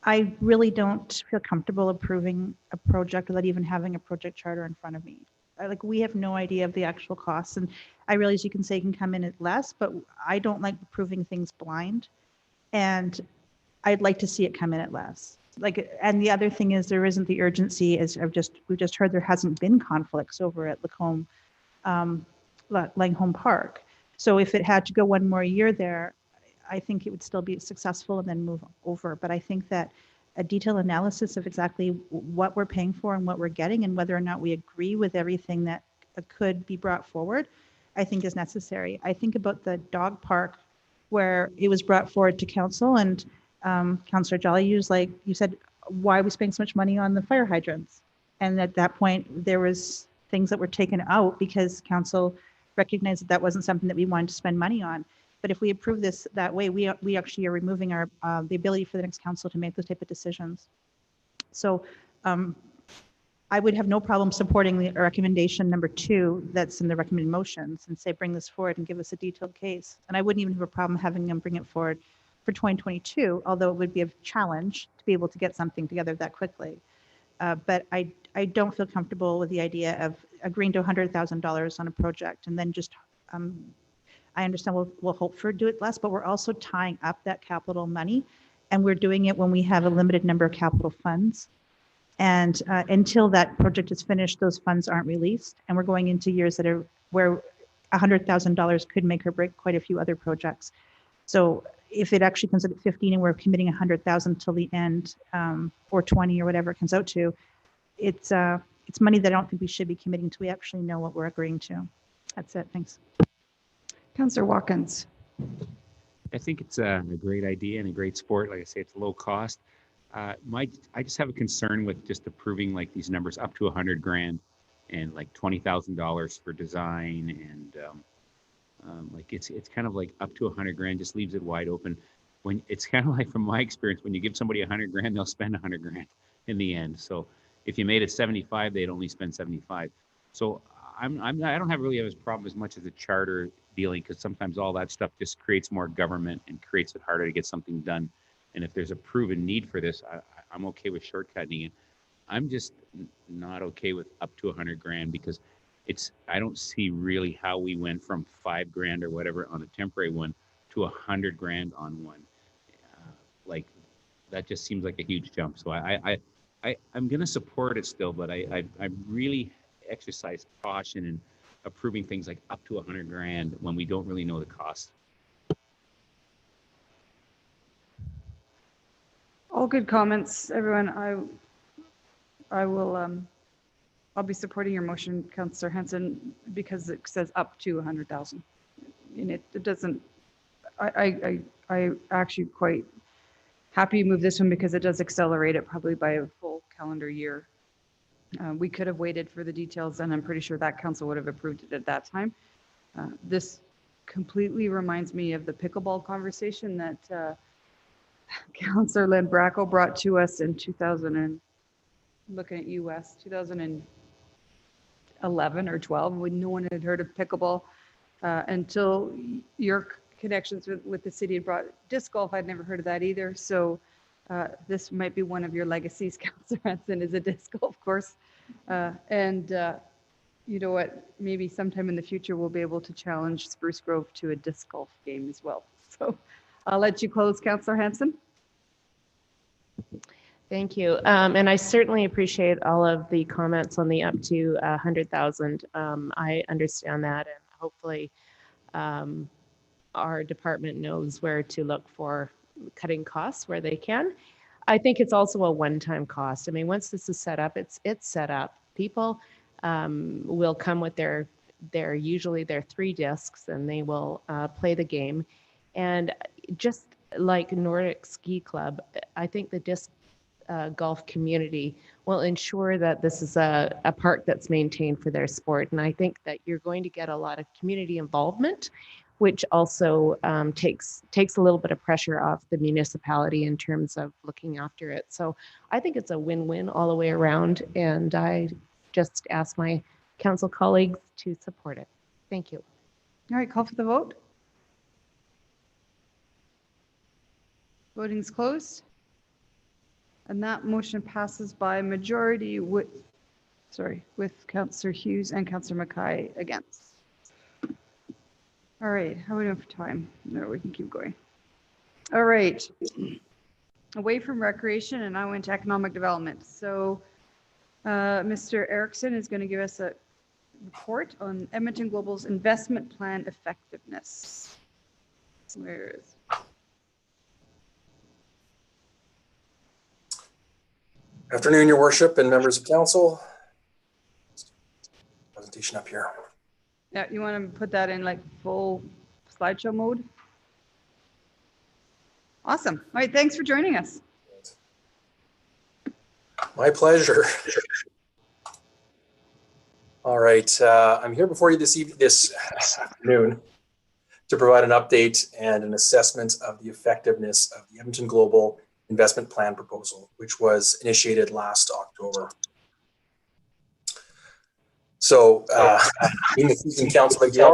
I really don't feel comfortable approving a project without even having a project charter in front of me. We have no idea of the actual costs, and I realize you can say it can come in at less, but I don't like approving things blind, and I'd like to see it come in at less. And the other thing is there isn't the urgency, as we've just heard, there hasn't been conflicts over at Langholm Park. So if it had to go one more year there, I think it would still be successful and then move over. But I think that a detailed analysis of exactly what we're paying for and what we're getting and whether or not we agree with everything that could be brought forward, I think is necessary. I think about the dog park where it was brought forward to council, and Councillor Jolly you said, why are we spending so much money on the fire hydrants? And at that point, there was things that were taken out because council recognized that wasn't something that we wanted to spend money on. But if we approve this that way, we actually are removing our the ability for the next council to make those type of decisions. So I would have no problem supporting the recommendation number 2 that's in the recommended motions and say, bring this forward and give us a detailed case. And I wouldn't even have a problem having them bring it forward for 2022, although it would be a challenge to be able to get something together that quickly. But I don't feel comfortable with the idea of agreeing to $100,000 on a project and then just, I understand we'll hope for do it less, but we're also tying up that capital money, and we're doing it when we have a limited number of capital funds. And until that project is finished, those funds aren't released. And we're going into years that are where $100,000 could make or break quite a few other projects. So if it actually comes out at 15 and we're committing 100,000 till the end, or 20 or whatever it comes out to, it's money that I don't think we should be committing to. We actually know what we're agreeing to. That's it. Thanks. Councillor Watkins. I think it's a great idea and a great sport. Like I say, it's low cost. I just have a concern with just approving like these numbers up to 100 grand and like $20,000 for design, and like it's kind of like up to 100 grand just leaves it wide open. When it's kind of like, from my experience, when you give somebody 100 grand, they'll spend 100 grand in the end. So if you made it 75, they'd only spend 75. So I don't really have a problem as much as a charter dealing, because sometimes all that stuff just creates more government and creates it harder to get something done. And if there's a proven need for this, I'm okay with shortcutting it. I'm just not okay with up to 100 grand, because I don't see really how we went from 5 grand or whatever on a temporary one to 100 grand on one. Like that just seems like a huge jump. So I'm going to support it still, but I really exercise caution in approving things like up to 100 grand when we don't really know the cost. All good comments, everyone. I will, I'll be supporting your motion, Councillor Hanson, because it says up to 100,000. And it doesn't, I actually quite happy you move this one, because it does accelerate it probably by a full calendar year. We could have waited for the details, and I'm pretty sure that council would have approved it at that time. This completely reminds me of the pickleball conversation that Councillor Lynn Bracco brought to us in 2011 or 12, when no one had heard of pickleball until your connections with the city had brought disc golf. I'd never heard of that either. So this might be one of your legacies, Councillor Hanson, is a disc golf course. You know what, maybe sometime in the future we'll be able to challenge Spruce Grove to a disc golf game as well. So I'll let you close, Councillor Hanson. Thank you. And I certainly appreciate all of the comments on the up to 100,000. I understand that, and hopefully our department knows where to look for cutting costs where they can. I think it's also a one-time cost. I mean, once this is set up, it's set up. People will come with usually their 3 discs, and they will play the game. And just like Nordic Ski Club, I think the disc golf community will ensure that this is a park that's maintained for their sport. And I think that you're going to get a lot of community involvement, which also takes a little bit of pressure off the municipality in terms of looking after it. So I think it's a win-win all the way around, and I just ask my council colleagues to support it. Thank you. All right, call for the vote. Voting's closed. And that motion passes by majority with Councillor Hughes and Councillor Mackay against. All right, how are we doing for time? No, we can keep going. All right, away from recreation and now into economic development. So Mr. Erickson is going to give us a report on Edmonton Global's investment plan effectiveness. Where is Afternoon, Your Worship and members of council. Presentation up here. Yeah, you want to put that in like full slideshow mode? Awesome. All right, thanks for joining us. My pleasure. All right, I'm here before you this afternoon to provide an update and an assessment of the effectiveness of the Edmonton Global investment plan proposal, which was initiated last October. So, being the seasoned council like you are,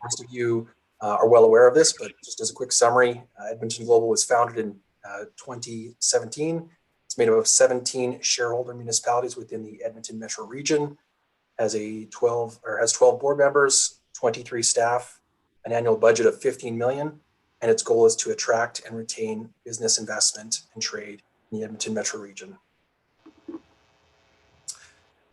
most of you are well aware of this, but just as a quick summary, Edmonton Global was founded in 2017. It's made up of 17 shareholder municipalities within the Edmonton Metro region, has 12 board members, 23 staff, an annual budget of $15 million, and its goal is to attract and retain business investment and trade in the Edmonton Metro region.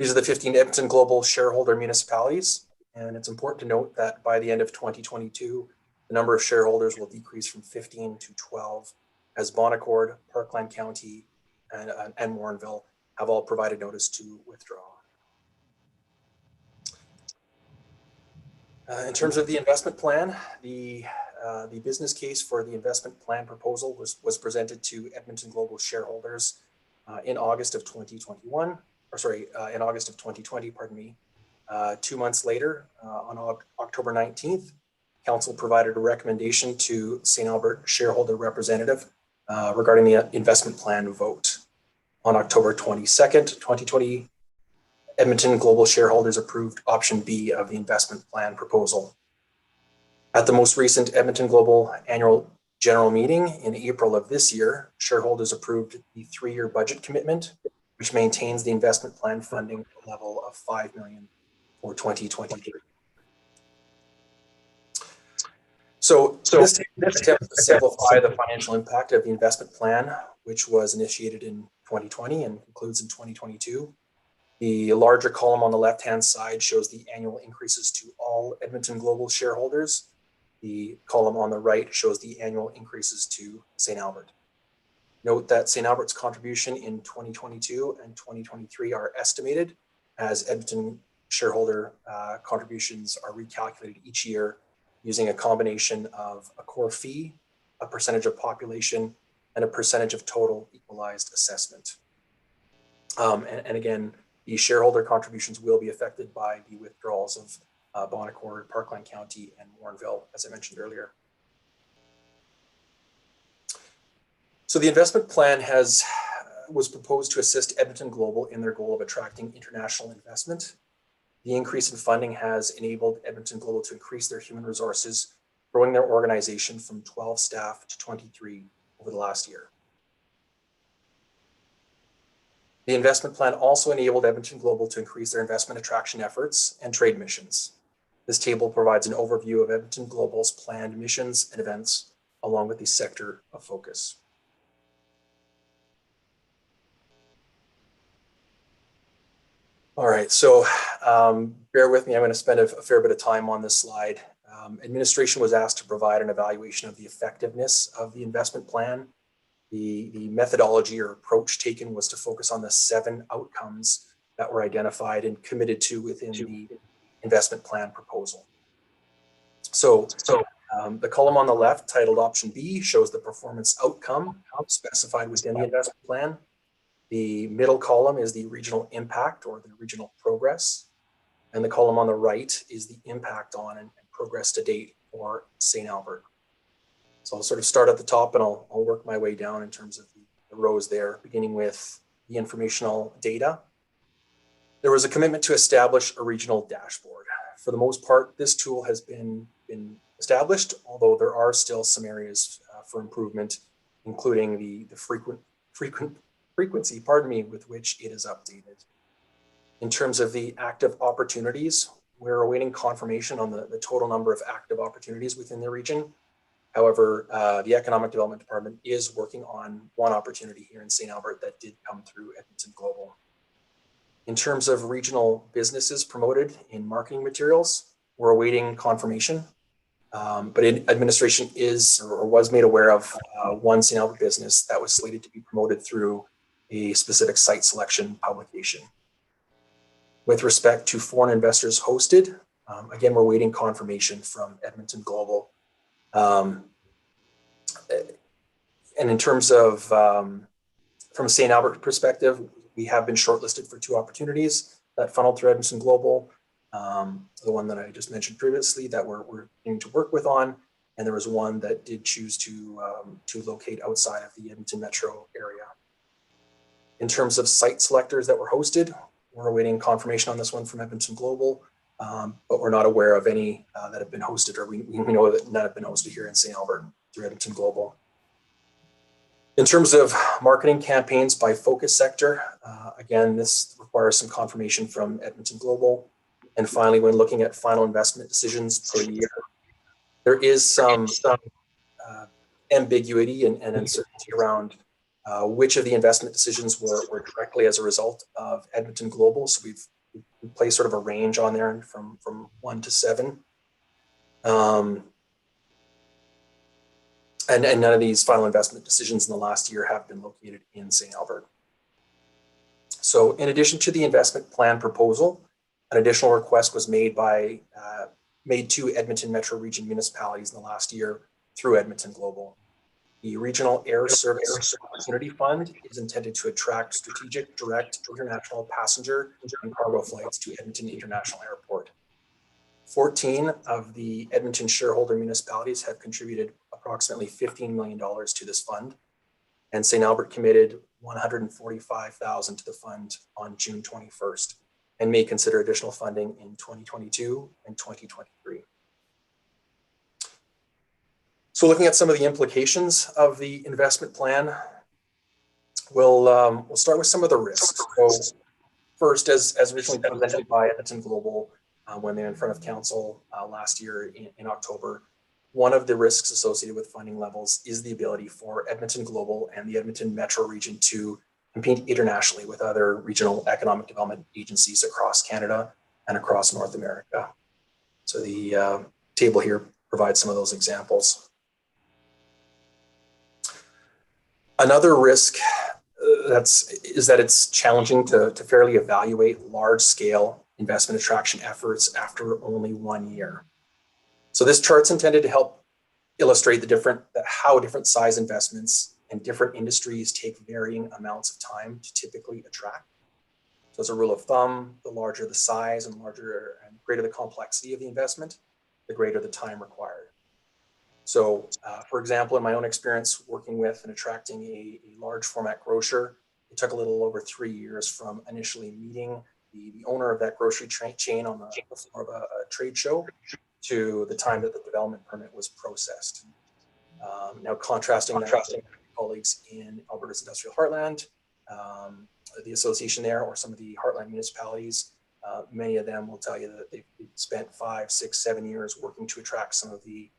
These are the 15 Edmonton Global shareholder municipalities. And it's important to note that by the end of 2022, the number of shareholders will decrease from 15 to 12 as Bon Accord, Parkland County, and Morinville have all provided notice to withdraw. In terms of the investment plan, the business case for the investment plan proposal was presented to Edmonton Global shareholders in August of 2021, or sorry, in August of 2020, pardon me. 2 months later, on October 19th, Council provided a recommendation to St. Albert shareholder representative regarding the investment plan vote. On October 22nd, 2020, Edmonton Global shareholders approved option B of the investment plan proposal. At the most recent Edmonton Global annual general meeting in April of this year, shareholders approved the 3-year budget commitment, which maintains the investment plan funding level of $5 million for 2023. So this attempts to simplify the financial impact of the investment plan, which was initiated in 2020 and concludes in 2022. The larger column on the left-hand side shows the annual increases to all Edmonton Global shareholders. The column on the right shows the annual increases to St. Albert. Note that St. Albert's contribution in 2022 and 2023 are estimated, as Edmonton shareholder contributions are recalculated each year using a combination of a core fee, a percentage of population, and a percentage of total equalized assessment. And again, the shareholder contributions will be affected by the withdrawals of Bon Accord, Parkland County, and Morinville, as I mentioned earlier. So the investment plan was proposed to assist Edmonton Global in their goal of attracting international investment. The increase in funding has enabled Edmonton Global to increase their human resources, growing their organization from 12 staff to 23 over the last year. The investment plan also enabled Edmonton Global to increase their investment attraction efforts and trade missions. This table provides an overview of Edmonton Global's planned missions and events, along with the sector of focus. All right, so bear with me. I'm going to spend a fair bit of time on this slide. Administration was asked to provide an evaluation of the effectiveness of the investment plan. The methodology or approach taken was to focus on the 7 outcomes that were identified and committed to within the investment plan proposal. So the column on the left, titled option B, shows the performance outcome specified within the investment plan. The middle column is the regional impact or the regional progress. And the column on the right is the impact on and progress to date for St. Albert. So I'll sort of start at the top and I'll work my way down in terms of the rows there, beginning with the informational data. There was a commitment to establish a regional dashboard. For the most part, this tool has been established, although there are still some areas for improvement, including the frequency, with which it is updated. In terms of the active opportunities, we're awaiting confirmation on the total number of active opportunities within the region. However, the Economic Development Department is working on one opportunity here in St. Albert that did come through Edmonton Global. In terms of regional businesses promoted in marketing materials, we're awaiting confirmation. But administration is or was made aware of one St. Albert business that was slated to be promoted through a specific site selection publication. With respect to foreign investors hosted, again, we're waiting confirmation from Edmonton Global. And in terms of, from a St. Albert perspective, we have been shortlisted for 2 opportunities that funneled through Edmonton Global. The one that I just mentioned previously that we're going to work with on, and there was one that did choose to locate outside of the Edmonton metro area. In terms of site selectors that were hosted, we're awaiting confirmation on this one from Edmonton Global, but we're not aware of any that have been hosted, or we know that none have been hosted here in St. Albert through Edmonton Global. In terms of marketing campaigns by focus sector, again, this requires some confirmation from Edmonton Global. And finally, when looking at final investment decisions per year, there is some ambiguity and uncertainty around which of the investment decisions were directly as a result of Edmonton Global. So we placed sort of a range on there from 1 to 7. And none of these final investment decisions in the last year have been located in St. Albert. So in addition to the investment plan proposal, an additional request was made to Edmonton Metro Region municipalities in the last year through Edmonton Global. The Regional Air Service Opportunity Fund is intended to attract strategic direct international passenger and cargo flights to Edmonton International Airport. 14 of the Edmonton shareholder municipalities have contributed approximately $15 million to this fund, and St. Albert committed $145,000 to the fund on June 21st and may consider additional funding in 2022 and 2023. So looking at some of the implications of the investment plan, we'll start with some of the risks. So first, as originally presented by Edmonton Global when they're in front of council last year in October, one of the risks associated with funding levels is the ability for Edmonton Global and the Edmonton Metro Region to compete internationally with other regional economic development agencies across Canada and across North America. So the table here provides some of those examples. Another risk is that it's challenging to fairly evaluate large-scale investment attraction efforts after only 1 year. So this chart's intended to help illustrate how different size investments and different industries take varying amounts of time to typically attract. So as a rule of thumb, the larger the size and greater the complexity of the investment, the greater the time required. So for example, in my own experience working with and attracting a large format grocer, it took a little over 3 years from initially meeting the owner of that grocery chain on the floor of a trade show to the time that the development permit was processed. Now contrasting that with colleagues in Alberta's Industrial Heartland, the association there, or some of the Heartland municipalities, many of them will tell you that they've spent 5, 6, 7 years working to attract some of the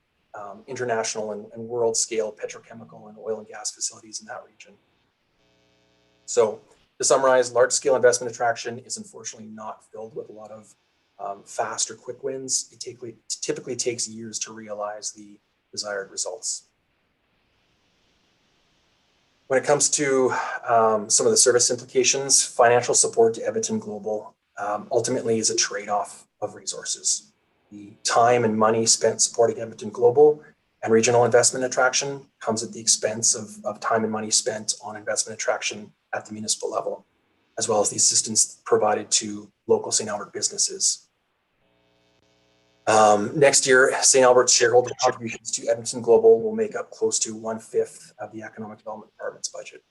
international and world scale petrochemical and oil and gas facilities in that region. So to summarize, large scale investment attraction is unfortunately not filled with a lot of fast or quick wins. It typically takes years to realize the desired results. When it comes to some of the service implications, financial support to Edmonton Global ultimately is a trade-off of resources. The time and money spent supporting Edmonton Global and regional investment attraction comes at the expense of time and money spent on investment attraction at the municipal level, as well as the assistance provided to local St. Albert businesses. Next year, St. Albert's shareholder contributions to Edmonton Global will make up close to 1/5 of the Economic Development Department's budget.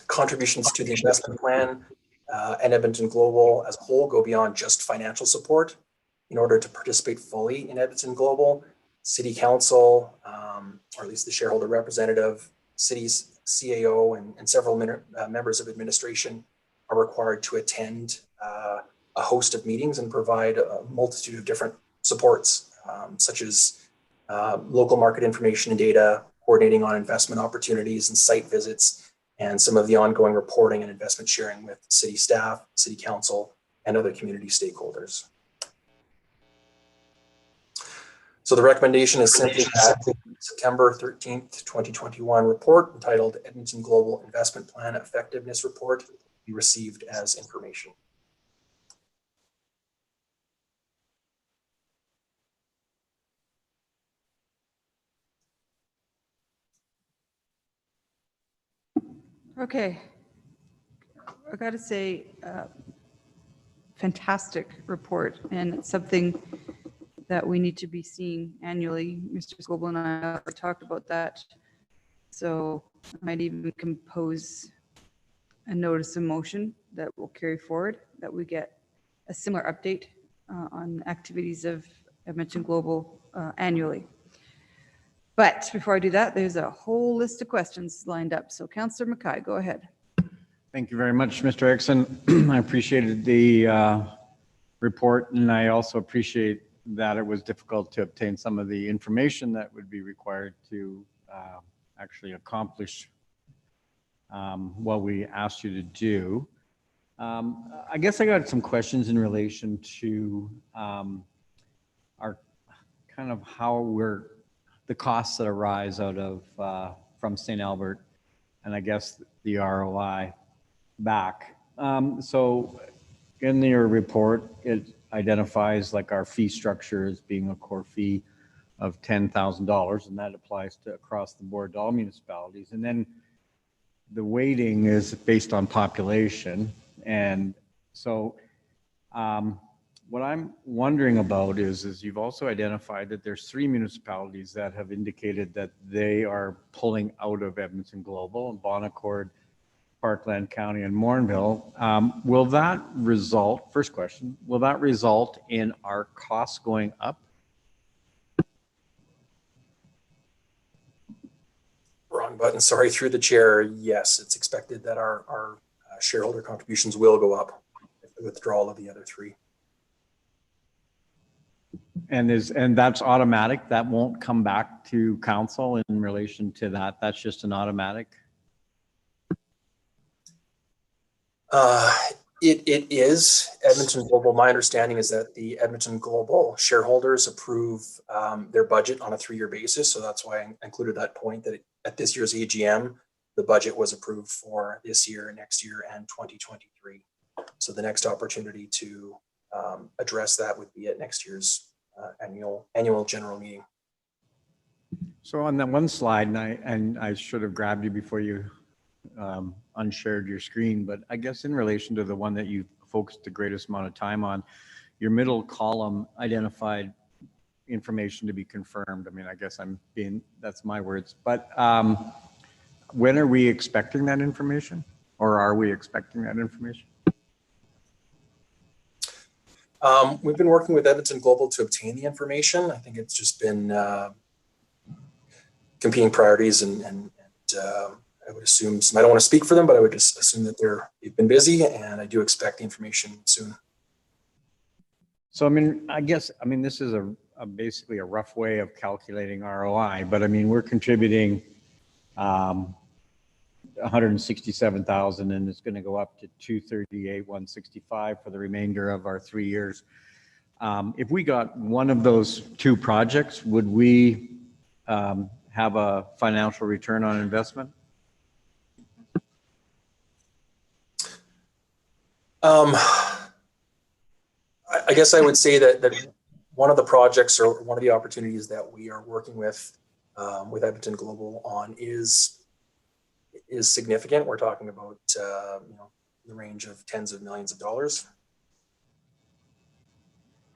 Contributions to the investment plan and Edmonton Global as a whole go beyond just financial support. In order to participate fully in Edmonton Global, City Council, or at least the shareholder representative, city's CAO, and several members of administration are required to attend a host of meetings and provide a multitude of different supports, such as local market information and data, coordinating on investment opportunities and site visits, and some of the ongoing reporting and investment sharing with city staff, city council, and other community stakeholders. So the recommendation is simply that the September 13th, 2021 report entitled Edmonton Global Investment Plan Effectiveness Report be received as information. Okay, I got to say, fantastic report, and it's something that we need to be seeing annually. Mr. Scoble and I talked about that, so I might even compose a notice of motion that will carry forward, that we get a similar update on activities of Edmonton Global annually. But before I do that, there's a whole list of questions lined up. So Councillor Mackay, go ahead. Thank you very much, Mr. Erickson. I appreciated the report, and I also appreciate that it was difficult to obtain some of the information that would be required to actually accomplish what we asked you to do. I guess I got some questions in relation to our kind of the costs that arise out of from St. Albert, and I guess the ROI back. So in your report, it identifies like our fee structure as being a core fee of $10,000, and that applies to across the board to all municipalities. And then the weighting is based on population. And so what I'm wondering about is you've also identified that there's 3 municipalities that have indicated that they are pulling out of Edmonton Global, and Bon Accord, Parkland County, and Morinville. Will that result, first question, will that result in our costs going up? Wrong button, sorry, through the chair. Yes, it's expected that our shareholder contributions will go up with the withdrawal of the other 3. And that's automatic? That won't come back to council in relation to that? That's just an automatic? It is Edmonton Global. My understanding is that the Edmonton Global shareholders approve their budget on a 3-year basis. So that's why I included that point that at this year's AGM, the budget was approved for this year, next year, and 2023. So the next opportunity to address that would be at next year's annual general meeting. So on that one slide, and I should have grabbed you before you unshared your screen, but I guess in relation to the one that you focused the greatest amount of time on, your middle column identified information to be confirmed. I mean, I guess that's my words, but when are we expecting that information, or are we expecting that information? We've been working with Edmonton Global to obtain the information. I think it's just been competing priorities, and I would assume, I don't want to speak for them, but I would just assume that they've been busy, and I do expect the information soon. So, I mean, this is basically a rough way of calculating ROI, but I mean, we're contributing 167,000, and it's going to go up to 238,165 for the remainder of our 3 years. If we got one of those 2 projects, would we have a financial return on investment? I guess I would say that one of the projects, or one of the opportunities that we are working with Edmonton Global on is significant. We're talking about the range of tens of millions of dollars.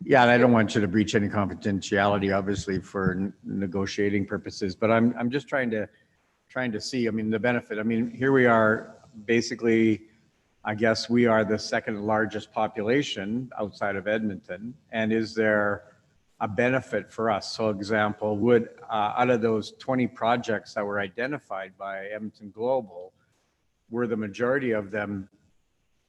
Yeah, and I don't want you to breach any confidentiality, obviously, for negotiating purposes, but I'm just trying to see, I mean, the benefit. I mean, here we are, basically, I guess we are the 2nd largest population outside of Edmonton, and is there a benefit for us? So example, would out of those 20 projects that were identified by Edmonton Global, were the majority of them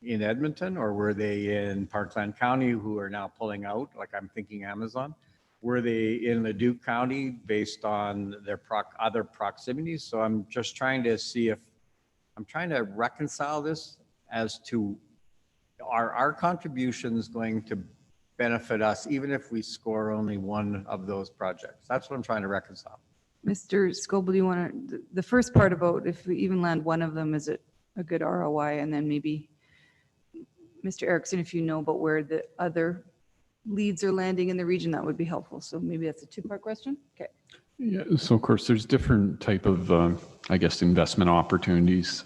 in Edmonton, or were they in Parkland County, who are now pulling out, like I'm thinking Amazon? Were they in Leduc County based on their other proximities? So I'm just trying to see if, I'm trying to reconcile this as to, are our contributions going to benefit us even if we score only one of those projects? That's what I'm trying to reconcile. Mr. Scoble, do you want to, the first part about if we even land one of them, is it a good ROI? And then maybe Mr. Erickson, if you know about where the other leads are landing in the region, that would be helpful. So maybe that's a 2-part question. Okay. Yeah, so of course there's different type of, I guess, investment opportunities.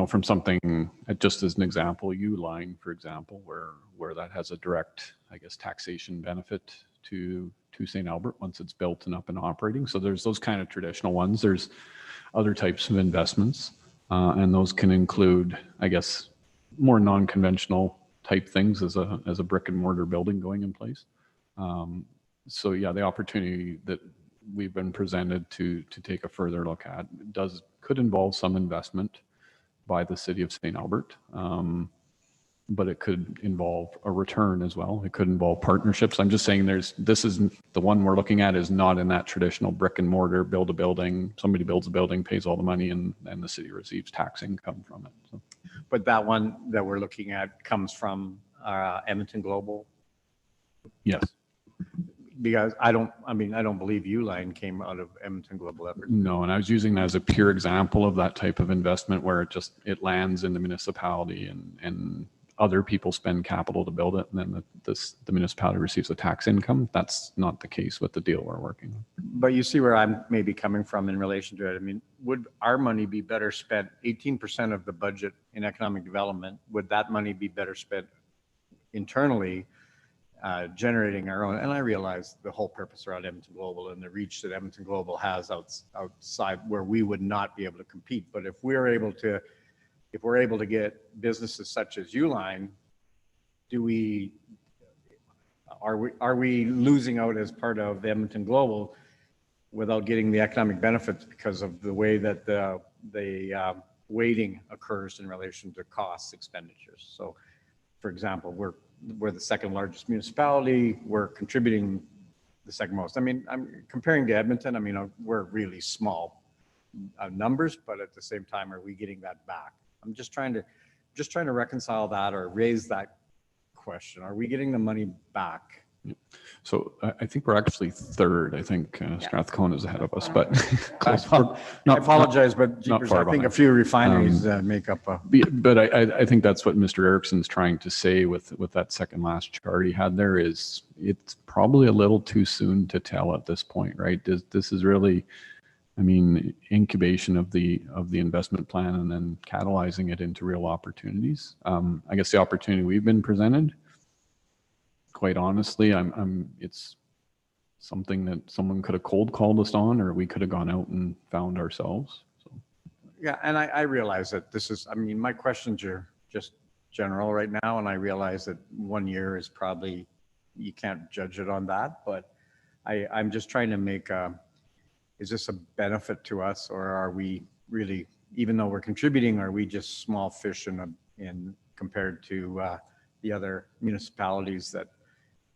From something, just as an example, Uline, for example, where that has a direct, I guess, taxation benefit to St. Albert once it's built and up and operating. So there's those kind of traditional ones. There's other types of investments, and those can include, I guess, more non-conventional type things as a brick and mortar building going in place. So yeah, the opportunity that we've been presented to take a further look at could involve some investment by the city of St. Albert. but it could involve a return as well. It could involve partnerships. I'm just saying this isn't the one we're looking at is not in that traditional brick and mortar, build a building, somebody builds a building, pays all the money, and the city receives tax income from it. So. But that one that we're looking at comes from Edmonton Global? Yes. Because I don't believe Uline came out of Edmonton Global ever. No, and I was using that as a pure example of that type of investment where it lands in the municipality and other people spend capital to build it, and then the municipality receives a tax income. That's not the case with the deal we're working on. But you see where I'm maybe coming from in relation to it. I mean, would our money be better spent, 18% of the budget in economic development, would that money be better spent internally, generating our own? And I realize the whole purpose around Edmonton Global and the reach that Edmonton Global has outside where we would not be able to compete. But if we're able to get businesses such as Uline, are we losing out as part of Edmonton Global without getting the economic benefits because of the way that the weighting occurs in relation to cost expenditures? So, for example, we're the second largest municipality. We're contributing the second most. I mean, I'm comparing to Edmonton. I mean, we're really small numbers, but at the same time, are we getting that back? I'm just trying to reconcile that or raise that question. Are we getting the money back? So I think we're actually third. I think Strathcona is ahead of us, but I apologize, but jeepers, I think a few refineries make up a. But I think that's what Mr. Erickson's trying to say with that second last chart he had there is it's probably a little too soon to tell at this point, right? This is really, I mean, incubation of the investment plan and then catalyzing it into real opportunities. I guess the opportunity we've been presented, quite honestly, it's something that someone could have cold called us on, or we could have gone out and found ourselves. So. Yeah, and I realize that this is, I mean, my questions are just general right now, and I realize that 1 year is probably, you can't judge it on that, but I'm just trying to make is this a benefit to us, or are we really, even though we're contributing, are we just small fish in compared to the other municipalities that,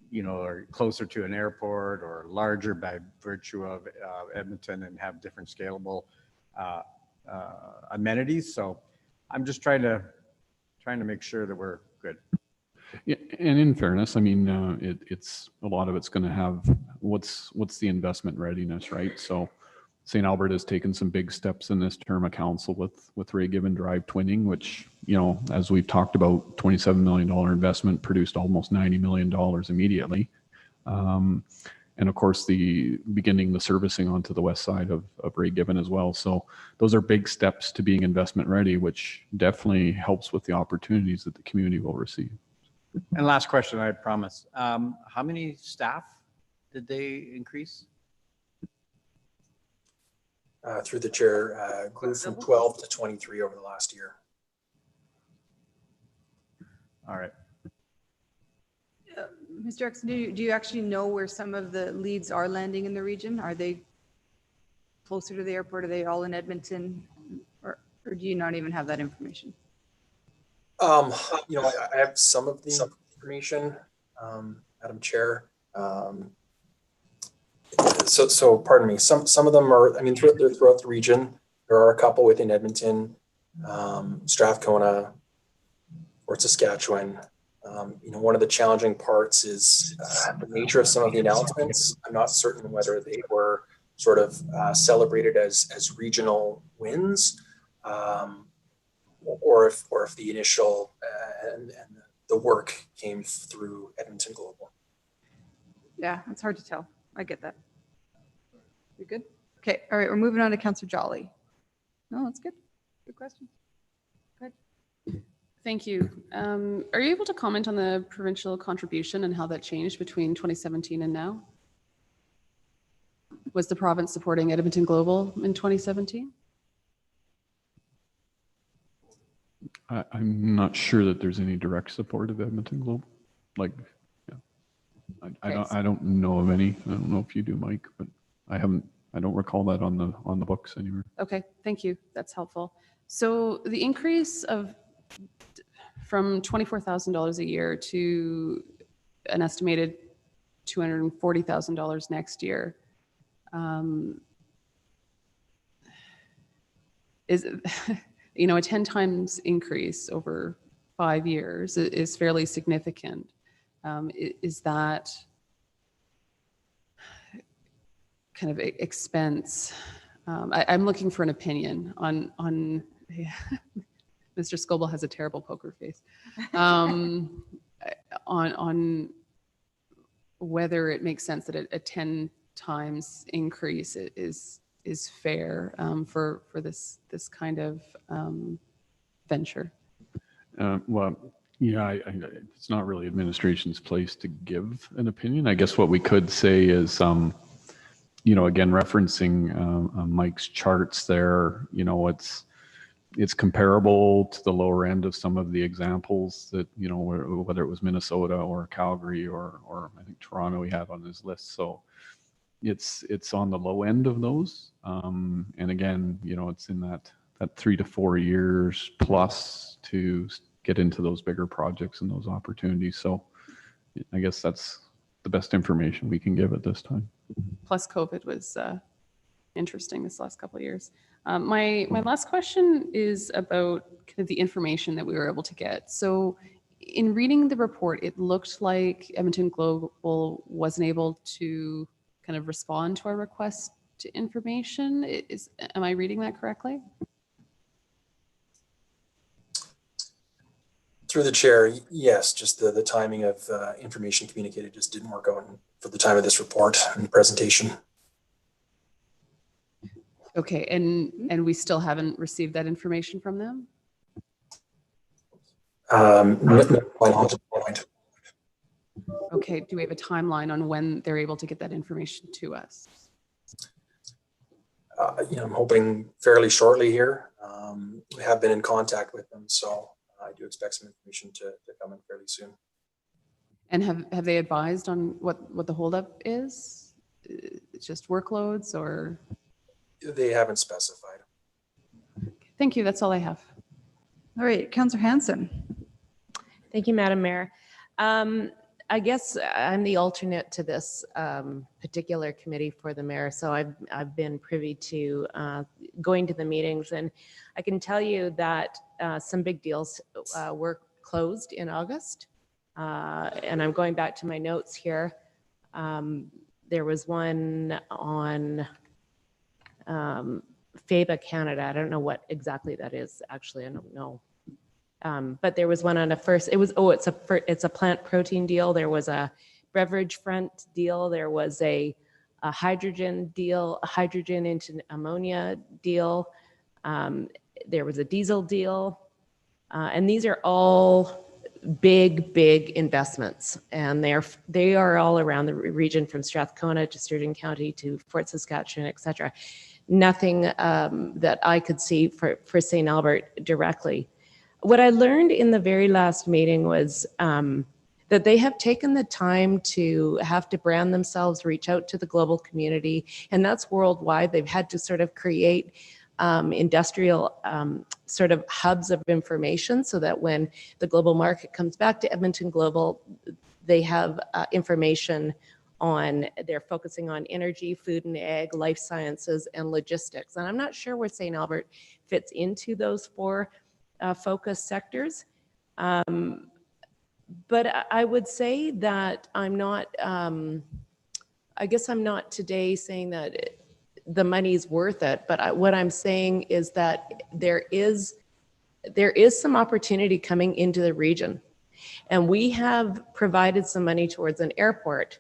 you know, are closer to an airport or larger by virtue of Edmonton and have different scalable amenities? So I'm just trying to make sure that we're good. Yeah, and in fairness, I mean, it's a lot of it's going to have what's the investment readiness, right? So St. Albert has taken some big steps in this term of council with Ray Given Drive twinning, which, you know, as we've talked about, $27 million investment produced almost $90 million immediately. And of course, the servicing onto the west side of Ray Given as well. So those are big steps to being investment ready, which definitely helps with the opportunities that the community will receive. And last question, I promise. How many staff did they increase? Through the chair, grew from 12 to 23 over the last year. All right. Mr. Erickson, do you actually know where some of the leads are landing in the region? Are they closer to the airport? Are they all in Edmonton? Or do you not even have that information? You know, I have some of the information, Madam Chair. So pardon me, some of them are, I mean, throughout the region. There are a couple within Edmonton, Strathcona, Fort Saskatchewan. You know, one of the challenging parts is the nature of some of the announcements. I'm not certain whether they were sort of celebrated as regional wins, or if the initial and the work came through Edmonton Global. Yeah, it's hard to tell. I get that. You good? Okay. All right. We're moving on to Councillor Jolly. No, that's good. Good question. Good. Thank you. Are you able to comment on the provincial contribution and how that changed between 2017 and now? Was the province supporting Edmonton Global in 2017? I'm not sure that there's any direct support of Edmonton Global. Like, yeah, I don't know of any. I don't know if you do, Mike, but I don't recall that on the books anywhere. Okay, thank you. That's helpful. So the increase of from $24,000 a year to an estimated $240,000 next year. Is a 10 times increase over 5 years is fairly significant. Is that kind of expense? I'm looking for an opinion on Mr. Scoble has a terrible poker face. On whether it makes sense that a 10 times increase is fair for this kind of venture. Well, yeah, it's not really administration's place to give an opinion. I guess what we could say is, again, referencing Mike's charts there, it's comparable to the lower end of some of the examples that, whether it was Minnesota or Calgary or I think Toronto he had on his list. So it's on the low end of those. And again, it's in that 3 to 4 years plus to get into those bigger projects and those opportunities. So I guess that's the best information we can give at this time. Plus COVID was interesting this last couple of years. My last question is about kind of the information that we were able to get. So in reading the report, it looked like Edmonton Global wasn't able to kind of respond to our request to information. Am I reading that correctly? Through the chair, yes, just the timing of information communicated just didn't work out for the time of this report and presentation. Okay, and we still haven't received that information from them? Okay, do we have a timeline on when they're able to get that information to us? I'm hoping fairly shortly here. We have been in contact with them, so I do expect some information to come in fairly soon. And have they advised on what the holdup is? It's just workloads or? They haven't specified. Thank you. That's all I have. All right, Councillor Hanson. Thank you, Madam Mayor. I guess I'm the alternate to this particular committee for the mayor, so I've been privy to going to the meetings, and I can tell you that some big deals were closed in August. And I'm going back to my notes here. There was one on FABA Canada. I don't know what exactly that is. Actually, I don't know. But there was one on it's a plant protein deal. There was a beverage front deal. There was a hydrogen deal, a hydrogen into ammonia deal. There was a diesel deal. And these are all big investments. And they are all around the region from Strathcona to Sturgeon County to Fort Saskatchewan, et cetera. Nothing that I could see for St. Albert directly. What I learned in the very last meeting was that they have taken the time to have to brand themselves, reach out to the global community, and that's worldwide. They've had to sort of create industrial sort of hubs of information so that when the global market comes back to Edmonton Global, they have information on, they're focusing on energy, food and ag, life sciences, and logistics. And I'm not sure where St. Albert fits into those four focus sectors. But I would say that I'm not, I guess I'm not today saying that the money's worth it, but what I'm saying is that there is some opportunity coming into the region. And we have provided some money towards an airport,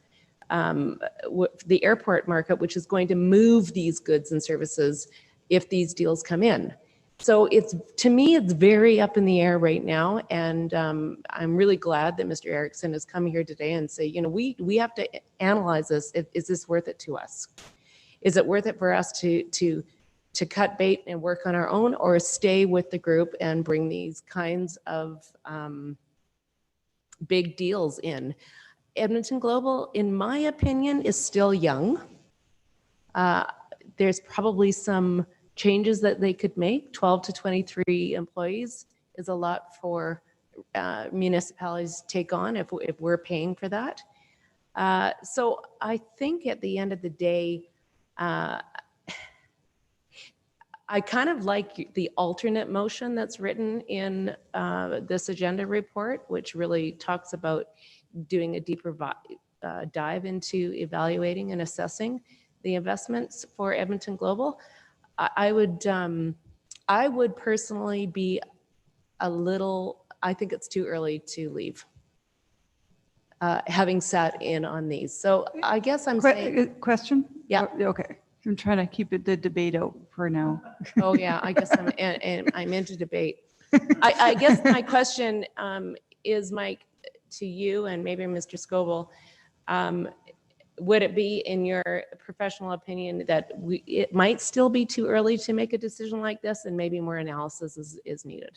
the airport market, which is going to move these goods and services if these deals come in. So to me, it's very up in the air right now. And I'm really glad that Mr. Erickson has come here today and say, we have to analyze this. Is this worth it to us? Is it worth it for us to cut bait and work on our own, or stay with the group and bring these kinds of big deals in? Edmonton Global, in my opinion, is still young. There's probably some changes that they could make. 12 to 23 employees is a lot for municipalities take on if we're paying for that. So I think at the end of the day, I kind of like the alternate motion that's written in this agenda report, which really talks about doing a deeper dive into evaluating and assessing the investments for Edmonton Global. I would personally be a little, I think it's too early to leave, having sat in on these. So I guess I'm saying. Question? Yeah. Okay. I'm trying to keep the debate out for now. Oh, yeah, I guess I'm into debate. I guess my question is, Mike, to you and maybe Mr. Scoville, would it be, in your professional opinion, that it might still be too early to make a decision like this and maybe more analysis is needed?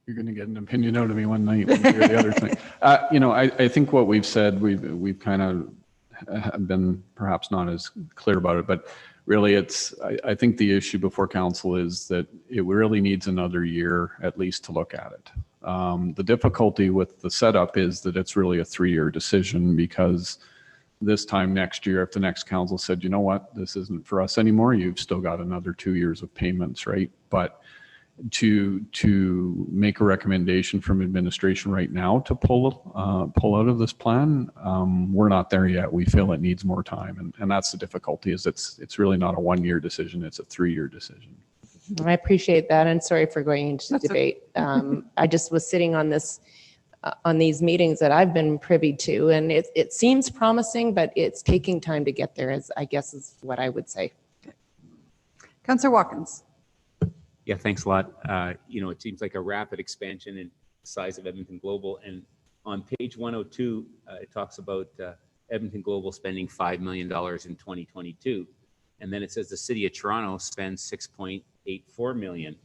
You're going to get an opinion out of me one night when you hear the other thing. I think what we've said, we've kind of have been perhaps not as clear about it, but really I think the issue before council is that it really needs another year at least to look at it. The difficulty with the setup is that it's really a 3-year decision, because this time next year, if the next council said, you know what, this isn't for us anymore, you've still got another 2 years of payments, right? But to make a recommendation from administration right now to pull out of this plan, we're not there yet. We feel it needs more time, and that's the difficulty. Is it's really not a 1-year decision; it's a 3-year decision. I appreciate that, and sorry for going into debate. I just was sitting on this on these meetings that I've been privy to, and it seems promising, but it's taking time to get there, I guess is what I would say. Councillor Watkins. Yeah, thanks a lot. It seems like a rapid expansion in size of Edmonton Global. And on page 102, it talks about Edmonton Global spending $5 million in 2022. And then it says the city of Toronto spends $6.84 million,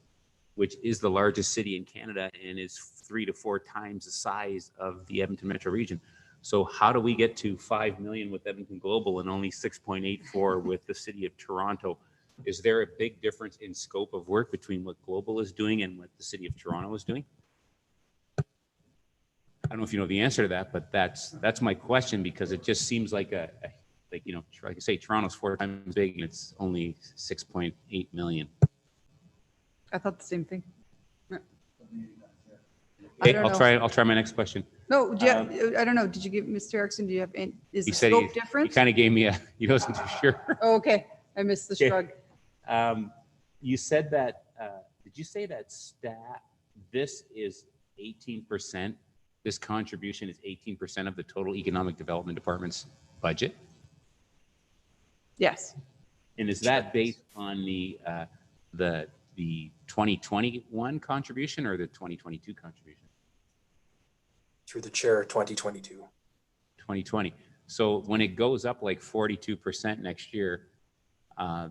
which is the largest city in Canada and is 3 to 4 times the size of the Edmonton metro region. So how do we get to $5 million with Edmonton Global and only 6.84 with the city of Toronto? Is there a big difference in scope of work between what Global is doing and what the city of Toronto is doing? I don't know if you know the answer to that, but that's my question, because it just seems like like I say, Toronto's 4 times big and it's only 6.8 million. I thought the same thing. Okay, I'll try my next question. No, I don't know. Did you give Mr. Erickson? Do you have any? Is the said scope different? He kind of gave me he wasn't too sure. Oh, okay. I missed the shrug. You said that, did you say that this is 18%, this contribution is 18% of the total economic development department's budget? Yes. And is that based on the 2021 contribution or the 2022 contribution? Through the chair, 2022. 2020. So when it goes up like 42% next year,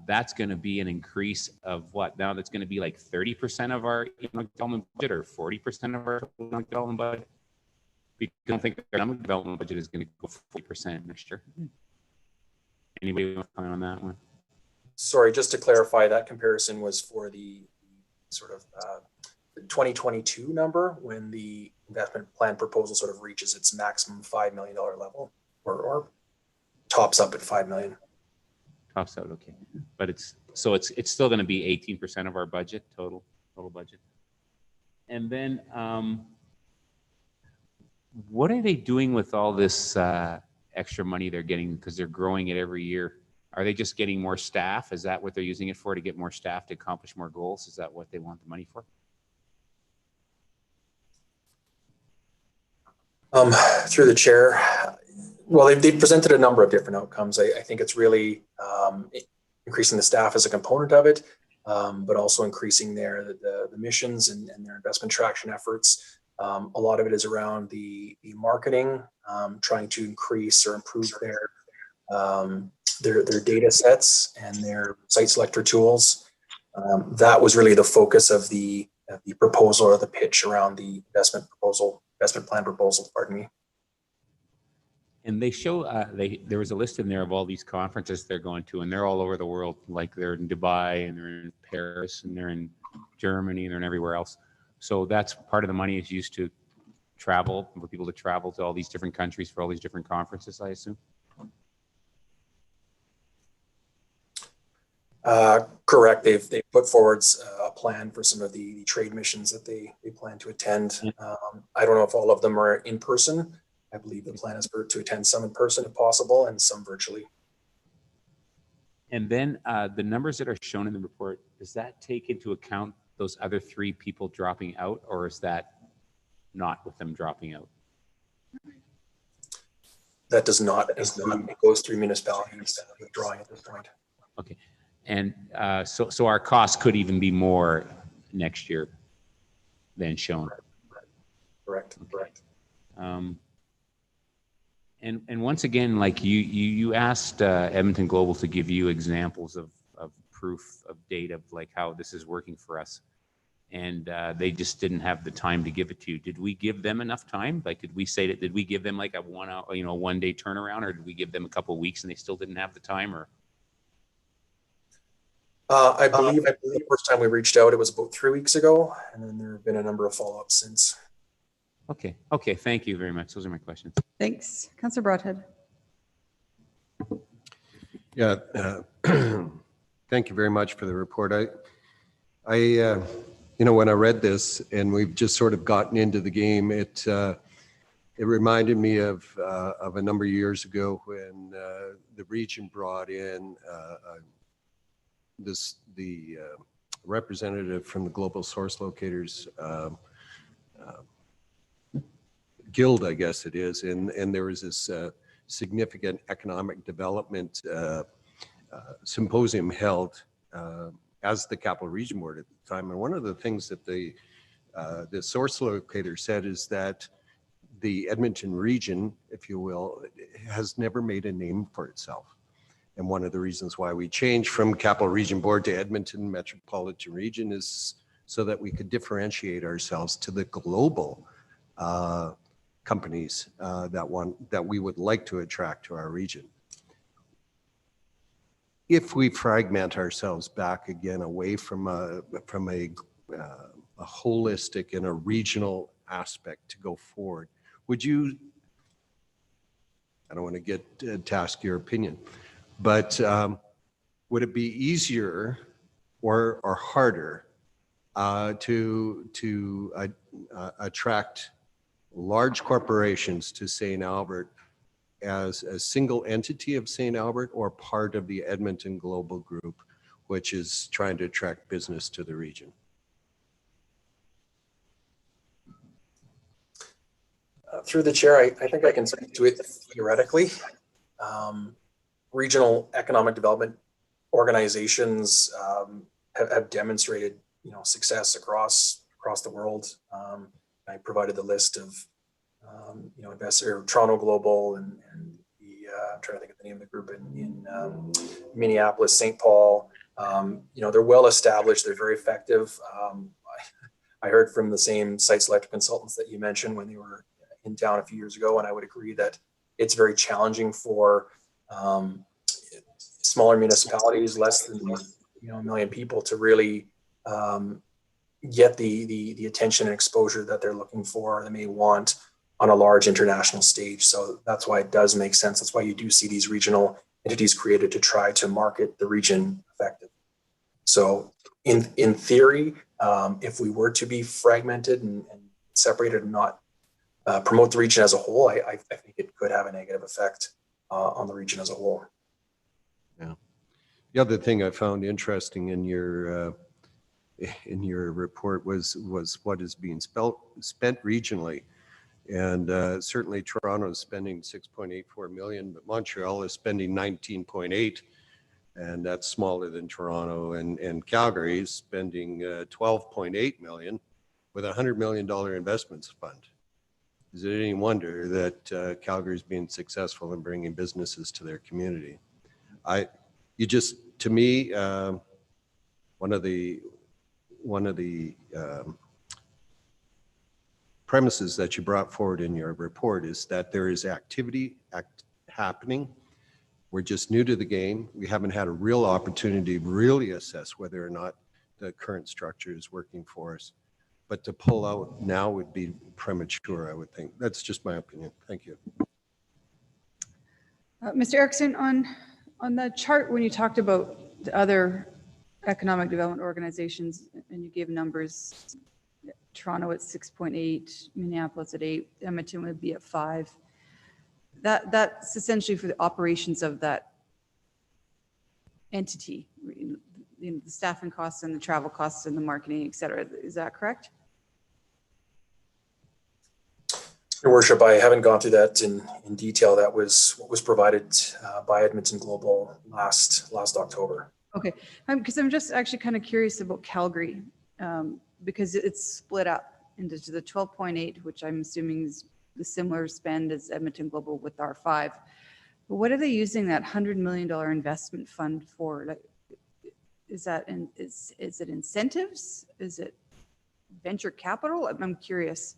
that's going to be an increase of what? Now that's going to be like 30% of our economic development budget or 40% of our total economic development budget. We don't think our economic development budget is going to go 40% next year. Anybody want to comment on that one? Sorry, just to clarify, that comparison was for the sort of 2022 number, when the investment plan proposal sort of reaches its maximum $5 million level, or tops up at $5 million. Tops out, okay. But it's still going to be 18% of our budget, total budget. And then what are they doing with all this extra money they're getting, because they're growing it every year? Are they just getting more staff? Is that what they're using it for, to get more staff to accomplish more goals? Is that what they want the money for? Through the chair, well, they've presented a number of different outcomes. I think it's really increasing the staff as a component of it, but also increasing the missions and their investment traction efforts. A lot of it is around the marketing, trying to increase or improve their data sets and their site selector tools. That was really the focus of the proposal, or the pitch around the investment plan proposal, pardon me. And they show, there was a list in there of all these conferences they're going to, and they're all over the world. Like they're in Dubai, and they're in Paris, and they're in Germany, and they're in everywhere else. So that's part of the money is used to travel, for people to travel to all these different countries for all these different conferences, I assume? Correct. They've put forward a plan for some of the trade missions that they plan to attend. I don't know if all of them are in person. I believe the plan is to attend some in person if possible and some virtually. And then the numbers that are shown in the report, does that take into account those other 3 people dropping out, or is that not with them dropping out? That does not include those 3 municipalities withdrawing at this point. Okay. And so our costs could even be more next year than shown. Correct. Okay. Correct. And once again, like you asked Edmonton Global to give you examples of proof of data of like how this is working for us, and they just didn't have the time to give it to you. Did we give them enough time? Like, did we say that? Did we give them like a 1 hour, 1 day turnaround, or did we give them a couple of weeks and they still didn't have the time? Or I believe the first time we reached out, it was about 3 weeks ago, and then there have been a number of follow-ups since. Okay. Okay. Thank you very much. Those are my questions. Thanks. Councillor Broadhead. Yeah, thank you very much for the report. When I read this and we've just sort of gotten into the game, it reminded me of a number of years ago when the region brought in the representative from the Global Source Locators Guild, I guess it is, and there was this significant economic development symposium held as the Capital Region Board at the time. And one of the things that the source locator said is that the Edmonton region, if you will, has never made a name for itself. And one of the reasons why we changed from Capital Region Board to Edmonton Metropolitan Region is so that we could differentiate ourselves to the global companies that we would like to attract to our region. If we fragment ourselves back again away from a holistic and a regional aspect to go forward, would you, I don't want to ask your opinion, but would it be easier or harder to attract large corporations to St. Albert as a single entity of St. Albert or part of the Edmonton Global Group, which is trying to attract business to the region? Through the chair, I think I can speak to it theoretically. Regional economic development organizations have demonstrated, success across the world. I provided the list of, investor Toronto Global and I'm trying to think of the name of the group in Minneapolis, St. Paul. They're well established. They're very effective. I heard from the same site select consultants that you mentioned when they were in town a few years ago, and I would agree that it's very challenging for smaller municipalities, less than 1 million people, to really get the attention and exposure that they're looking for, they may want on a large international stage. So that's why it does make sense. That's why you do see these regional entities created to try to market the region effectively. So in theory, if we were to be fragmented and separated and not promote the region as a whole, I think it could have a negative effect on the region as a whole. Yeah. The other thing I found interesting in your report was what is being spent regionally. And certainly Toronto is spending 6.84 million, but Montreal is spending 19.8, and that's smaller than Toronto. And Calgary is spending 12.8 million with a $100 million investments fund. Is it any wonder that Calgary is being successful in bringing businesses to their community? To me, one of the premises that you brought forward in your report is that there is activity happening. We're just new to the game. We haven't had a real opportunity to really assess whether or not the current structure is working for us. but to pull out now would be premature, I would think. That's just my opinion. Thank you. Mr. Erickson, on the chart, when you talked about the other economic development organizations and you gave numbers, Toronto at 6.8, Minneapolis at 8, Edmonton would be at 5. That's essentially for the operations of that entity, the staffing costs and the travel costs and the marketing, et cetera. Is that correct? Your Worship, I haven't gone through that in detail. That was what was provided by Edmonton Global last October. Okay, because I'm just actually kind of curious about Calgary, because it's split up into the 12.8, which I'm assuming is the similar spend as Edmonton Global with R5. But what are they using that $100 million investment fund for? Like, is it incentives? Is it venture capital? I'm curious.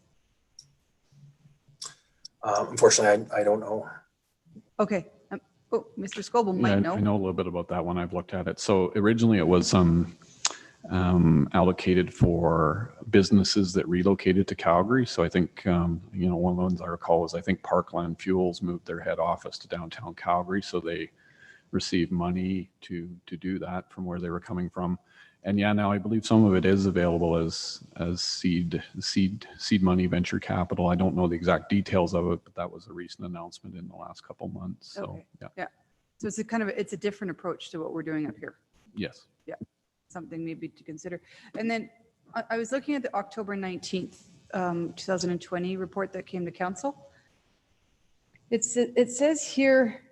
Unfortunately, I don't know. Okay. Oh, Mr. Scoble might know. I know a little bit about that one. I've looked at it. So originally it was allocated for businesses that relocated to Calgary. So I think, one of the ones I recall was I think Parkland Fuels moved their head office to downtown Calgary. So they received money to do that from where they were coming from. And yeah, now I believe some of it is available as seed money, venture capital. I don't know the exact details of it, but that was a recent announcement in the last couple months. So Okay. yeah. So it's it's a different approach to what we're doing up here. Yes. Yeah, something maybe to consider. And then I was looking at the October 19th, 2020 report that came to council. It says here,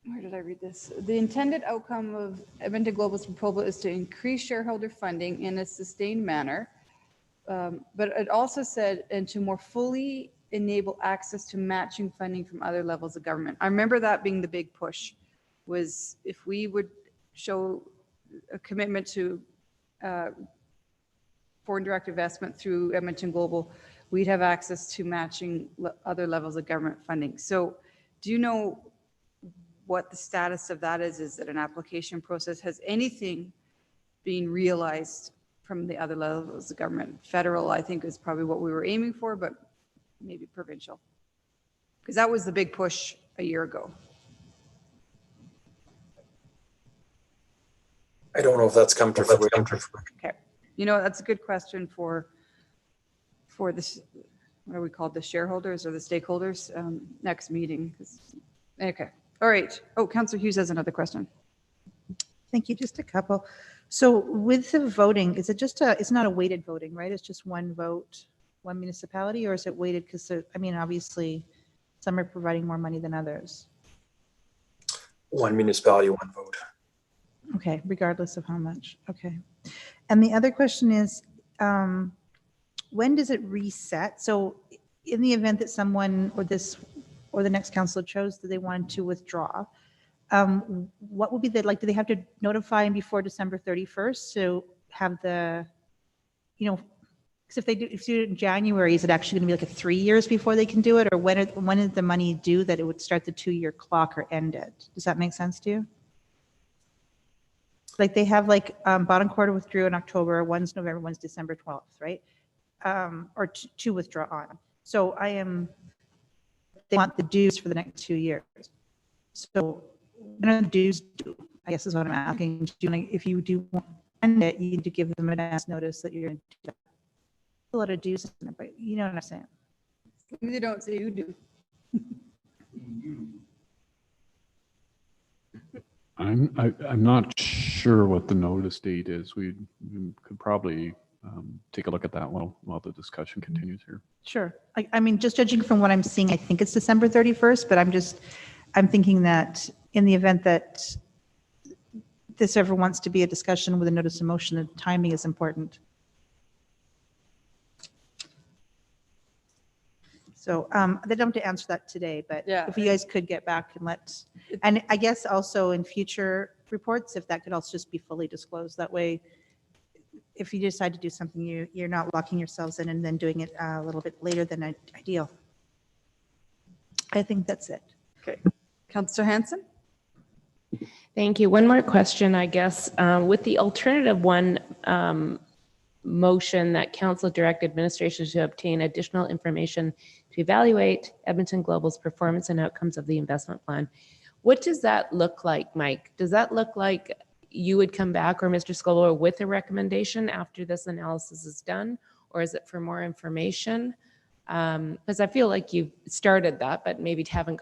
where did I read this? The intended outcome of Edmonton Global's proposal is to increase shareholder funding in a sustained manner. But it also said, and to more fully enable access to matching funding from other levels of government. I remember that being the big push, was if we would show a commitment to foreign direct investment through Edmonton Global, we'd have access to matching other levels of government funding. So do you know what the status of that is? Is it an application process? Has anything been realized from the other levels of government? Federal, I think, is probably what we were aiming for, but maybe provincial. Because that was the big push a year ago. I don't know if that's come to fruition. Okay. You know, that's a good question for this, what are we called, the shareholders or the stakeholders, next meeting. Okay. All right. Oh, Councillor Hughes has another question. Thank you. Just a couple. So with the voting, is it just it's not a weighted voting, right? It's just one vote, one municipality, or is it weighted? Because I mean, obviously some are providing more money than others. One municipality, one vote. Okay, regardless of how much. Okay. And the other question is, when does it reset? So in the event that someone or the next council chose that they wanted to withdraw, what would be do they have to notify them before December 31st to have because if they do it in January, is it actually going to be like 3 years before they can do it? Or when is the money due that it would start the 2-year clock or end it? Does that make sense to you? Like they have bottom quarter withdrew in October, one's November, one's December 12th, right? Or to withdraw on. So they want the dues for the next 2 years. So when are the dues due? I guess is what I'm asking. If you do want to end it, you need to give them an advance notice that you're going to do that. A lot of dues, but you know what I'm saying. They don't say you do. I'm not sure what the notice date is. We could probably take a look at that while the discussion continues here. Sure. I mean, just judging from what I'm seeing, I think it's December 31st, but I'm thinking that in the event that this ever wants to be a discussion with a notice of motion, the timing is important. So they don't have to answer that today, but Yeah. if you guys could get back and I guess also in future reports, if that could also just be fully disclosed. That way, if you decide to do something, you're not locking yourselves in and then doing it a little bit later than ideal. I think that's it. Okay. Councillor Hanson? Thank you. One more question, I guess. With the alternative one motion that council direct administration to obtain additional information to evaluate Edmonton Global's performance and outcomes of the investment plan. What does that look like, Mike? Does that look like you would come back, or Mr. Scobler, with a recommendation after this analysis is done? Or is it for more information? Because I feel like you've started that, but maybe haven't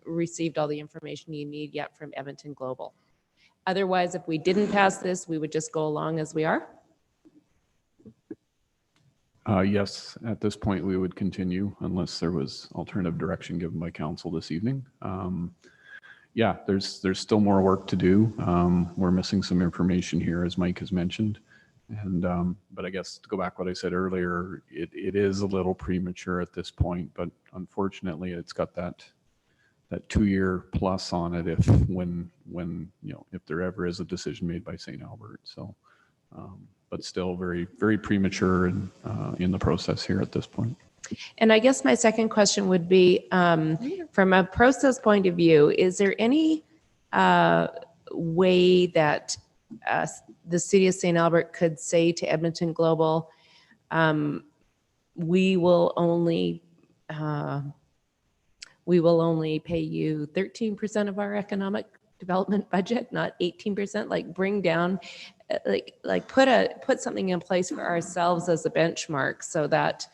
received all the information you need yet from Edmonton Global. Otherwise, if we didn't pass this, we would just go along as we are? Yes, at this point, we would continue unless there was alternative direction given by council this evening. Yeah, there's still more work to do. We're missing some information here, as Mike has mentioned. And but I guess to go back what I said earlier, it is a little premature at this point, but unfortunately, it's got that 2-year plus on it if when if there ever is a decision made by St. Albert. So. But still very, very premature and in the process here at this point. And I guess my second question would be, from a process point of view, is there any way that the city of St. Albert could say to Edmonton Global, we will only pay you 13% of our economic development budget, not 18%, like bring down, like put something in place for ourselves as a benchmark so that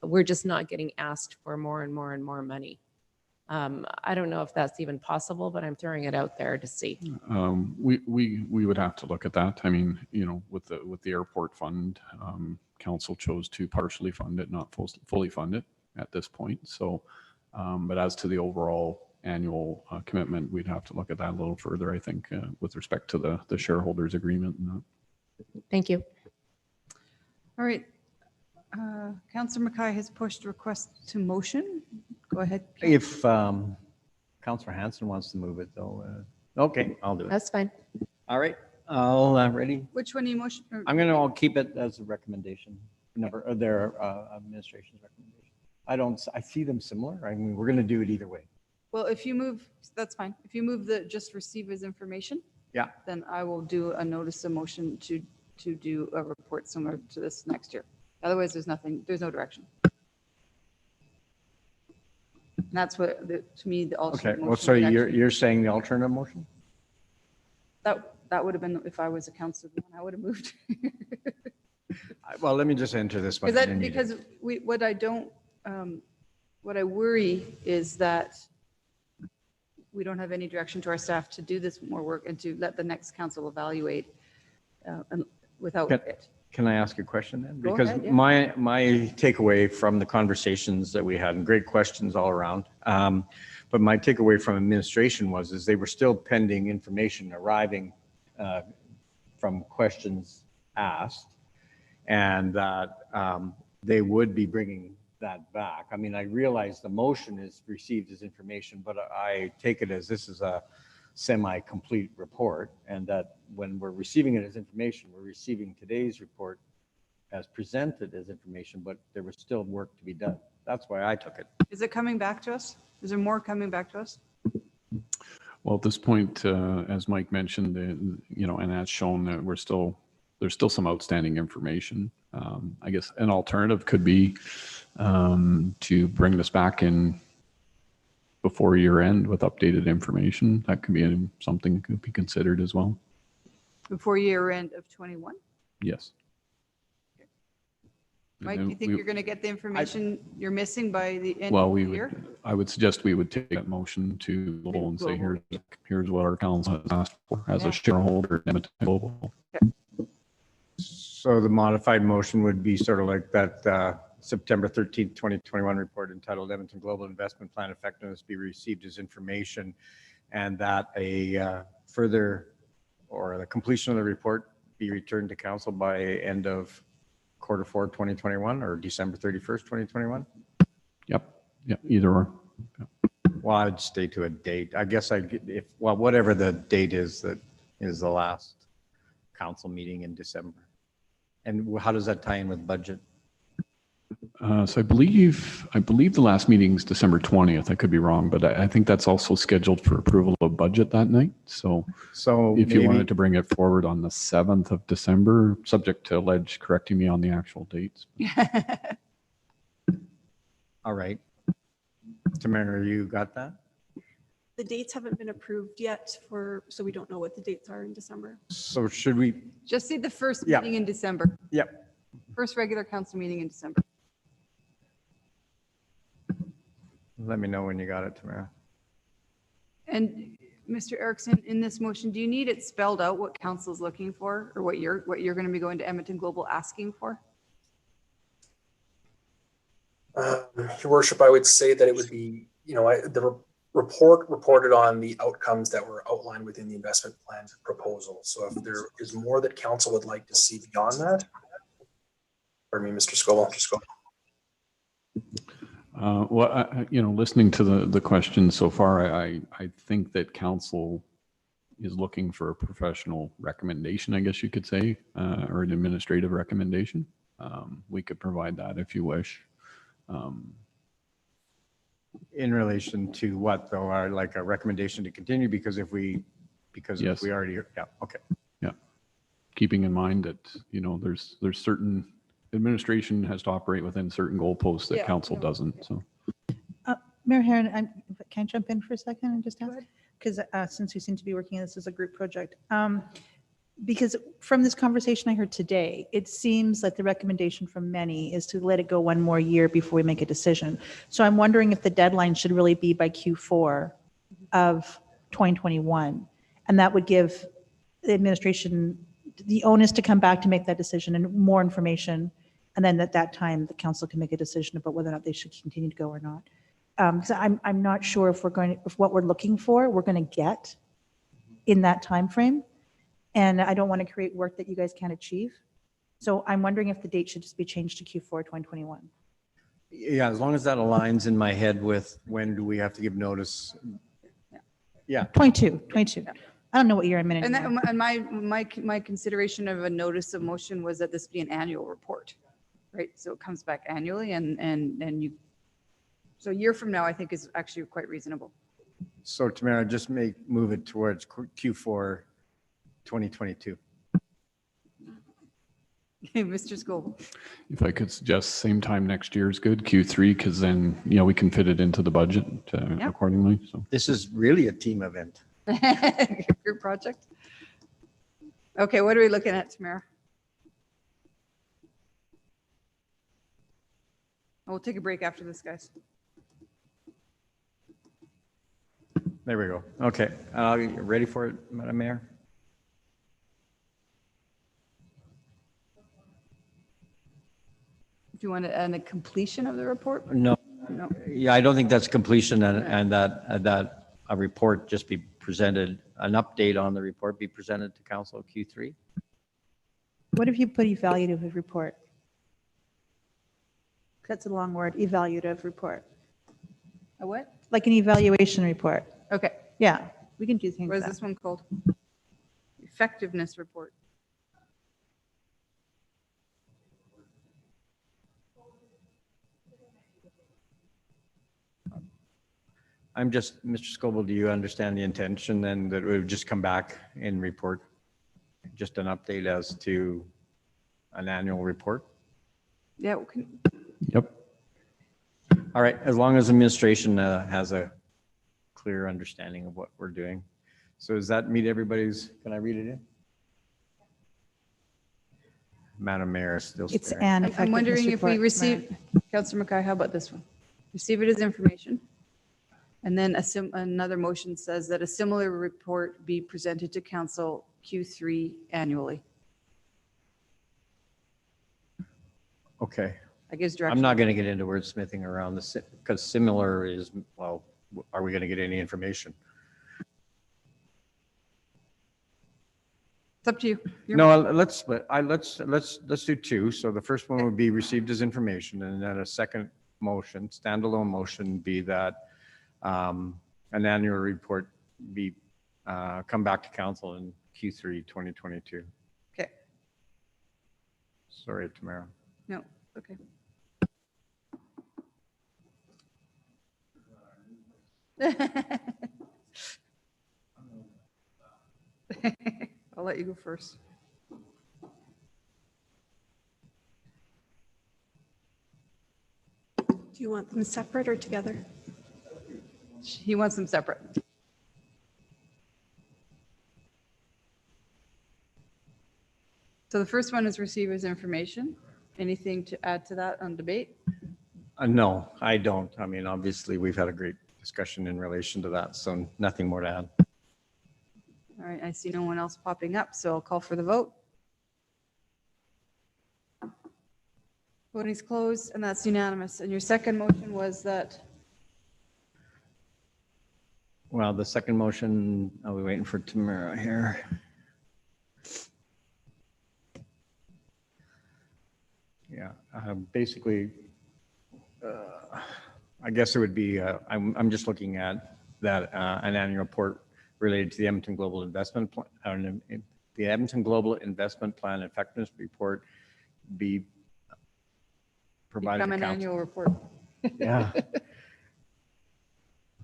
we're just not getting asked for more and more and more money. I don't know if that's even possible, but I'm throwing it out there to see. We would have to look at that. I mean, with the airport fund, council chose to partially fund it, not fully fund it at this point. So, but as to the overall annual commitment, we'd have to look at that a little further, I think, with respect to the shareholders agreement. Thank you. All right. Councillor Mackay has pushed request to motion. Go ahead. If Councillor Hanson wants to move it, though. Okay, I'll do it. That's fine. All right, I'll ready. Which one do you motion? I'll keep it as a recommendation. Their administration's recommendation. I see them similar. I mean, we're going to do it either way. Well, if you move, that's fine. If you move the just receive as information, yeah, then I will do a notice of motion to do a report similar to this next year. Otherwise, there's no direction. And that's what, to me, the alternate okay. motion. Well, so you're saying the alternative motion? That would have been, if I was a councillor, I would have moved. Well, let me just enter this one. Because what I worry is that we don't have any direction to our staff to do this more work and to let the next council evaluate without it. Can I ask a question then? Go Because ahead, yeah. my takeaway from the conversations that we had, and great questions all around, but my takeaway from administration is they were still pending information arriving from questions asked, and that they would be bringing that back. I mean, I realize the motion is received as information, but I take it as this is a semi-complete report, and that when we're receiving it as information, we're receiving today's report as presented as information, but there was still work to be done. That's why I took it. Is it coming back to us? Is there more coming back to us? Well, at this point, as Mike mentioned, and as shown, that there's still some outstanding information. I guess an alternative could be to bring this back in before year end with updated information. That could be something that could be considered as well. Before year end of 21? Yes. Mike, do you think you're going to get the information you're missing by the end Well, of the year? I would suggest we would take that motion to Global and say, here's what our council has asked for as a shareholder in Edmonton Global. So the modified motion would be sort of like that September 13th, 2021 report entitled Edmonton Global Investment Plan Effectiveness be received as information, and that a further or the completion of the report be returned to council by end of Q4 2021 or December 31st, 2021? Yep, either or. Yep. Well, I'd stay to a date. I guess whatever the date is, that is the last council meeting in December. And how does that tie in with budget? So I believe the last meeting's December 20th. I could be wrong, but I think that's also scheduled for approval of budget that night. So if you wanted to bring it forward on the 7th of December, subject to Ledge correcting me on the actual dates. All right. Tamara, you got that? The dates haven't been approved yet so we don't know what the dates are in December. So should we? Just see the first Yeah. meeting in December. Yep. First regular council meeting in December. Let me know when you got it, Tamara. And Mr. Erickson, in this motion, do you need it spelled out what council's looking for, or what you're going to be going to Edmonton Global asking for? Your worship, I would say that it would be, the report reported on the outcomes that were outlined within the investment plan proposal. So if there is more that council would like to see beyond that, pardon me, Mr. Scoville. Listening to the questions so far, I think that council is looking for a professional recommendation, I guess you could say, or an administrative recommendation. We could provide that if you wish. In relation to what though, are like a recommendation to continue because if we Yes. already, yeah, okay. Yeah. Keeping in mind that, there's certain administration has to operate within certain goalposts that Yeah, council no, doesn't. So Mayor Herron, can I jump in for a second and just ask? Because since we seem to be working on this as a group project, because from this conversation I heard today, it seems like the recommendation from many is to let it go one more year before we make a decision. So I'm wondering if the deadline should really be by Q4 of 2021. And that would give the administration the onus to come back to make that decision and more information. And then at that time, the council can make a decision about whether or not they should continue to go or not. Because I'm not sure if what we're looking for, we're going to get in that time frame. And I don't want to create work that you guys can't achieve. So I'm wondering if the date should just be changed to Q4 2021. Yeah, as long as that aligns in my head with when do we have to give notice? Yeah. 22. I don't know what year I'm in And, anymore. and my consideration of a notice of motion was that this be an annual report, right? So it comes back annually so a year from now, I think is actually quite reasonable. So Tamara, just move it towards Q4 2022. Mr. Scoville. if I could suggest same time next year is good, Q3, because then, we can fit it into the budget accordingly. So This is really a team event. Group project. Okay, what are we looking at, Tamara? We'll take a break after this, guys. There we go. Okay, you ready for it, Madam Mayor? Do you want a completion of the report? No. No. Yeah, I don't think that's completion and that a report just be presented, an update on the report be presented to council Q3. What if you put evaluative report? That's a long word, evaluative report. A what? Like an evaluation report. Okay. Yeah, we can do things. What is that. this one called? Effectiveness report. Mr. Scoville, do you understand the intention then that it would just come back and report? Just an update as to an annual report? Yeah. Yep. All right, as long as administration has a clear understanding of what we're doing. So does that meet everybody's, can I read it in? Madam Mayor, still It's staring. an I'm wondering effectiveness if we report, receive, Councillor Mackay, how about this one? Receive it as information. And then another motion says that a similar report be presented to council Q3 annually. Okay. That gives direction. I'm not going to get into wordsmithing around this because similar is, well, are we going to get any information? It's up to you. No, let's do two. So the first one would be received as information, and then a second motion, standalone motion, be that an annual report be come back to council in Q3 2022. Okay. Sorry, Tamara. No, okay. I'll let you go first. Do you want them separate or together? He wants them separate. So the first one is receivers information. Anything to add to that on debate? No, I don't. I mean, obviously, we've had a great discussion in relation to that, so nothing more to add. All right, I see no one else popping up, so I'll call for the vote. Voting's closed, and that's unanimous. And your second motion was that? Well, the second motion, are we waiting for Tamara here? Yeah, basically, I guess it would be, I'm just looking at that, an annual report related to the Edmonton Global Investment Plan, the Edmonton Global Investment Plan Effectiveness Report be provided Become to an council. annual report. Yeah.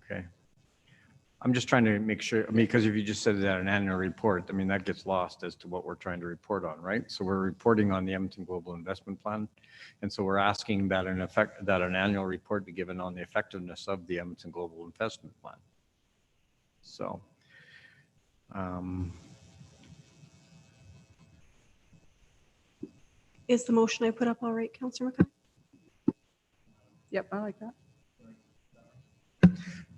Okay. I'm just trying to make sure, I mean, because if you just said that an annual report, I mean, that gets lost as to what we're trying to report on, right? So we're reporting on the Edmonton Global Investment Plan. And so we're asking that an annual report be given on the effectiveness of the Edmonton Global Investment Plan. So, Is the motion I put up all right, Councillor McCay? Yep, I like that.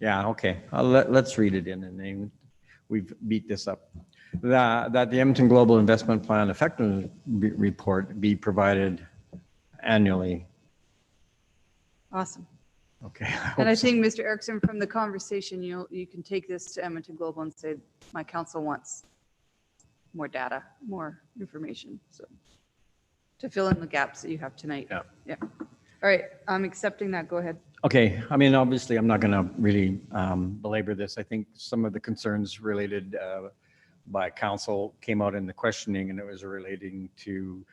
yeah, okay. Let's read it in and then we've beat this up. That the Edmonton Global Investment Plan Effectiveness Report be provided annually. Awesome. Okay. And I think, Mr. Erickson, from the conversation, you can take this to Edmonton Global and say, my council wants more data, more information. So to fill in the gaps that you have tonight. Yeah. Yeah. All right, I'm accepting that. Go ahead. Okay, I mean, obviously, I'm not going to really belabor this. I think some of the concerns related by council came out in the questioning, and it was relating to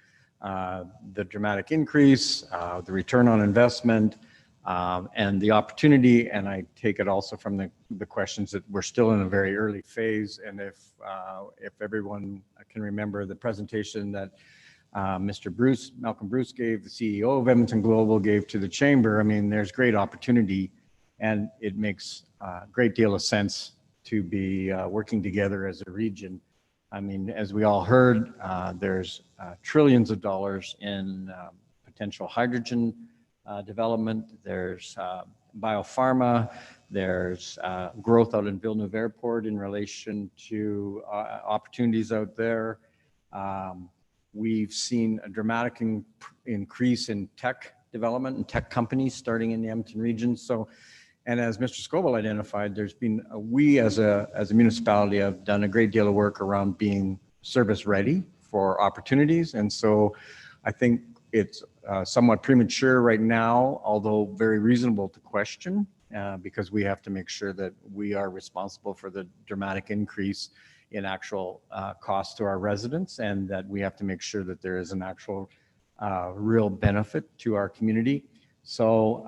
the dramatic increase, the return on investment, and the opportunity. And I take it also from the questions that we're still in a very early phase. And if everyone can remember the presentation that Mr. Malcolm Bruce gave, the CEO of Edmonton Global gave to the chamber, I mean, there's great opportunity, and it makes a great deal of sense to be working together as a region. I mean, as we all heard, there's trillions of dollars in potential hydrogen development. There's biopharma. There's growth out in Villeneuve Airport in relation to opportunities out there. We've seen a dramatic increase in tech development and tech companies starting in the Edmonton region. So, and as Mr. Scoville identified, there's been, we as a municipality have done a great deal of work around being service ready for opportunities. And so I think it's somewhat premature right now, although very reasonable to question, because we have to make sure that we are responsible for the dramatic increase in actual cost to our residents, and that we have to make sure that there is an actual real benefit to our community. So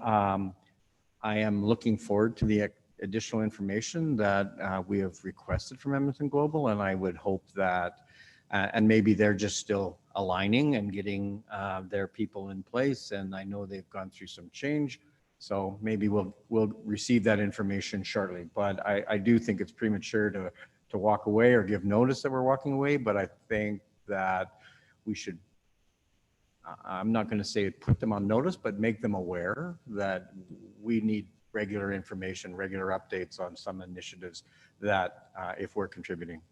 I am looking forward to the additional information that we have requested from Edmonton Global, and I would hope that, and maybe they're just still aligning and getting their people in place, and I know they've gone through some change, so maybe we'll receive that information shortly. But I do think it's premature to walk away or give notice that we're walking away, but I think that we should, I'm not going to say put them on notice, but make them aware that we need regular information, regular updates on some initiatives that if we're contributing.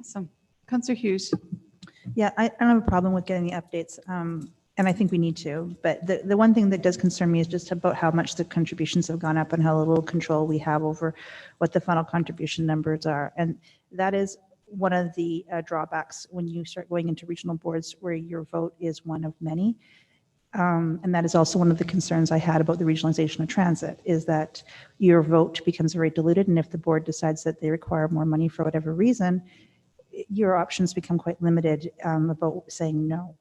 Awesome. Councillor Hughes. Yeah, I don't have a problem with getting the updates, and I think we need to. But the one thing that does concern me is just about how much the contributions have gone up and how little control we have over what the final contribution numbers are. And that is one of the drawbacks when you start going into regional boards where your vote is one of many. And that is also one of the concerns I had about the regionalization of transit, is that your vote becomes very diluted. And if the board decides that they require more money for whatever reason, your options become quite limited about saying no.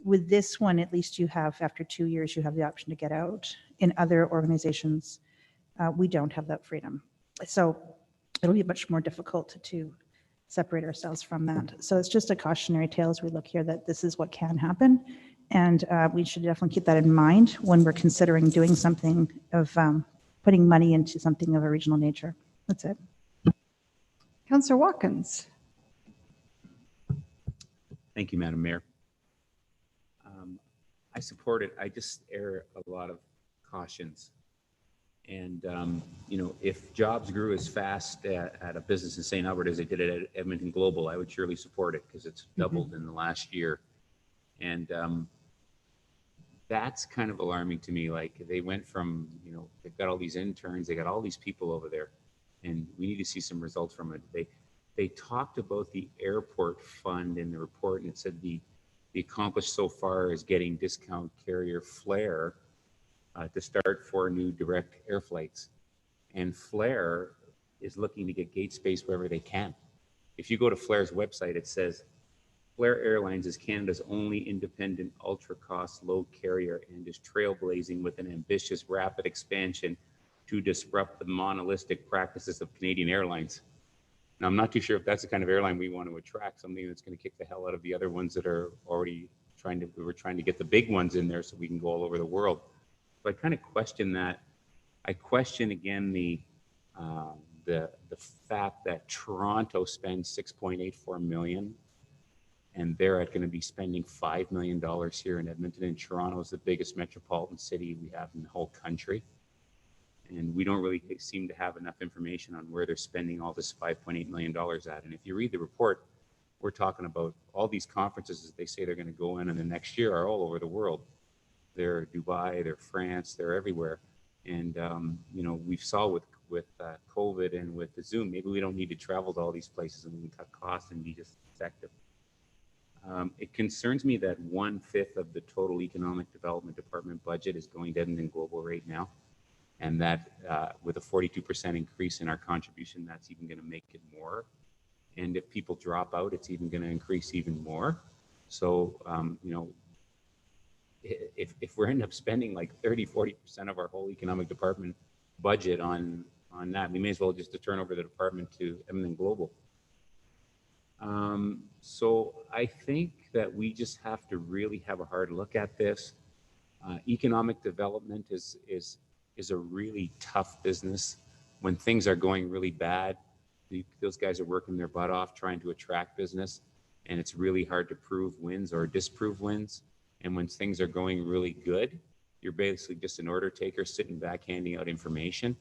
With this one, at least you have, after 2 years, you have the option to get out. In other organizations, we don't have that freedom. So it'll be much more difficult to separate ourselves from that. So it's just a cautionary tale as we look here that this is what can happen. And we should definitely keep that in mind when we're considering doing something of putting money into something of a regional nature. That's it. Councillor Watkins. Thank you, Madam Mayor. I support it. I just air a lot of cautions. And, you know, if jobs grew as fast at a business in St. Albert as they did at Edmonton Global, I would surely support it because it's doubled in the last year. And that's kind of alarming to me. Like they went from, you know, they've got all these interns, they got all these people over there, and we need to see some results from it. They talked about the airport fund in the report, and it said the accomplished so far is getting discount carrier Flair to start 4 new direct air flights. And Flair is looking to get gate space wherever they can. If you go to Flair's website, it says, Flair Airlines is Canada's only independent ultra-cost low carrier and is trailblazing with an ambitious rapid expansion to disrupt the monolithic practices of Canadian airlines. Now, I'm not too sure if that's the kind of airline we want to attract, something that's going to kick the hell out of the other ones that are already we're trying to get the big ones in there so we can go all over the world. So I kind of question that. I question again the fact that Toronto spends $6.84 million, and they're going to be spending $5 million here in Edmonton. And Toronto is the biggest metropolitan city we have in the whole country. And we don't really seem to have enough information on where they're spending all this $5.8 million at. And if you read the report, we're talking about all these conferences that they say they're going to go in the next year are all over the world. They're Dubai, they're France, they're everywhere. And, you know, we saw with COVID and with the Zoom, maybe we don't need to travel to all these places and we can cut costs and be just effective. It concerns me that 1/5 of the total economic development department budget is going to Edmonton Global right now. And that with a 42% increase in our contribution, that's even going to make it more. And if people drop out, it's even going to increase even more. So, you know, if we're end up spending like 30-40% of our whole economic department budget on that, we may as well just turn over the department to Edmonton Global. So I think that we just have to really have a hard look at this. Economic development is a really tough business. When things are going really bad, those guys are working their butt off trying to attract business, and it's really hard to prove wins or disprove wins. And when things are going really good, you're basically just an order taker sitting back handing out information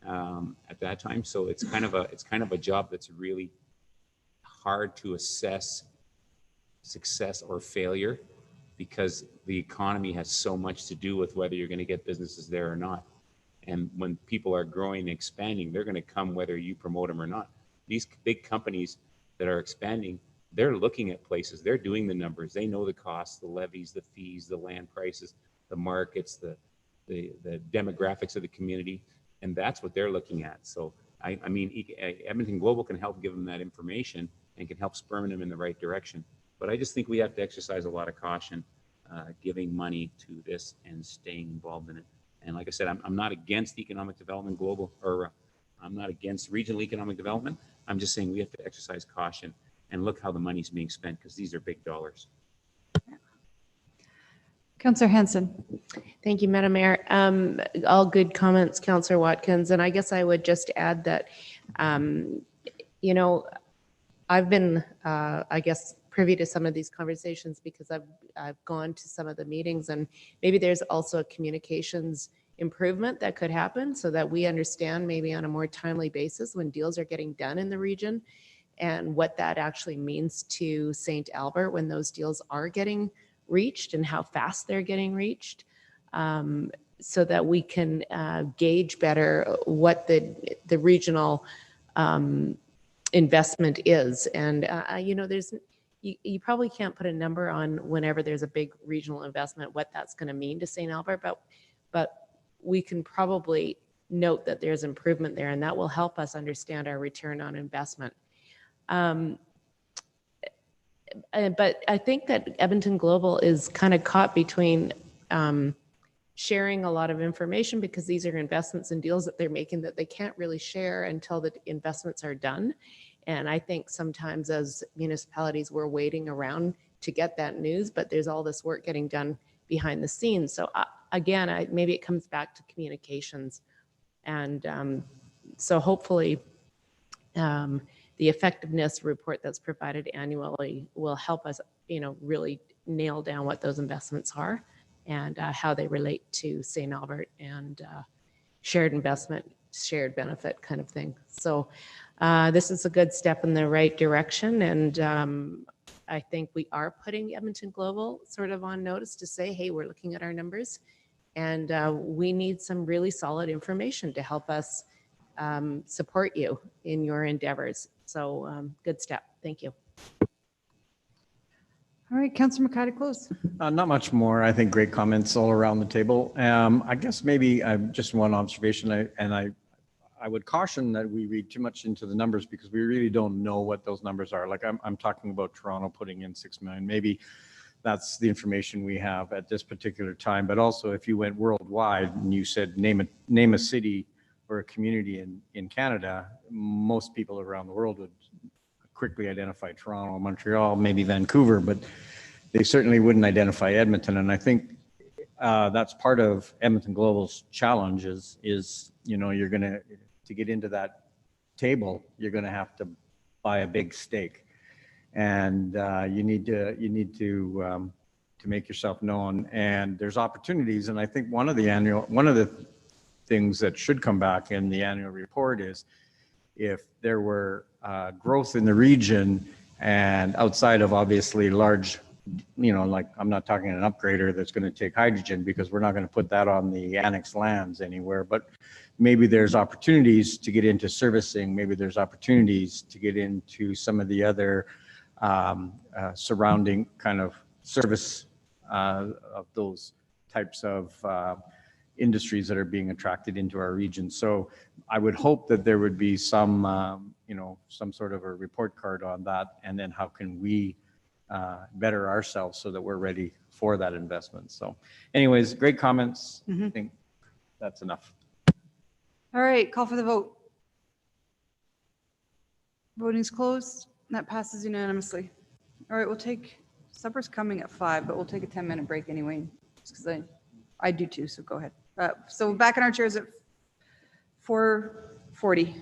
at that time. So it's kind of a job that's really hard to assess success or failure, because the economy has so much to do with whether you're going to get businesses there or not. And when people are growing and expanding, they're going to come whether you promote them or not. These big companies that are expanding, they're looking at places, they're doing the numbers, they know the costs, the levies, the fees, the land prices, the markets, the demographics of the community, and that's what they're looking at. So I mean, Edmonton Global can help give them that information and can help spur them in the right direction. But I just think we have to exercise a lot of caution giving money to this and staying involved in it. And like I said, I'm not against economic development global, or I'm not against regional economic development. I'm just saying we have to exercise caution and look how the money's being spent, because these are big dollars. Councillor Hanson. Thank you, Madam Mayor. All good comments, Councillor Watkins. And I guess I would just add that, you know, I've been, I guess, privy to some of these conversations because I've gone to some of the meetings, and maybe there's also a communications improvement that could happen so that we understand maybe on a more timely basis when deals are getting done in the region and what that actually means to St. Albert when those deals are getting reached and how fast they're getting reached, so that we can gauge better what the regional investment is. And you know, you probably can't put a number on whenever there's a big regional investment what that's going to mean to St. Albert, but we can probably note that there's improvement there, and that will help us understand our return on investment. But I think that Edmonton Global is kind of caught between sharing a lot of information because these are investments and deals that they're making that they can't really share until the investments are done. And I think sometimes as municipalities, we're waiting around to get that news, but there's all this work getting done behind the scenes. So again, maybe it comes back to communications. And so hopefully the effectiveness report that's provided annually will help us, really nail down what those investments are and how they relate to St. Albert and shared investment, shared benefit kind of thing. So this is a good step in the right direction. And I think we are putting Edmonton Global sort of on notice to say, hey, we're looking at our numbers and we need some really solid information to help us support you in your endeavors. So good step. Thank you. All right, Councillor Mackay to close. Not much more. I think great comments all around the table. I guess maybe just one observation, I would caution that we read too much into the numbers because we really don't know what those numbers are. Like I'm talking about Toronto putting in 6 million. Maybe that's the information we have at this particular time. But also, if you went worldwide and you said name a city or a community in Canada, most people around the world would quickly identify Toronto, Montreal, maybe Vancouver, but they certainly wouldn't identify Edmonton. And I think that's part of Edmonton Global's challenge is you're going to get into that table, you're going to have to buy a big stake, and you need to make yourself known. And there's opportunities, and I think one of the things that should come back in the annual report is if there were growth in the region and outside of obviously large, like I'm not talking an upgrader that's going to take hydrogen because we're not going to put that on the annexed lands anywhere, but maybe there's opportunities to get into servicing, maybe there's opportunities to get into some of the other surrounding kind of service of those types of industries that are being attracted into our region. So I would hope that there would be some sort of a report card on that, and then how can we better ourselves so that we're ready for that investment. So anyways, great comments. I think that's enough. All right, call for the vote. Voting's closed. That passes unanimously. All right, supper's coming at 5, but we'll take a 10-minute break anyway, just because I do too, so go ahead. So back in our chairs at 4:40.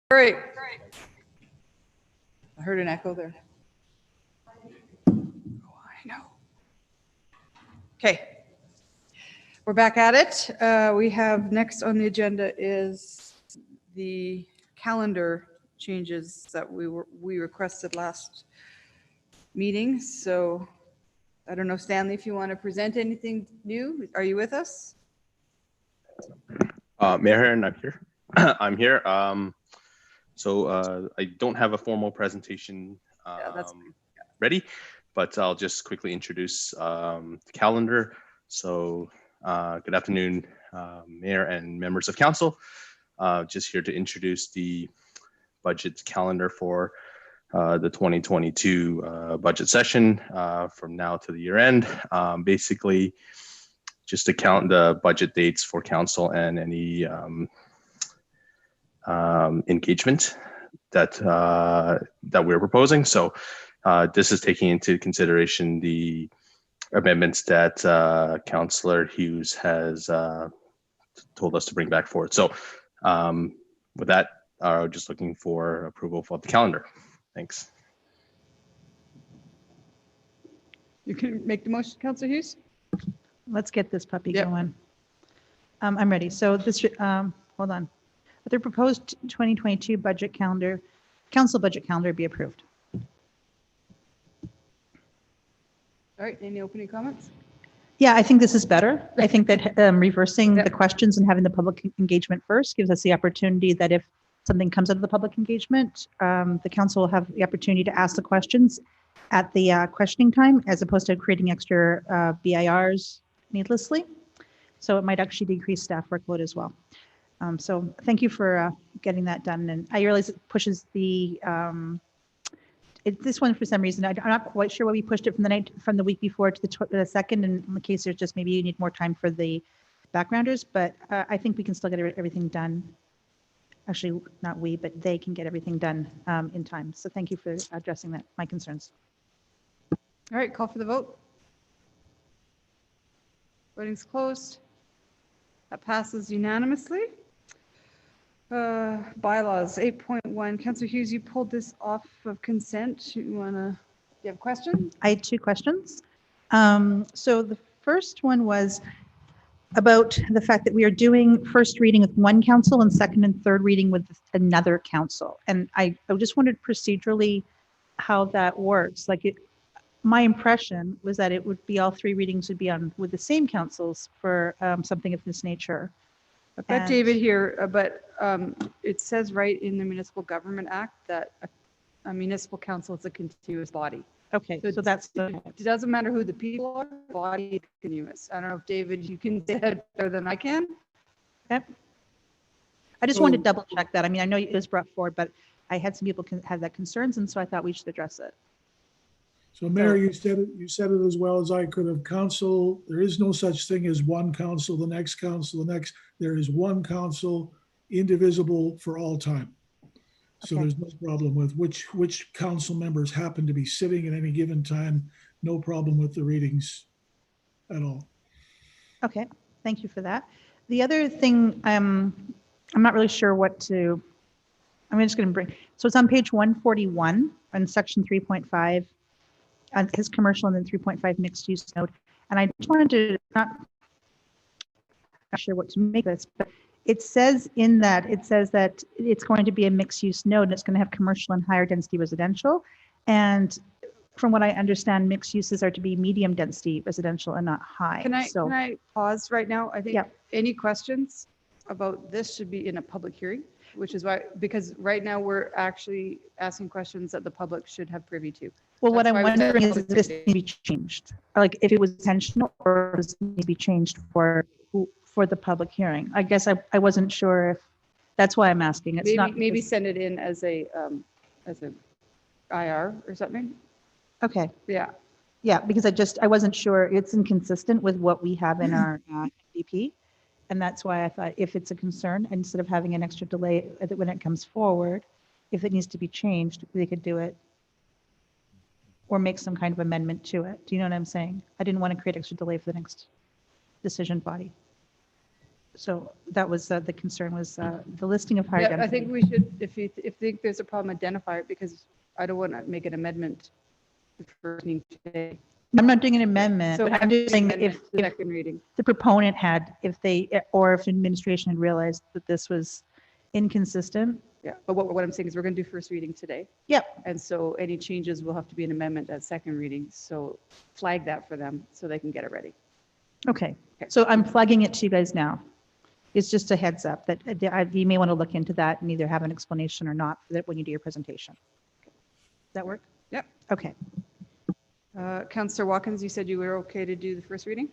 All right. I heard an echo there. Oh, I know. Okay. We're back at it. We have next on the agenda is the calendar changes that we requested last meeting. So I don't know, Stanley, if you want to present anything new. Are you with us? Mayor Heron, I'm here. I'm here. So I don't have a formal presentation ready, but I'll just quickly introduce the calendar. So good afternoon, Mayor and members of council. Just here to introduce the budget calendar for the 2022 budget session from now to the year end. Basically, just to count the budget dates for council and any engagement that that we're proposing. So this is taking into consideration the amendments that Councillor Hughes has told us to bring back forward. So with that, just looking for approval for the calendar. Thanks. You can make the motion, Councillor Hughes. Let's get this puppy going. I'm ready. So this, hold on. The proposed 2022 budget calendar, council budget calendar be approved. All right, any opening comments? Yeah, I think this is better. I think that reversing the questions and having the public engagement first gives us the opportunity that if something comes out of the public engagement, the council will have the opportunity to ask the questions at the questioning time, as opposed to creating extra BIRs needlessly. So it might actually decrease staff workload as well. So thank you for getting that done. And I realize it pushes the, this one for some reason, I'm not quite sure why we pushed it from the week before to the second, and in case there's just maybe you need more time for the backgrounders, but I think we can still get everything done. Actually, not we, but they can get everything done in time. So thank you for addressing that, my concerns. All right, call for the vote. Voting's closed. That passes unanimously. Bylaws 8.1. Councillor Hughes, you pulled this off of consent. You have a question? I had two questions. So the first one was about the fact that we are doing first reading with one council and second and third reading with another council. And I just wondered procedurally how that works. Like my impression was that it would be all three readings would be on with the same councils for something of this nature. I've got David here, but it says right in the Municipal Government Act that a municipal council is a continuous body. Okay, so that's it doesn't matter who the people are, the body is continuous. I don't know if David, you can say that better than I can. Yep. I just wanted to double check that. I mean, I know it was brought forward, but I had some people have that concerns, and so I thought we should address it. So Mayor, you said it as well as I could have. Council, there is no such thing as one council, the next council, the next. There is one council, indivisible for all time. So there's no problem with which council members happen to be sitting at any given time. No problem with the readings at all. Okay, thank you for that. The other thing, I'm not really sure what to, I'm just going to bring, so it's on page 141 on section 3.5, his commercial and then 3.5 mixed use node. And I just wanted to, not sure what to make this, but it says in that, it says that it's going to be a mixed use node and it's going to have commercial and higher density residential. And from what I understand, mixed uses are to be medium density residential and not high. Can I pause right now? I think any questions about this should be in a public hearing, which is why, because right now we're actually asking questions that the public should have privy to. Well, what I'm wondering is if this needs to be changed, like if it was intentional or does it need to be changed for the public hearing. I guess I wasn't sure if, that's why I'm asking. It's maybe send it in as a IR or something. Okay. Yeah. Yeah, because I wasn't sure. It's inconsistent with what we have in our NDP. And that's why I thought if it's a concern, instead of having an extra delay when it comes forward, if it needs to be changed, they could do it or make some kind of amendment to it. Do you know what I'm saying? I didn't want to create extra delay for the next decision body. So that was the concern was the listing of higher Yeah, density. I think we should, if you think there's a problem, identify it, because I don't want to make an amendment for meeting today. I'm not doing an amendment, So but I'm just saying amendment if, to second reading. the proponent had, if they, or if administration had realized that this was inconsistent. Yeah, but what I'm saying is we're going to do first reading today. Yep. And so any changes will have to be an amendment at second reading. So flag that for them so they can get it ready. Okay, so I'm flagging it to you guys now. It's just a heads up that you may want to look into that and either have an explanation or not for that when you do your presentation. Does that work? Yep. Okay. Councillor Watkins, you said you were okay to do the first reading?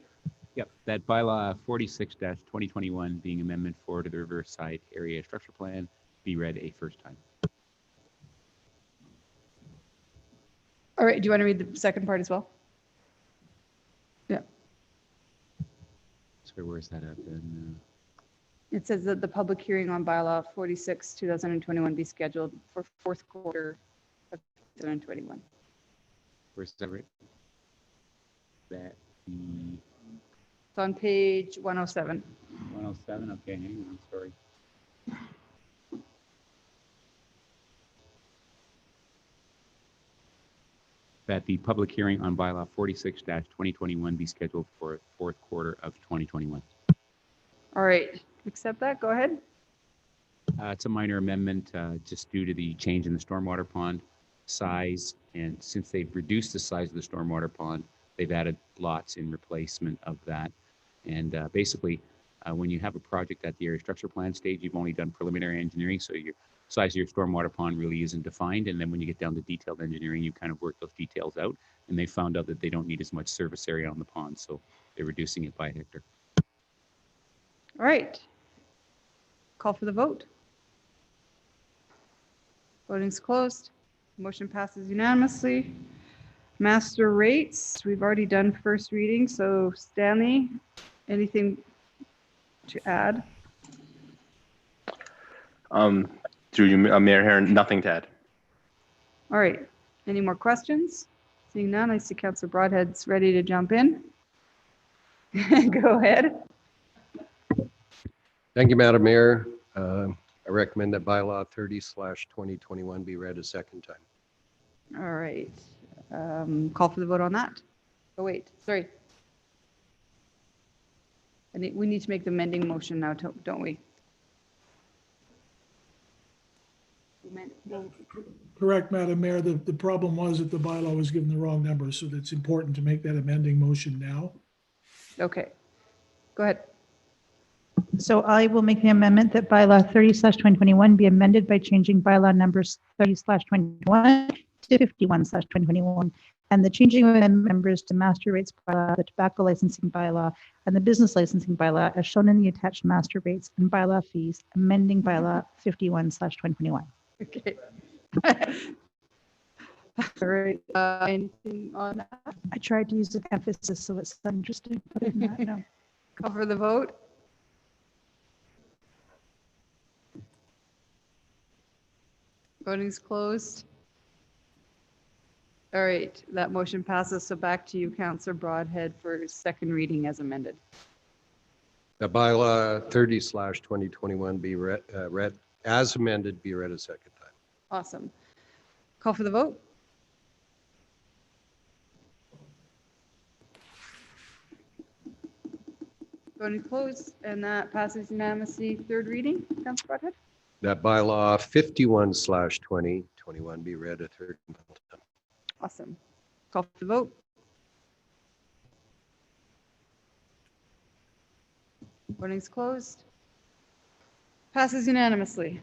Yep, that bylaw 46-2021 being amendment 4 to the Riverside Area Structure Plan be read a first time. All right, do you want to read the second part as well? Yeah. So where's that at then? It says that the public hearing on bylaw 46, 2021 be scheduled for fourth quarter of 2021. Where's that right? That the It's on page 107. 107, okay, hang on, sorry. That the public hearing on bylaw 46-2021 be scheduled for fourth quarter of 2021. All right, accept that, go ahead. It's a minor amendment just due to the change in the stormwater pond size. And since they've reduced the size of the stormwater pond, they've added lots in replacement of that. And basically, when you have a project at the area structure plan stage, you've only done preliminary engineering, so your size of your stormwater pond really isn't defined. And then when you get down to detailed engineering, you kind of work those details out. And they found out that they don't need as much surface area on the pond, so they're reducing it by a hectare. All right. Call for the vote. Voting's closed. Motion passes unanimously. Master rates, we've already done first reading, so Stanley, anything to add? Through you, Mayor Herron, nothing to add. All right, any more questions? Seeing none, I see Councillor Broadhead's ready to jump in. Go ahead. Thank you, Madam Mayor. I recommend that bylaw 30/2021 be read a second time. All right, call for the vote on that. Oh, wait, sorry. We need to make the amending motion now, don't we? Correct, Madam Mayor. The problem was that the bylaw was given the wrong number, so it's important to make that amending motion now. Okay, go ahead. So I will make the amendment that bylaw 30/2021 be amended by changing bylaw numbers 30/2021 to 51/2021, and the changing of members to master rates bylaw, the tobacco licensing bylaw, and the business licensing bylaw as shown in the attached master rates and bylaw fees, amending bylaw 51/2021. Okay. All right, anything on that? I tried to use an emphasis so it's interesting. But other than that, no. Call for the vote. Voting's closed. All right, that motion passes. So back to you, Councillor Broadhead, for second reading as amended. The bylaw 30/2021 be read as amended, be read a second time. Awesome. Call for the vote. Voting closed, and that passes unanimously. Third reading, Councillor Broadhead. That bylaw 51/2021 be read a third time. Awesome. Call for the vote. Voting's closed. Passes unanimously.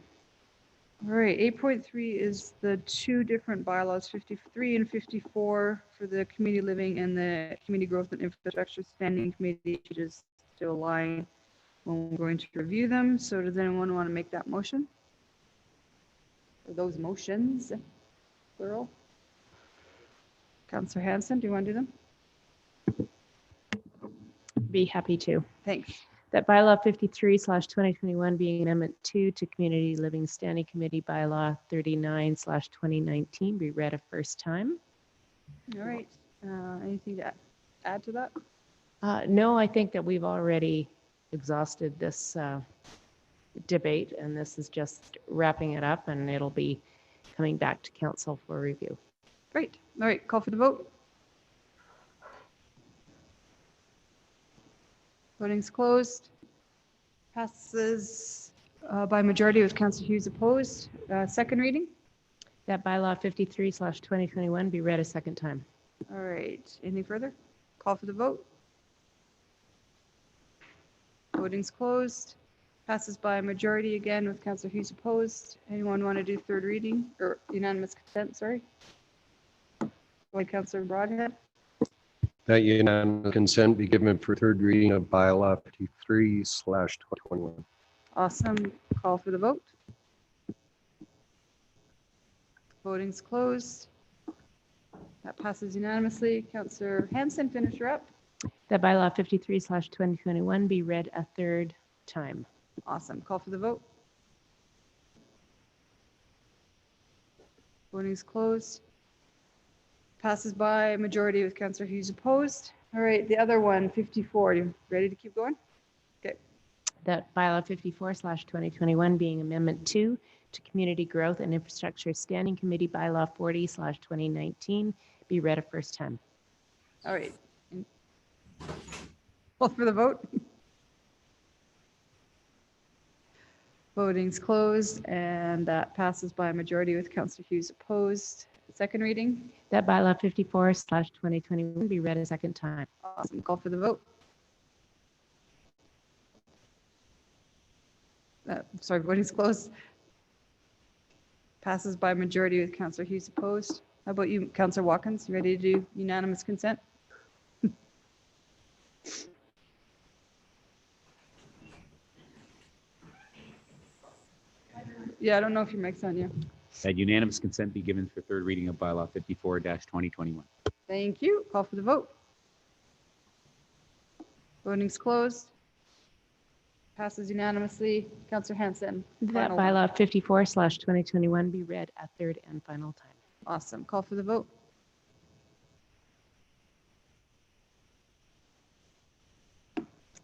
All right, 8.3 is the two different bylaws, 53 and 54 for the community living and the community growth and infrastructure standing committee changes to align when we're going to review them. So does anyone want to make that motion? Or those motions, plural? Councillor Hanson, do you want to do them? Be happy to. Thanks. That bylaw 53/2021 being amendment 2 to community living standing committee bylaw 39/2019 be read a first time. All right. Anything to add to that? No, I think that we've already exhausted this debate, and this is just wrapping it up, and it'll be coming back to council for review. Great. All right, call for the vote. Voting's closed. Passes by majority with Councillor Hughes opposed. Second reading. That bylaw 53/2021 be read a second time. All right. Anything further? Call for the vote. Voting's closed. Passes by a majority again with Councillor Hughes opposed. Anyone want to do third reading or unanimous consent? Sorry. By Councillor Broadhead. That unanimous consent be given for third reading of bylaw 53/2021. Awesome. Call for the vote. Voting's closed. That passes unanimously. Councillor Hansen, finish her up. That bylaw 53/2021 be read a third time. Awesome. Call for the vote. Voting's closed. Passes by a majority with Councillor Hughes opposed. All right, the other one, 54. You ready to keep going? Okay. That bylaw 54/2021 being Amendment 2 to Community Growth and Infrastructure Standing Committee bylaw 40/2019 be read a first time. All right. Call for the vote. Voting's closed, and that passes by a majority with Councillor Hughes opposed. Second reading. That bylaw 54/2021 be read a second time. Awesome. Call for the vote. Sorry, voting's closed. Passes by majority with Councillor Hughes opposed. How about you, Councillor Watkins? You ready to do unanimous consent? Yeah, I don't know if your mic's on you. That unanimous consent be given for third reading of bylaw 54/2021. Thank you. Call for the vote. Voting's closed. Passes unanimously. Councillor Hansen. That final. bylaw 54/2021 be read a third and final time. Awesome. Call for the vote.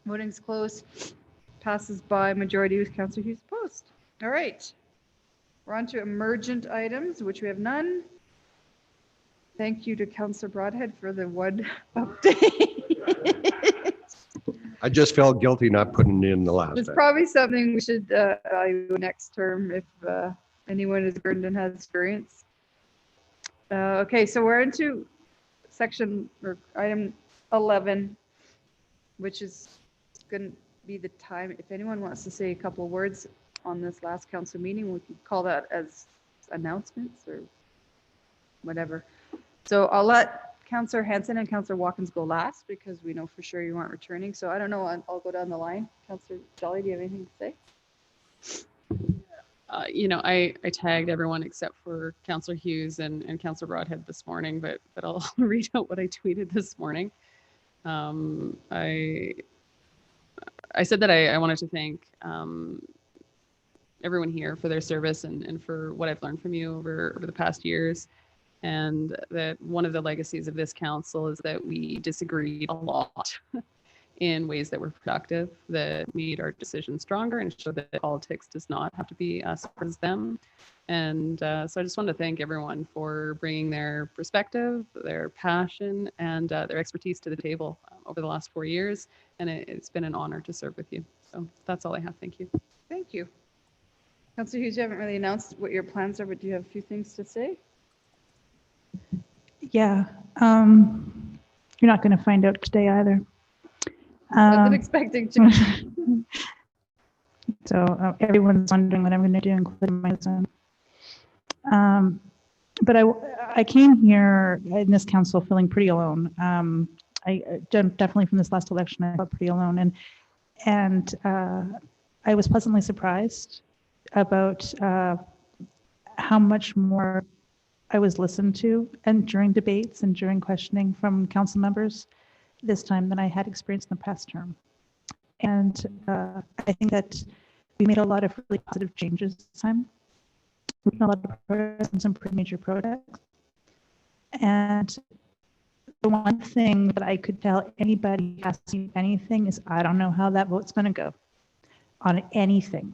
Voting's closed. Passes by majority with Councillor Hughes opposed. All right. We're on to emergent items, which we have none. Thank you to Councillor Broadhead for the one update. I just felt guilty not putting it in the last. It's probably something we should evaluate next term if anyone is burdened and has experience. Okay, so we're into section or item 11, which is going to be the time. If anyone wants to say a couple of words on this last council meeting, we can call that as announcements or whatever. So I'll let Councillor Hansen and Councillor Watkins go last because we know for sure you aren't returning. So I don't know, I'll go down the line. Councillor Jolly, do you have anything to say? I tagged everyone except for Councillor Hughes and Councillor Broadhead this morning, but I'll read out what I tweeted this morning. I said that I wanted to thank everyone here for their service and for what I've learned from you over the past years. And that one of the legacies of this council is that we disagreed a lot in ways that were productive, that made our decisions stronger and showed that politics does not have to be us versus them. And so I just wanted to thank everyone for bringing their perspective, their passion, and their expertise to the table over the last 4 years. And it's been an honor to serve with you. So that's all I have. Thank you. Thank you. Councillor Hughes, you haven't really announced what your plans are, but do you have a few things to say? Yeah, you're not going to find out today either. Wasn't expecting to. So everyone's wondering what I'm going to do, including my son. But I came here in this council feeling pretty alone. I definitely from this last election, I felt pretty alone, and I was pleasantly surprised about how much more I was listened to and during debates and during questioning from council members this time than I had experienced in the past term. And I think that we made a lot of really positive changes this time. We made a lot of progress on some pretty major projects. And the one thing that I could tell anybody asking anything is I don't know how that vote's going to go on anything.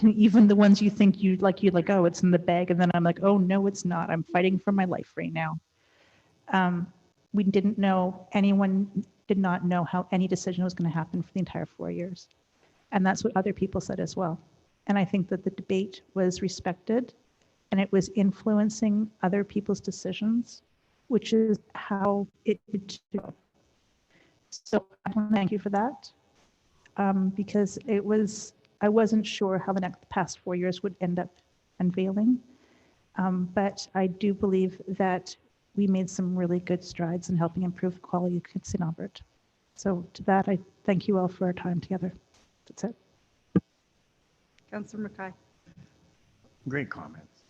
Even the ones you think you're like, oh, it's in the bag. And then I'm like, oh, no, it's not. I'm fighting for my life right now. We didn't know, anyone did not know how any decision was going to happen for the entire 4 years. And that's what other people said as well. And I think that the debate was respected and it was influencing other people's decisions, which is how it should go. So I want to thank you for that, because I wasn't sure how the past 4 years would end up unveiling. But I do believe that we made some really good strides in helping improve the quality of St. Albert. So to that, I thank you all for our time together. That's it. Councillor Mackay. Great comments.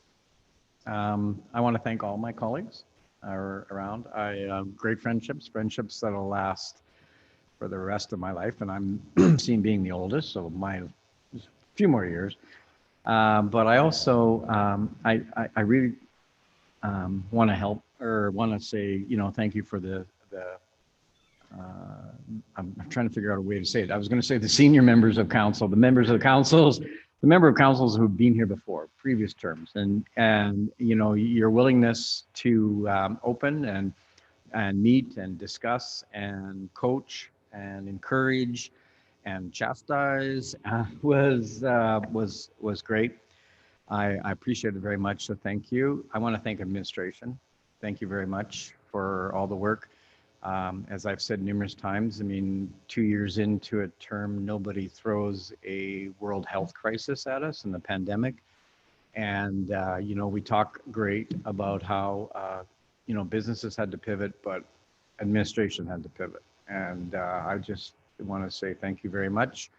I want to thank all my colleagues around. I have great friendships that'll last for the rest of my life. And I'm seen being the oldest, so a few more years. But I also, I really want to help, or want to say, thank you for I'm trying to figure out a way to say it. I was going to say the senior members of council, the members of the councils, the member of councils who've been here before, previous terms, and your willingness to open and meet and discuss and coach and encourage and chastise was great. I appreciate it very much. So thank you. I want to thank administration. Thank you very much for all the work. As I've said numerous times, 2 years into a term, nobody throws a world health crisis at us in the pandemic. And, we talk great about how, businesses had to pivot, but administration had to pivot. And I just want to say thank you very much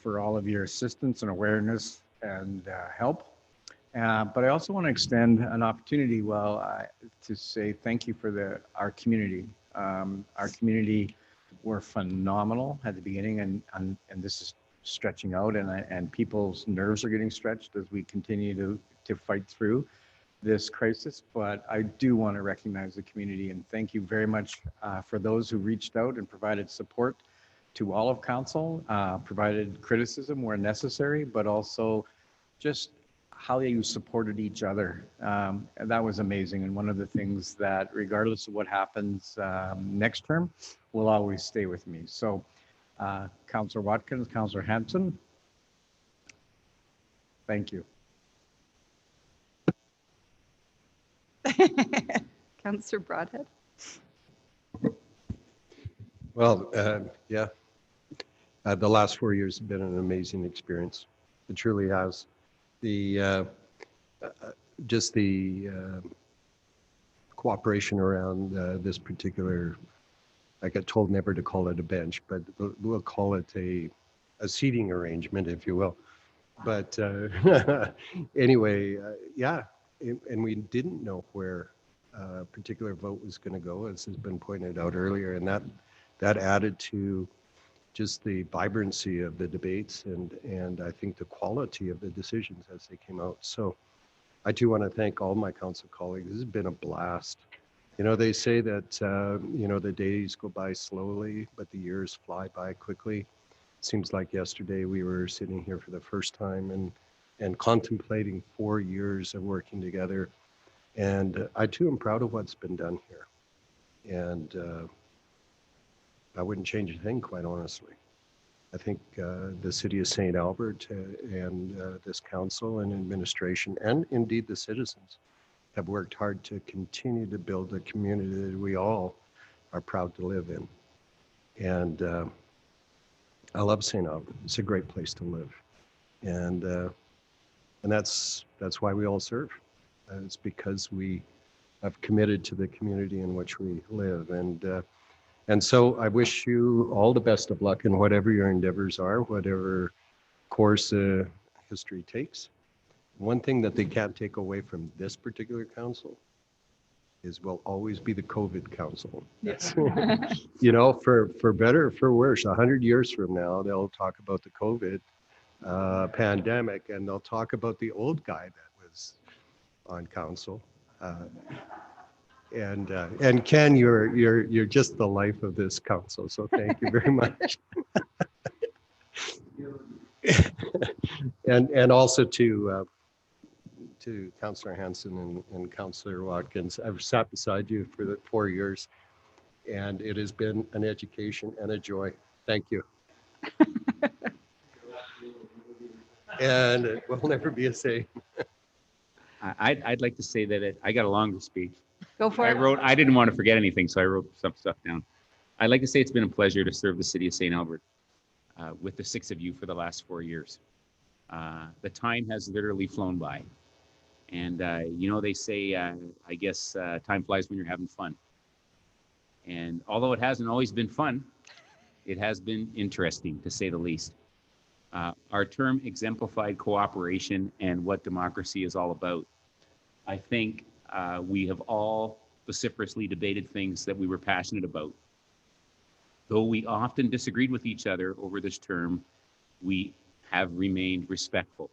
for all of your assistance and awareness and help. But I also want to extend an opportunity to say thank you for our community. Our community were phenomenal at the beginning, and this is stretching out, and people's nerves are getting stretched as we continue to fight through this crisis. But I do want to recognize the community and thank you very much for those who reached out and provided support to all of council, provided criticism where necessary, but also just how you supported each other. And that was amazing. And one of the things that, regardless of what happens next term, will always stay with me. So Councillor Watkins, Councillor Hanson, thank you. Councillor Broadhead. Well, yeah, the last 4 years have been an amazing experience. It truly has. Just the cooperation around this particular, I got told never to call it a bench, but we'll call it a seating arrangement, if you will. But anyway, yeah, and we didn't know where a particular vote was going to go, as has been pointed out earlier, and that added to just the vibrancy of the debates and I think the quality of the decisions as they came out. So I do want to thank all my council colleagues. This has been a blast. They say that, the days go by slowly, but the years fly by quickly. Seems like yesterday we were sitting here for the first time and contemplating 4 years of working together. And I too am proud of what's been done here. And I wouldn't change a thing, quite honestly. I think the city of St. Albert and this council and administration, and indeed the citizens, have worked hard to continue to build a community that we all are proud to live in. And I love St. Albert. It's a great place to live. And that's why we all serve. It's because we have committed to the community in which we live. And so I wish you all the best of luck in whatever your endeavors are, whatever course history takes. One thing that they can't take away from this particular council is we'll always be the COVID council. Yes. For better or for worse, 100 years from now, they'll talk about the COVID pandemic, and they'll talk about the old guy that was on council. And Ken, you're just the life of this council. So thank you very much. And also to Councillor Hanson and Councillor Watkins. I've sat beside you for the 4 years, and it has been an education and a joy. Thank you. And it will never be the same. I'd like to say that I got a longer speech. Go for it. I didn't want to forget anything, so I wrote some stuff down. I'd like to say it's been a pleasure to serve the city of St. Albert with the 6 of you for the last 4 years. The time has literally flown by. And, you know, they say, I guess, time flies when you're having fun. And although it hasn't always been fun, it has been interesting, to say the least. Our term exemplified cooperation and what democracy is all about. I think we have all vociferously debated things that we were passionate about. Though we often disagreed with each other over this term, we have remained respectful.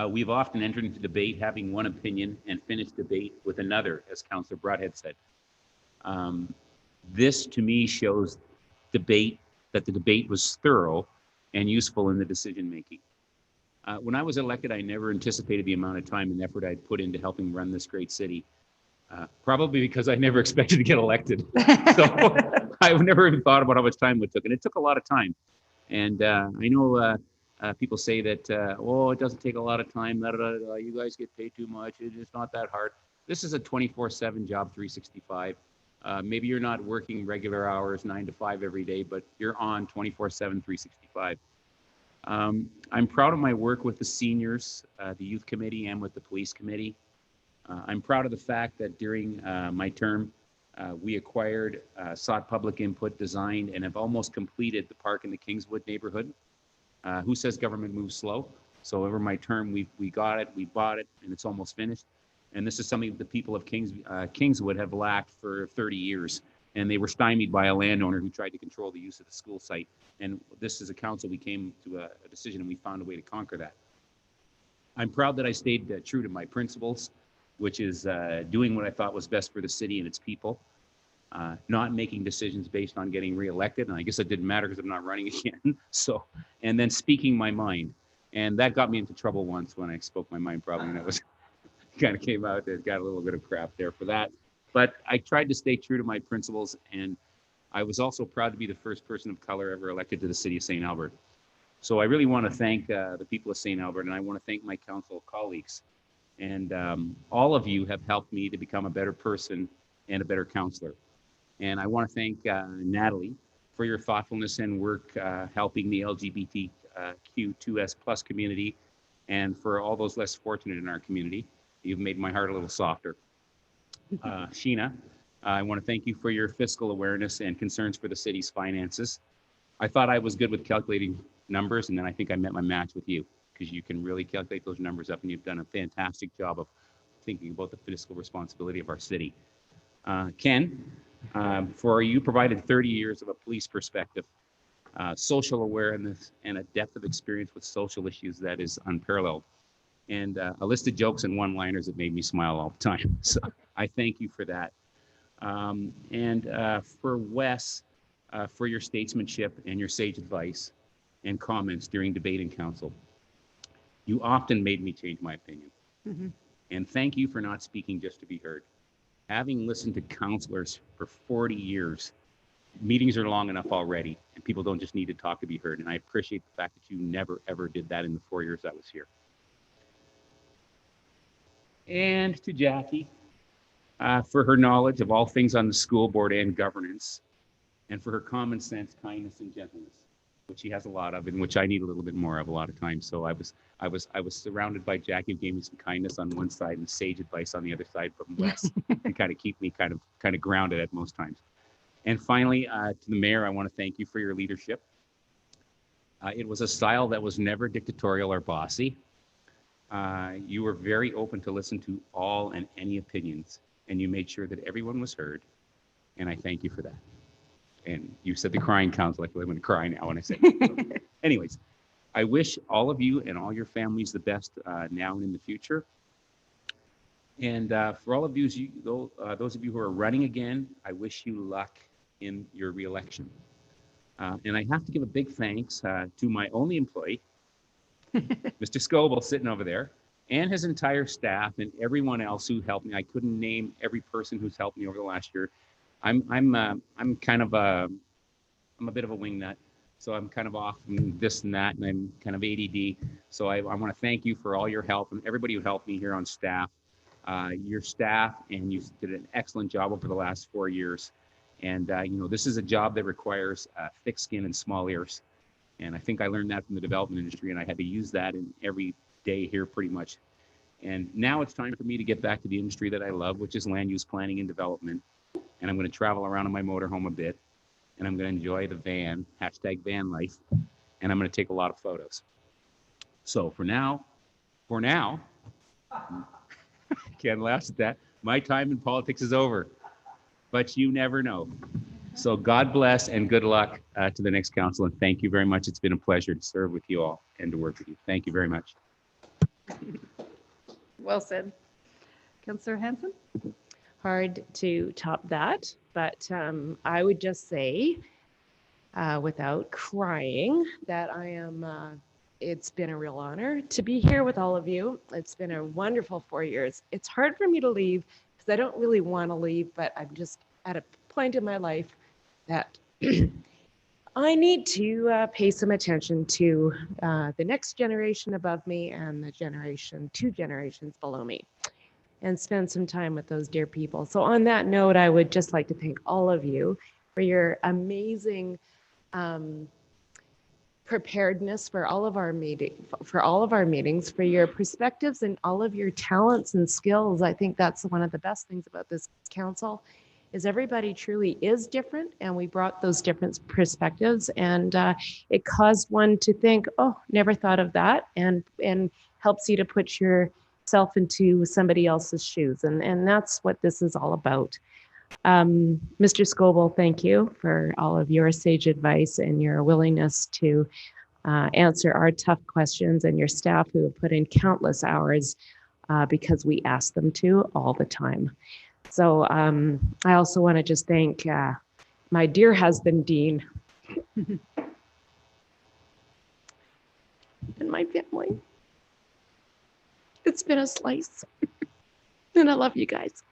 We've often entered into debate having one opinion and finished debate with another, as Councillor Broadhead said. This to me shows that the debate was thorough and useful in the decision making. When I was elected, I never anticipated the amount of time and effort I'd put into helping run this great city. Probably because I never expected to get elected. So I've never even thought about how much time it took, and it took a lot of time. And I know people say that, oh, it doesn't take a lot of time, you guys get paid too much, it's not that hard. This is a 24/7 job, 365. Maybe you're not working regular hours, 9 to 5 every day, but you're on 24/7, 365. I'm proud of my work with the seniors, the youth committee, and with the police committee. I'm proud of the fact that during my term, we acquired, sought public input, designed, and have almost completed the park in the Kingswood neighborhood. Who says government moves slow? So over my term, we got it, we bought it, and it's almost finished. And this is something that the people of Kingswood have lacked for 30 years. And they were stymied by a landowner who tried to control the use of the school site. And this is a council, we came to a decision and we found a way to conquer that. I'm proud that I stayed true to my principles, which is doing what I thought was best for the city and its people, not making decisions based on getting reelected. And I guess it didn't matter because I'm not running again. So, and then speaking my mind. And that got me into trouble once when I spoke my mind, probably, and it was kind of came out, it got a little bit of crap there for that. But I tried to stay true to my principles, and I was also proud to be the first person of color ever elected to the city of St. Albert. So I really want to thank the people of St. Albert, and I want to thank my council colleagues. And all of you have helped me to become a better person and a better counselor. And I want to thank Natalie for your thoughtfulness and work helping the LGBTQ2S plus community, and for all those less fortunate in our community. You've made my heart a little softer. Sheena, I want to thank you for your fiscal awareness and concerns for the city's finances. I thought I was good with calculating numbers, and then I think I met my match with you, because you can really calculate those numbers up, and you've done a fantastic job of thinking about the fiscal responsibility of our city. Ken, for you provided 30 years of a police perspective, social awareness, and a depth of experience with social issues that is unparalleled. And a list of jokes and one-liners that made me smile all the time. So I thank you for that. And for Wes, for your statesmanship and your sage advice and comments during debate in council. You often made me change my opinion. Mm-hmm. And thank you for not speaking just to be heard. Having listened to counselors for 40 years, meetings are long enough already, and people don't just need to talk to be heard. And I appreciate the fact that you never, ever did that in the 4 years I was here. And to Jackie, for her knowledge of all things on the school board and governance, and for her common sense, kindness, and gentleness, which she has a lot of, and which I need a little bit more of a lot of times. So I was surrounded by Jackie, who gave me some kindness on one side and sage advice on the other side from Wes, to kind of keep me kind of grounded at most times. And finally, to the mayor, I want to thank you for your leadership. It was a style that was never dictatorial or bossy. You were very open to listen to all and any opinions, and you made sure that everyone was heard, and I thank you for that. And you said the crying council, I feel like I'm going to cry now when I say it. Anyways, I wish all of you and all your families the best now and in the future. And for all of those of you who are running again, I wish you luck in your reelection. And I have to give a big thanks to my only employee, Mr. Scoble, sitting over there, and his entire staff and everyone else who helped me. I couldn't name every person who's helped me over the last year. I'm kind of I'm a bit of a wingnut, so I'm kind of off and this and that, and I'm kind of ADD. So I want to thank you for all your help and everybody who helped me here on staff. Your staff, and you did an excellent job over the last 4 years. And this is a job that requires thick skin and small ears. And I think I learned that from the development industry, and I had to use that in every day here pretty much. And now it's time for me to get back to the industry that I love, which is land use planning and development. And I'm going to travel around in my motorhome a bit, and I'm going to enjoy the van, #van life, and I'm going to take a lot of photos. So for now, can't laugh at that. My time in politics is over, but you never know. So God bless and good luck to the next council. And thank you very much. It's been a pleasure to serve with you all and to work with you. Thank you very much. Well said. Councillor Hanson? Hard to top that, but I would just say, without crying, that I am, it's been a real honor to be here with all of you. It's been a wonderful 4 years. It's hard for me to leave because I don't really want to leave, but I'm just at a point in my life that I need to pay some attention to the next generation above me and the two generations below me, and spend some time with those dear people. So on that note, I would just like to thank all of you for your amazing preparedness for all of our meetings, for your perspectives and all of your talents and skills. I think that's one of the best things about this council, is everybody truly is different, and we brought those different perspectives, and it caused one to think, oh, never thought of that, and helps you to put yourself into somebody else's shoes, and that's what this is all about. Mr. Scoble, thank you for all of your sage advice and your willingness to answer our tough questions, and your staff who have put in countless hours because we ask them to all the time. So I also want to just thank my dear husband, Dean, and my family. It's been a slice, and I love you guys.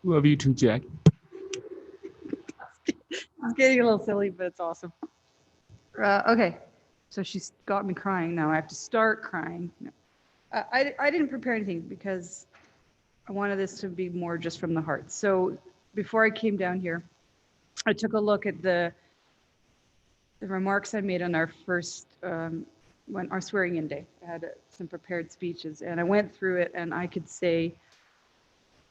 Love you too, Jack. It's getting a little silly, but it's awesome. Okay, so she's got me crying now. I have to start crying. No. I didn't prepare anything because I wanted this to be more just from the heart. So before I came down here, I took a look at the remarks I made on our first, our swearing in day. I had some prepared speeches, and I went through it, and I could say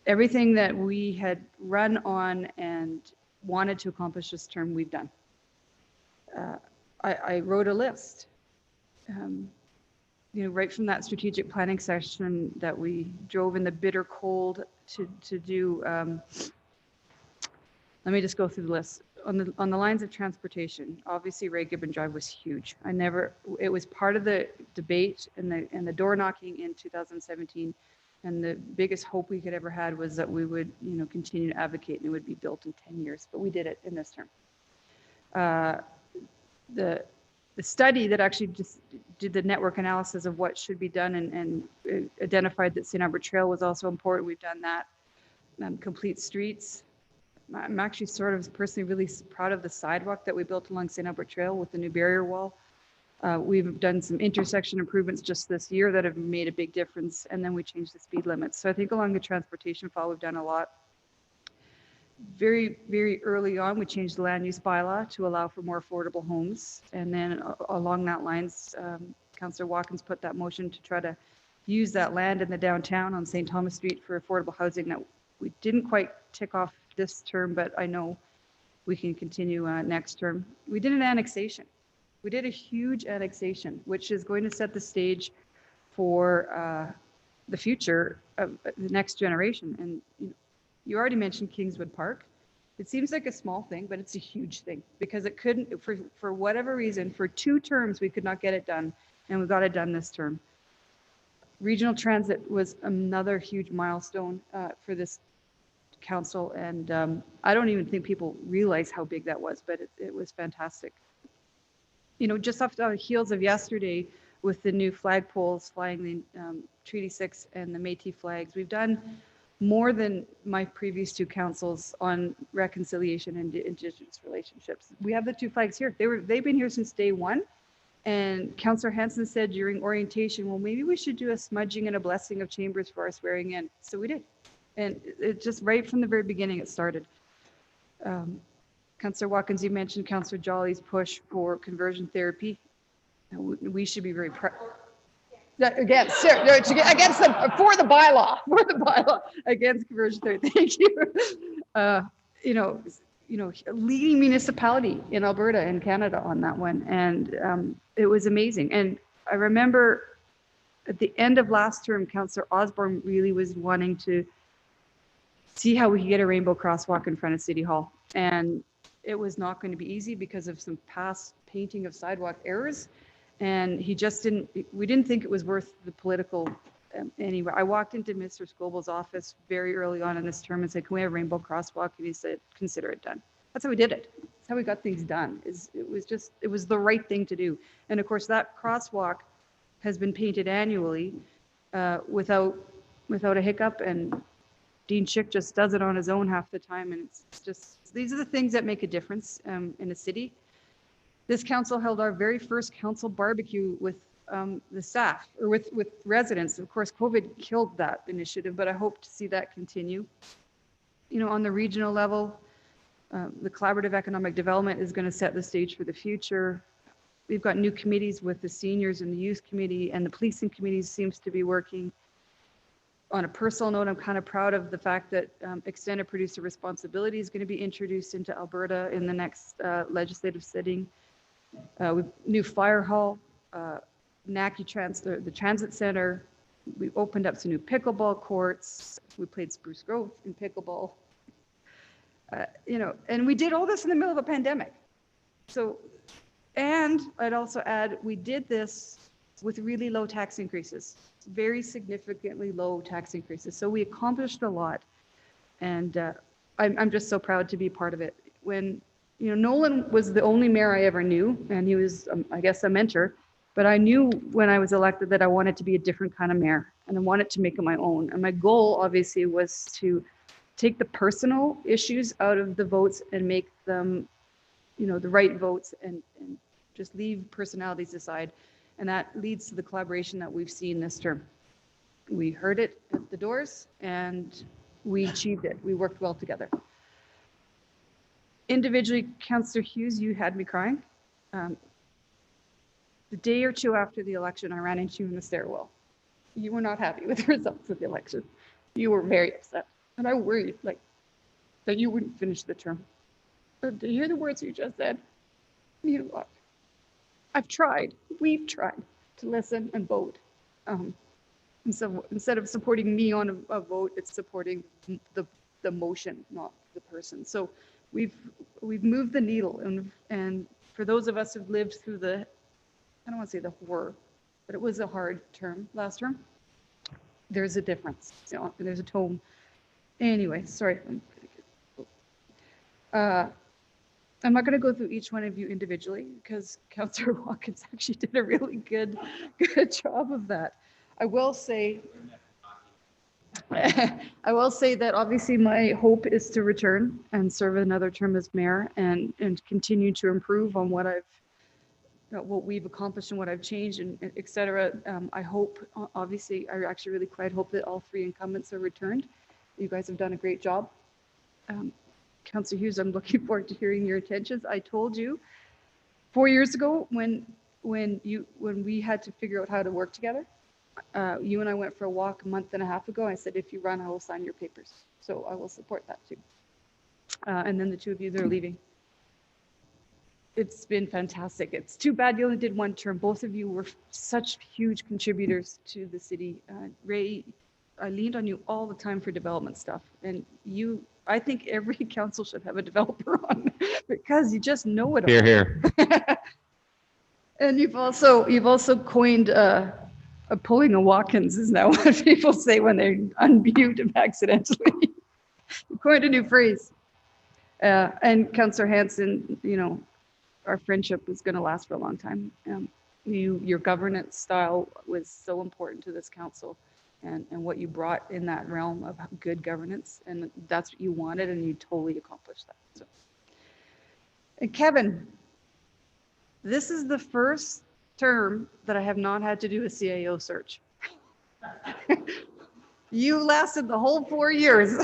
everything that we had run on and wanted to accomplish this term, we've done. I wrote a list. Right from that strategic planning session that we drove in the bitter cold to do. Let me just go through the list. On the lines of transportation, obviously Ray Gibbon Drive was huge. It was part of the debate and the door knocking in 2017. And the biggest hope we could ever had was that we would, continue to advocate and it would be built in 10 years. But we did it in this term. The study that actually just did the network analysis of what should be done and identified that St. Albert Trail was also important. We've done that. Complete streets. I'm actually sort of personally really proud of the sidewalk that we built along St. Albert Trail with the new barrier wall. We've done some intersection improvements just this year that have made a big difference, and then we changed the speed limits. So I think along the transportation file, we've done a lot. Very, very early on, we changed the land use bylaw to allow for more affordable homes. And then along that lines, Councillor Watkins put that motion to try to use that land in the downtown on St. Thomas Street for affordable housing that we didn't quite tick off this term, but I know we can continue next term. We did an annexation. We did a huge annexation, which is going to set the stage for the future of the next generation. And you already mentioned Kingswood Park. It seems like a small thing, but it's a huge thing because it couldn't, for whatever reason, for 2 terms, we could not get it done, and we got it done this term. Regional transit was another huge milestone for this council, and I don't even think people realize how big that was, but it was fantastic. You know, just off the heels of yesterday with the new flagpoles flying the Treaty 6 and the Métis flags, we've done more than my previous two councils on reconciliation and Indigenous relationships. We have the two flags here. They've been here since day one. And Councillor Hanson said during orientation, well, maybe we should do a smudging and a blessing of chambers for our swearing in. So we did. And it just right from the very beginning, it started. Councillor Watkins, you mentioned Councillor Jolly's push for conversion therapy. We should be very proud. Against for the bylaw, against conversion therapy. Thank you. Leading municipality in Alberta and Canada on that one, and it was amazing. And I remember at the end of last term, Councillor Osborne really was wanting to see how we could get a rainbow crosswalk in front of City Hall, and it was not going to be easy because of some past painting of sidewalk errors. And we didn't think it was worth the political anyway. I walked into Mr. Scoble's office very early on in this term and said, can we have rainbow crosswalk? And he said, consider it done. That's how we did it. That's how we got things done. It was the right thing to do. And of course that crosswalk has been painted annually without a hiccup, and Dean Schick just does it on his own half the time. And it's just, these are the things that make a difference in a city. This council held our very first council barbecue with the staff, or with residents. Of course, COVID killed that initiative, but I hope to see that continue. You know, on the regional level, the collaborative economic development is going to set the stage for the future. We've got new committees with the seniors and the youth committee, and the policing committee seems to be working. On a personal note, I'm kind of proud of the fact that extended producer responsibility is going to be introduced into Alberta in the next legislative sitting. New fire hall, NACI the transit center. We opened up some new pickleball courts. We played Spruce Grove in pickleball. And we did all this in the middle of a pandemic. So, and I'd also add, we did this with really low tax increases, very significantly low tax increases. So we accomplished a lot, and I'm just so proud to be part of it. When Nolan was the only mayor I ever knew, and he was, I guess, a mentor. But I knew when I was elected that I wanted to be a different kind of mayor, and I wanted to make it my own. And my goal, obviously, was to take the personal issues out of the votes and make them, the right votes, and just leave personalities aside. And that leads to the collaboration that we've seen this term. We heard it at the doors, and we achieved it. We worked well together. Individually, Councillor Hughes, you had me crying. The day or two after the election, I ran into you in the stairwell. You were not happy with the results of the election. You were very upset. And I worried that you wouldn't finish the term. But to hear the words you just said, I've tried, we've tried to listen and vote. And so instead of supporting me on a vote, it's supporting the motion, not the person. So we've moved the needle, and for those of us who've lived through I don't want to say the horror, but it was a hard term last term. There's a difference, there's a tone. Anyway, sorry. I'm not going to go through each one of you individually because Councillor Watkins actually did a really good job of that. I will say that obviously my hope is to return and serve another term as mayor and continue to improve on what we've accomplished and what I've changed, and et cetera. I hope, obviously, I actually really quite hope that all three incumbents are returned. You guys have done a great job. Councillor Hughes, I'm looking forward to hearing your intentions. I told you 4 years ago when we had to figure out how to work together, you and I went for a walk a month and a half ago. I said, if you run, I will sign your papers. So I will support that too. And then the two of you that are leaving. It's been fantastic. It's too bad you only did one term. Both of you were such huge contributors to the city. Ray, I leaned on you all the time for development stuff. And I think every council should have a developer on because you just know it all. Here, here. And you've also coined Pulling a Watkins is now what people say when they unmute him accidentally. Quite a new phrase. And Councillor Hanson, you know, our friendship was going to last for a long time. Your governance style was so important to this council, and what you brought in that realm of good governance, and that's what you wanted, and you totally accomplished that. So, and Kevin, this is the first term that I have not had to do a CAO search. You lasted the whole 4 years.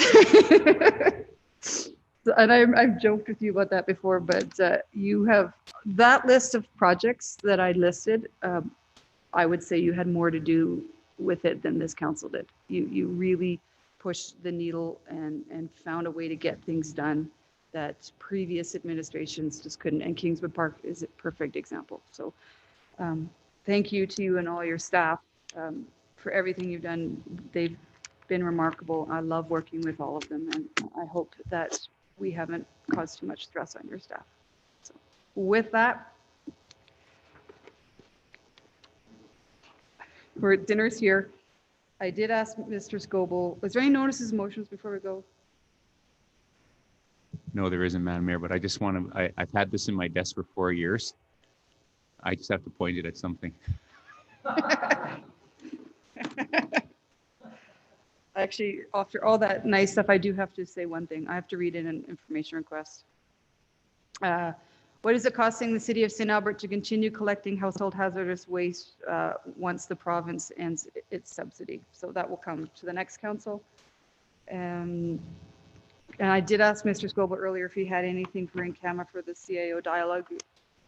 And I've joked with you about that before, but you have that list of projects that I listed. I would say you had more to do with it than this council did. You really pushed the needle and found a way to get things done that previous administrations just couldn't. And Kingswood Park is a perfect example. So thank you to you and all your staff for everything you've done. They've been remarkable. I love working with all of them, and I hope that we haven't caused too much stress on your staff. So with that, dinner's here. I did ask Mr. Scoble, was there any notices, motions before we go? No, there isn't, Madam Mayor, but I just want to, I've had this in my desk for 4 years. I just have to point it at something. Actually, after all that nice stuff, I do have to say one thing. I have to read in an information request. What is it costing the city of St. Albert to continue collecting household hazardous waste once the province ends its subsidy? So that will come to the next council. And I did ask Mr. Scoble earlier if he had anything for in camera for the CAO dialogue.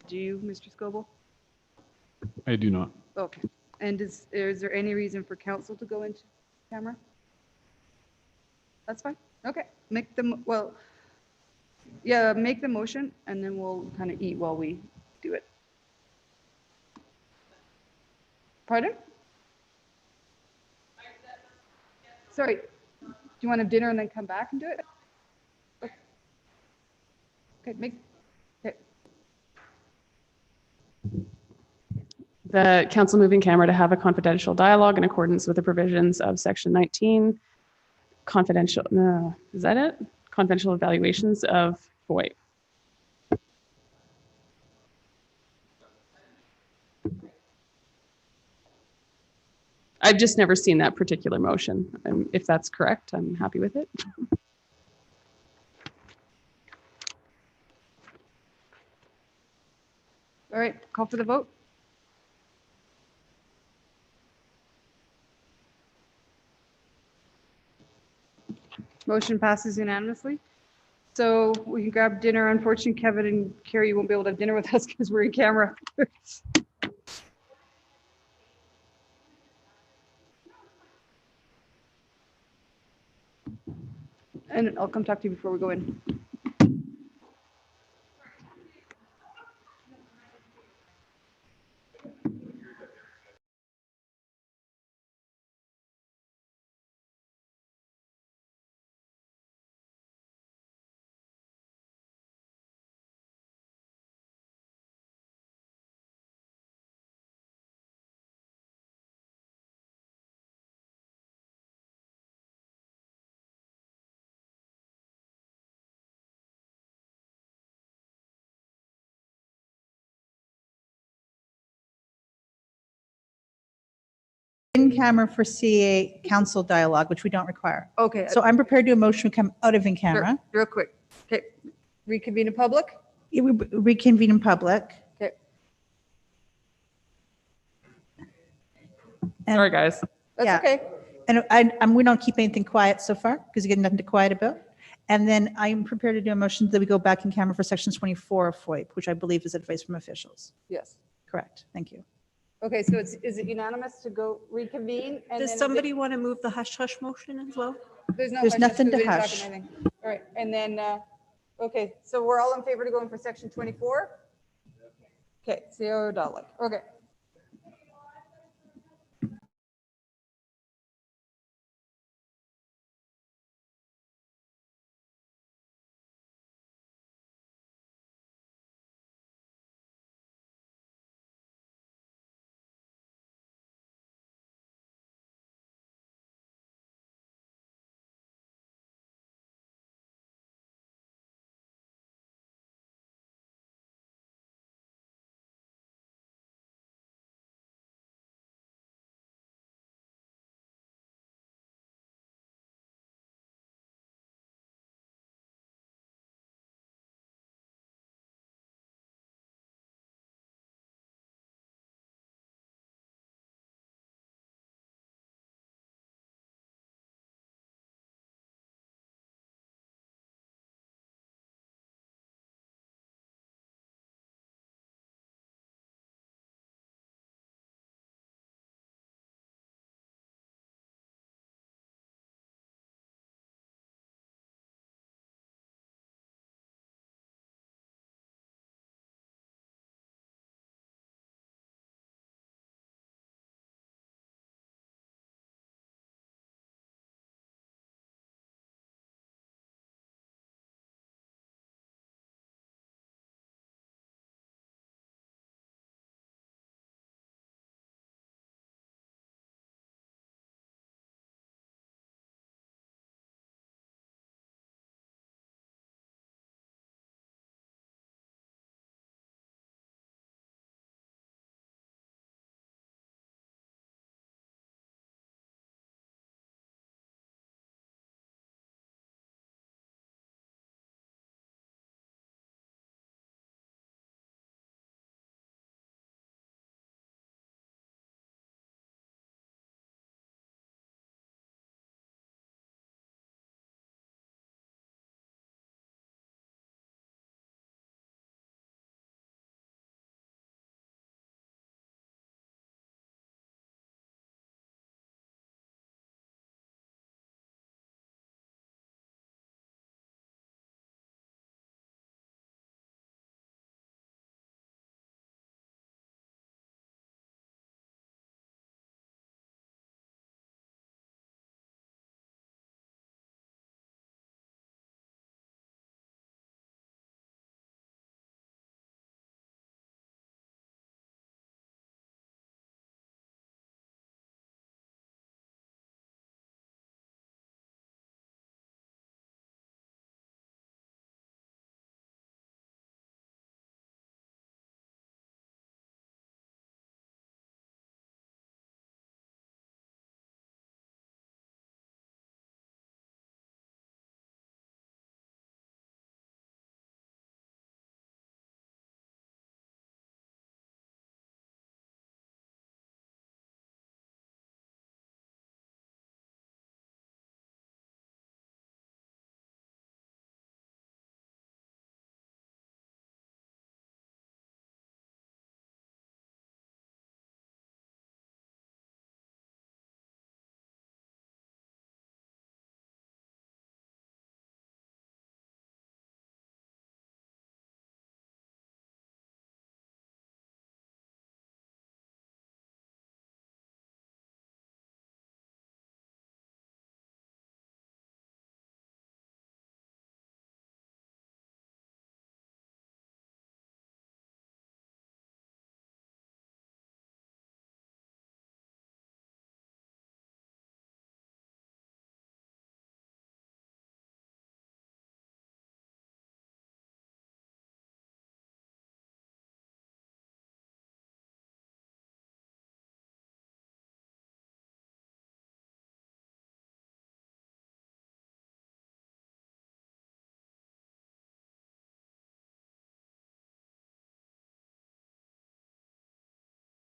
Do you, Mr. Scoble? I do not. Okay. And is there any reason for council to go into camera? That's fine. Okay. Make them, well, yeah, make the motion and then we'll kind of eat while we do it. Pardon? Sorry. Do you want to have dinner and then come back and do it? Okay. Okay. The council moving camera to have a confidential dialogue in accordance with the provisions of section 19. Confidential, no, is that it? Confidential evaluations of FOIP. I've just never seen that particular motion. If that's correct, I'm happy with it. All right, call for the vote. Motion passes unanimously. So we can grab dinner. Unfortunately, Kevin and Carrie won't be able to have dinner with us because we're in camera. And I'll come talk to you before we go in. In camera for CA council dialogue, which we don't require. Okay. So I'm prepared to do a motion to come out of in camera. Real quick. Okay. Reconvene in public. Reconvene in public. Okay. Sorry, guys. That's okay. And we don't keep anything quiet so far because you get nothing to quiet about. And then I'm prepared to do a motion that we go back in camera for section 24 of FOIP, which I believe is advice from officials. Yes. Correct. Thank you. Okay, so is it unanimous to go reconvene? And Does then somebody want to move the hush hush motion as well? There's There's nothing to we didn't talk hush. anything. All right, and then, okay, so we're all in favor to go in for section 24? Okay, CO dialogue. Okay.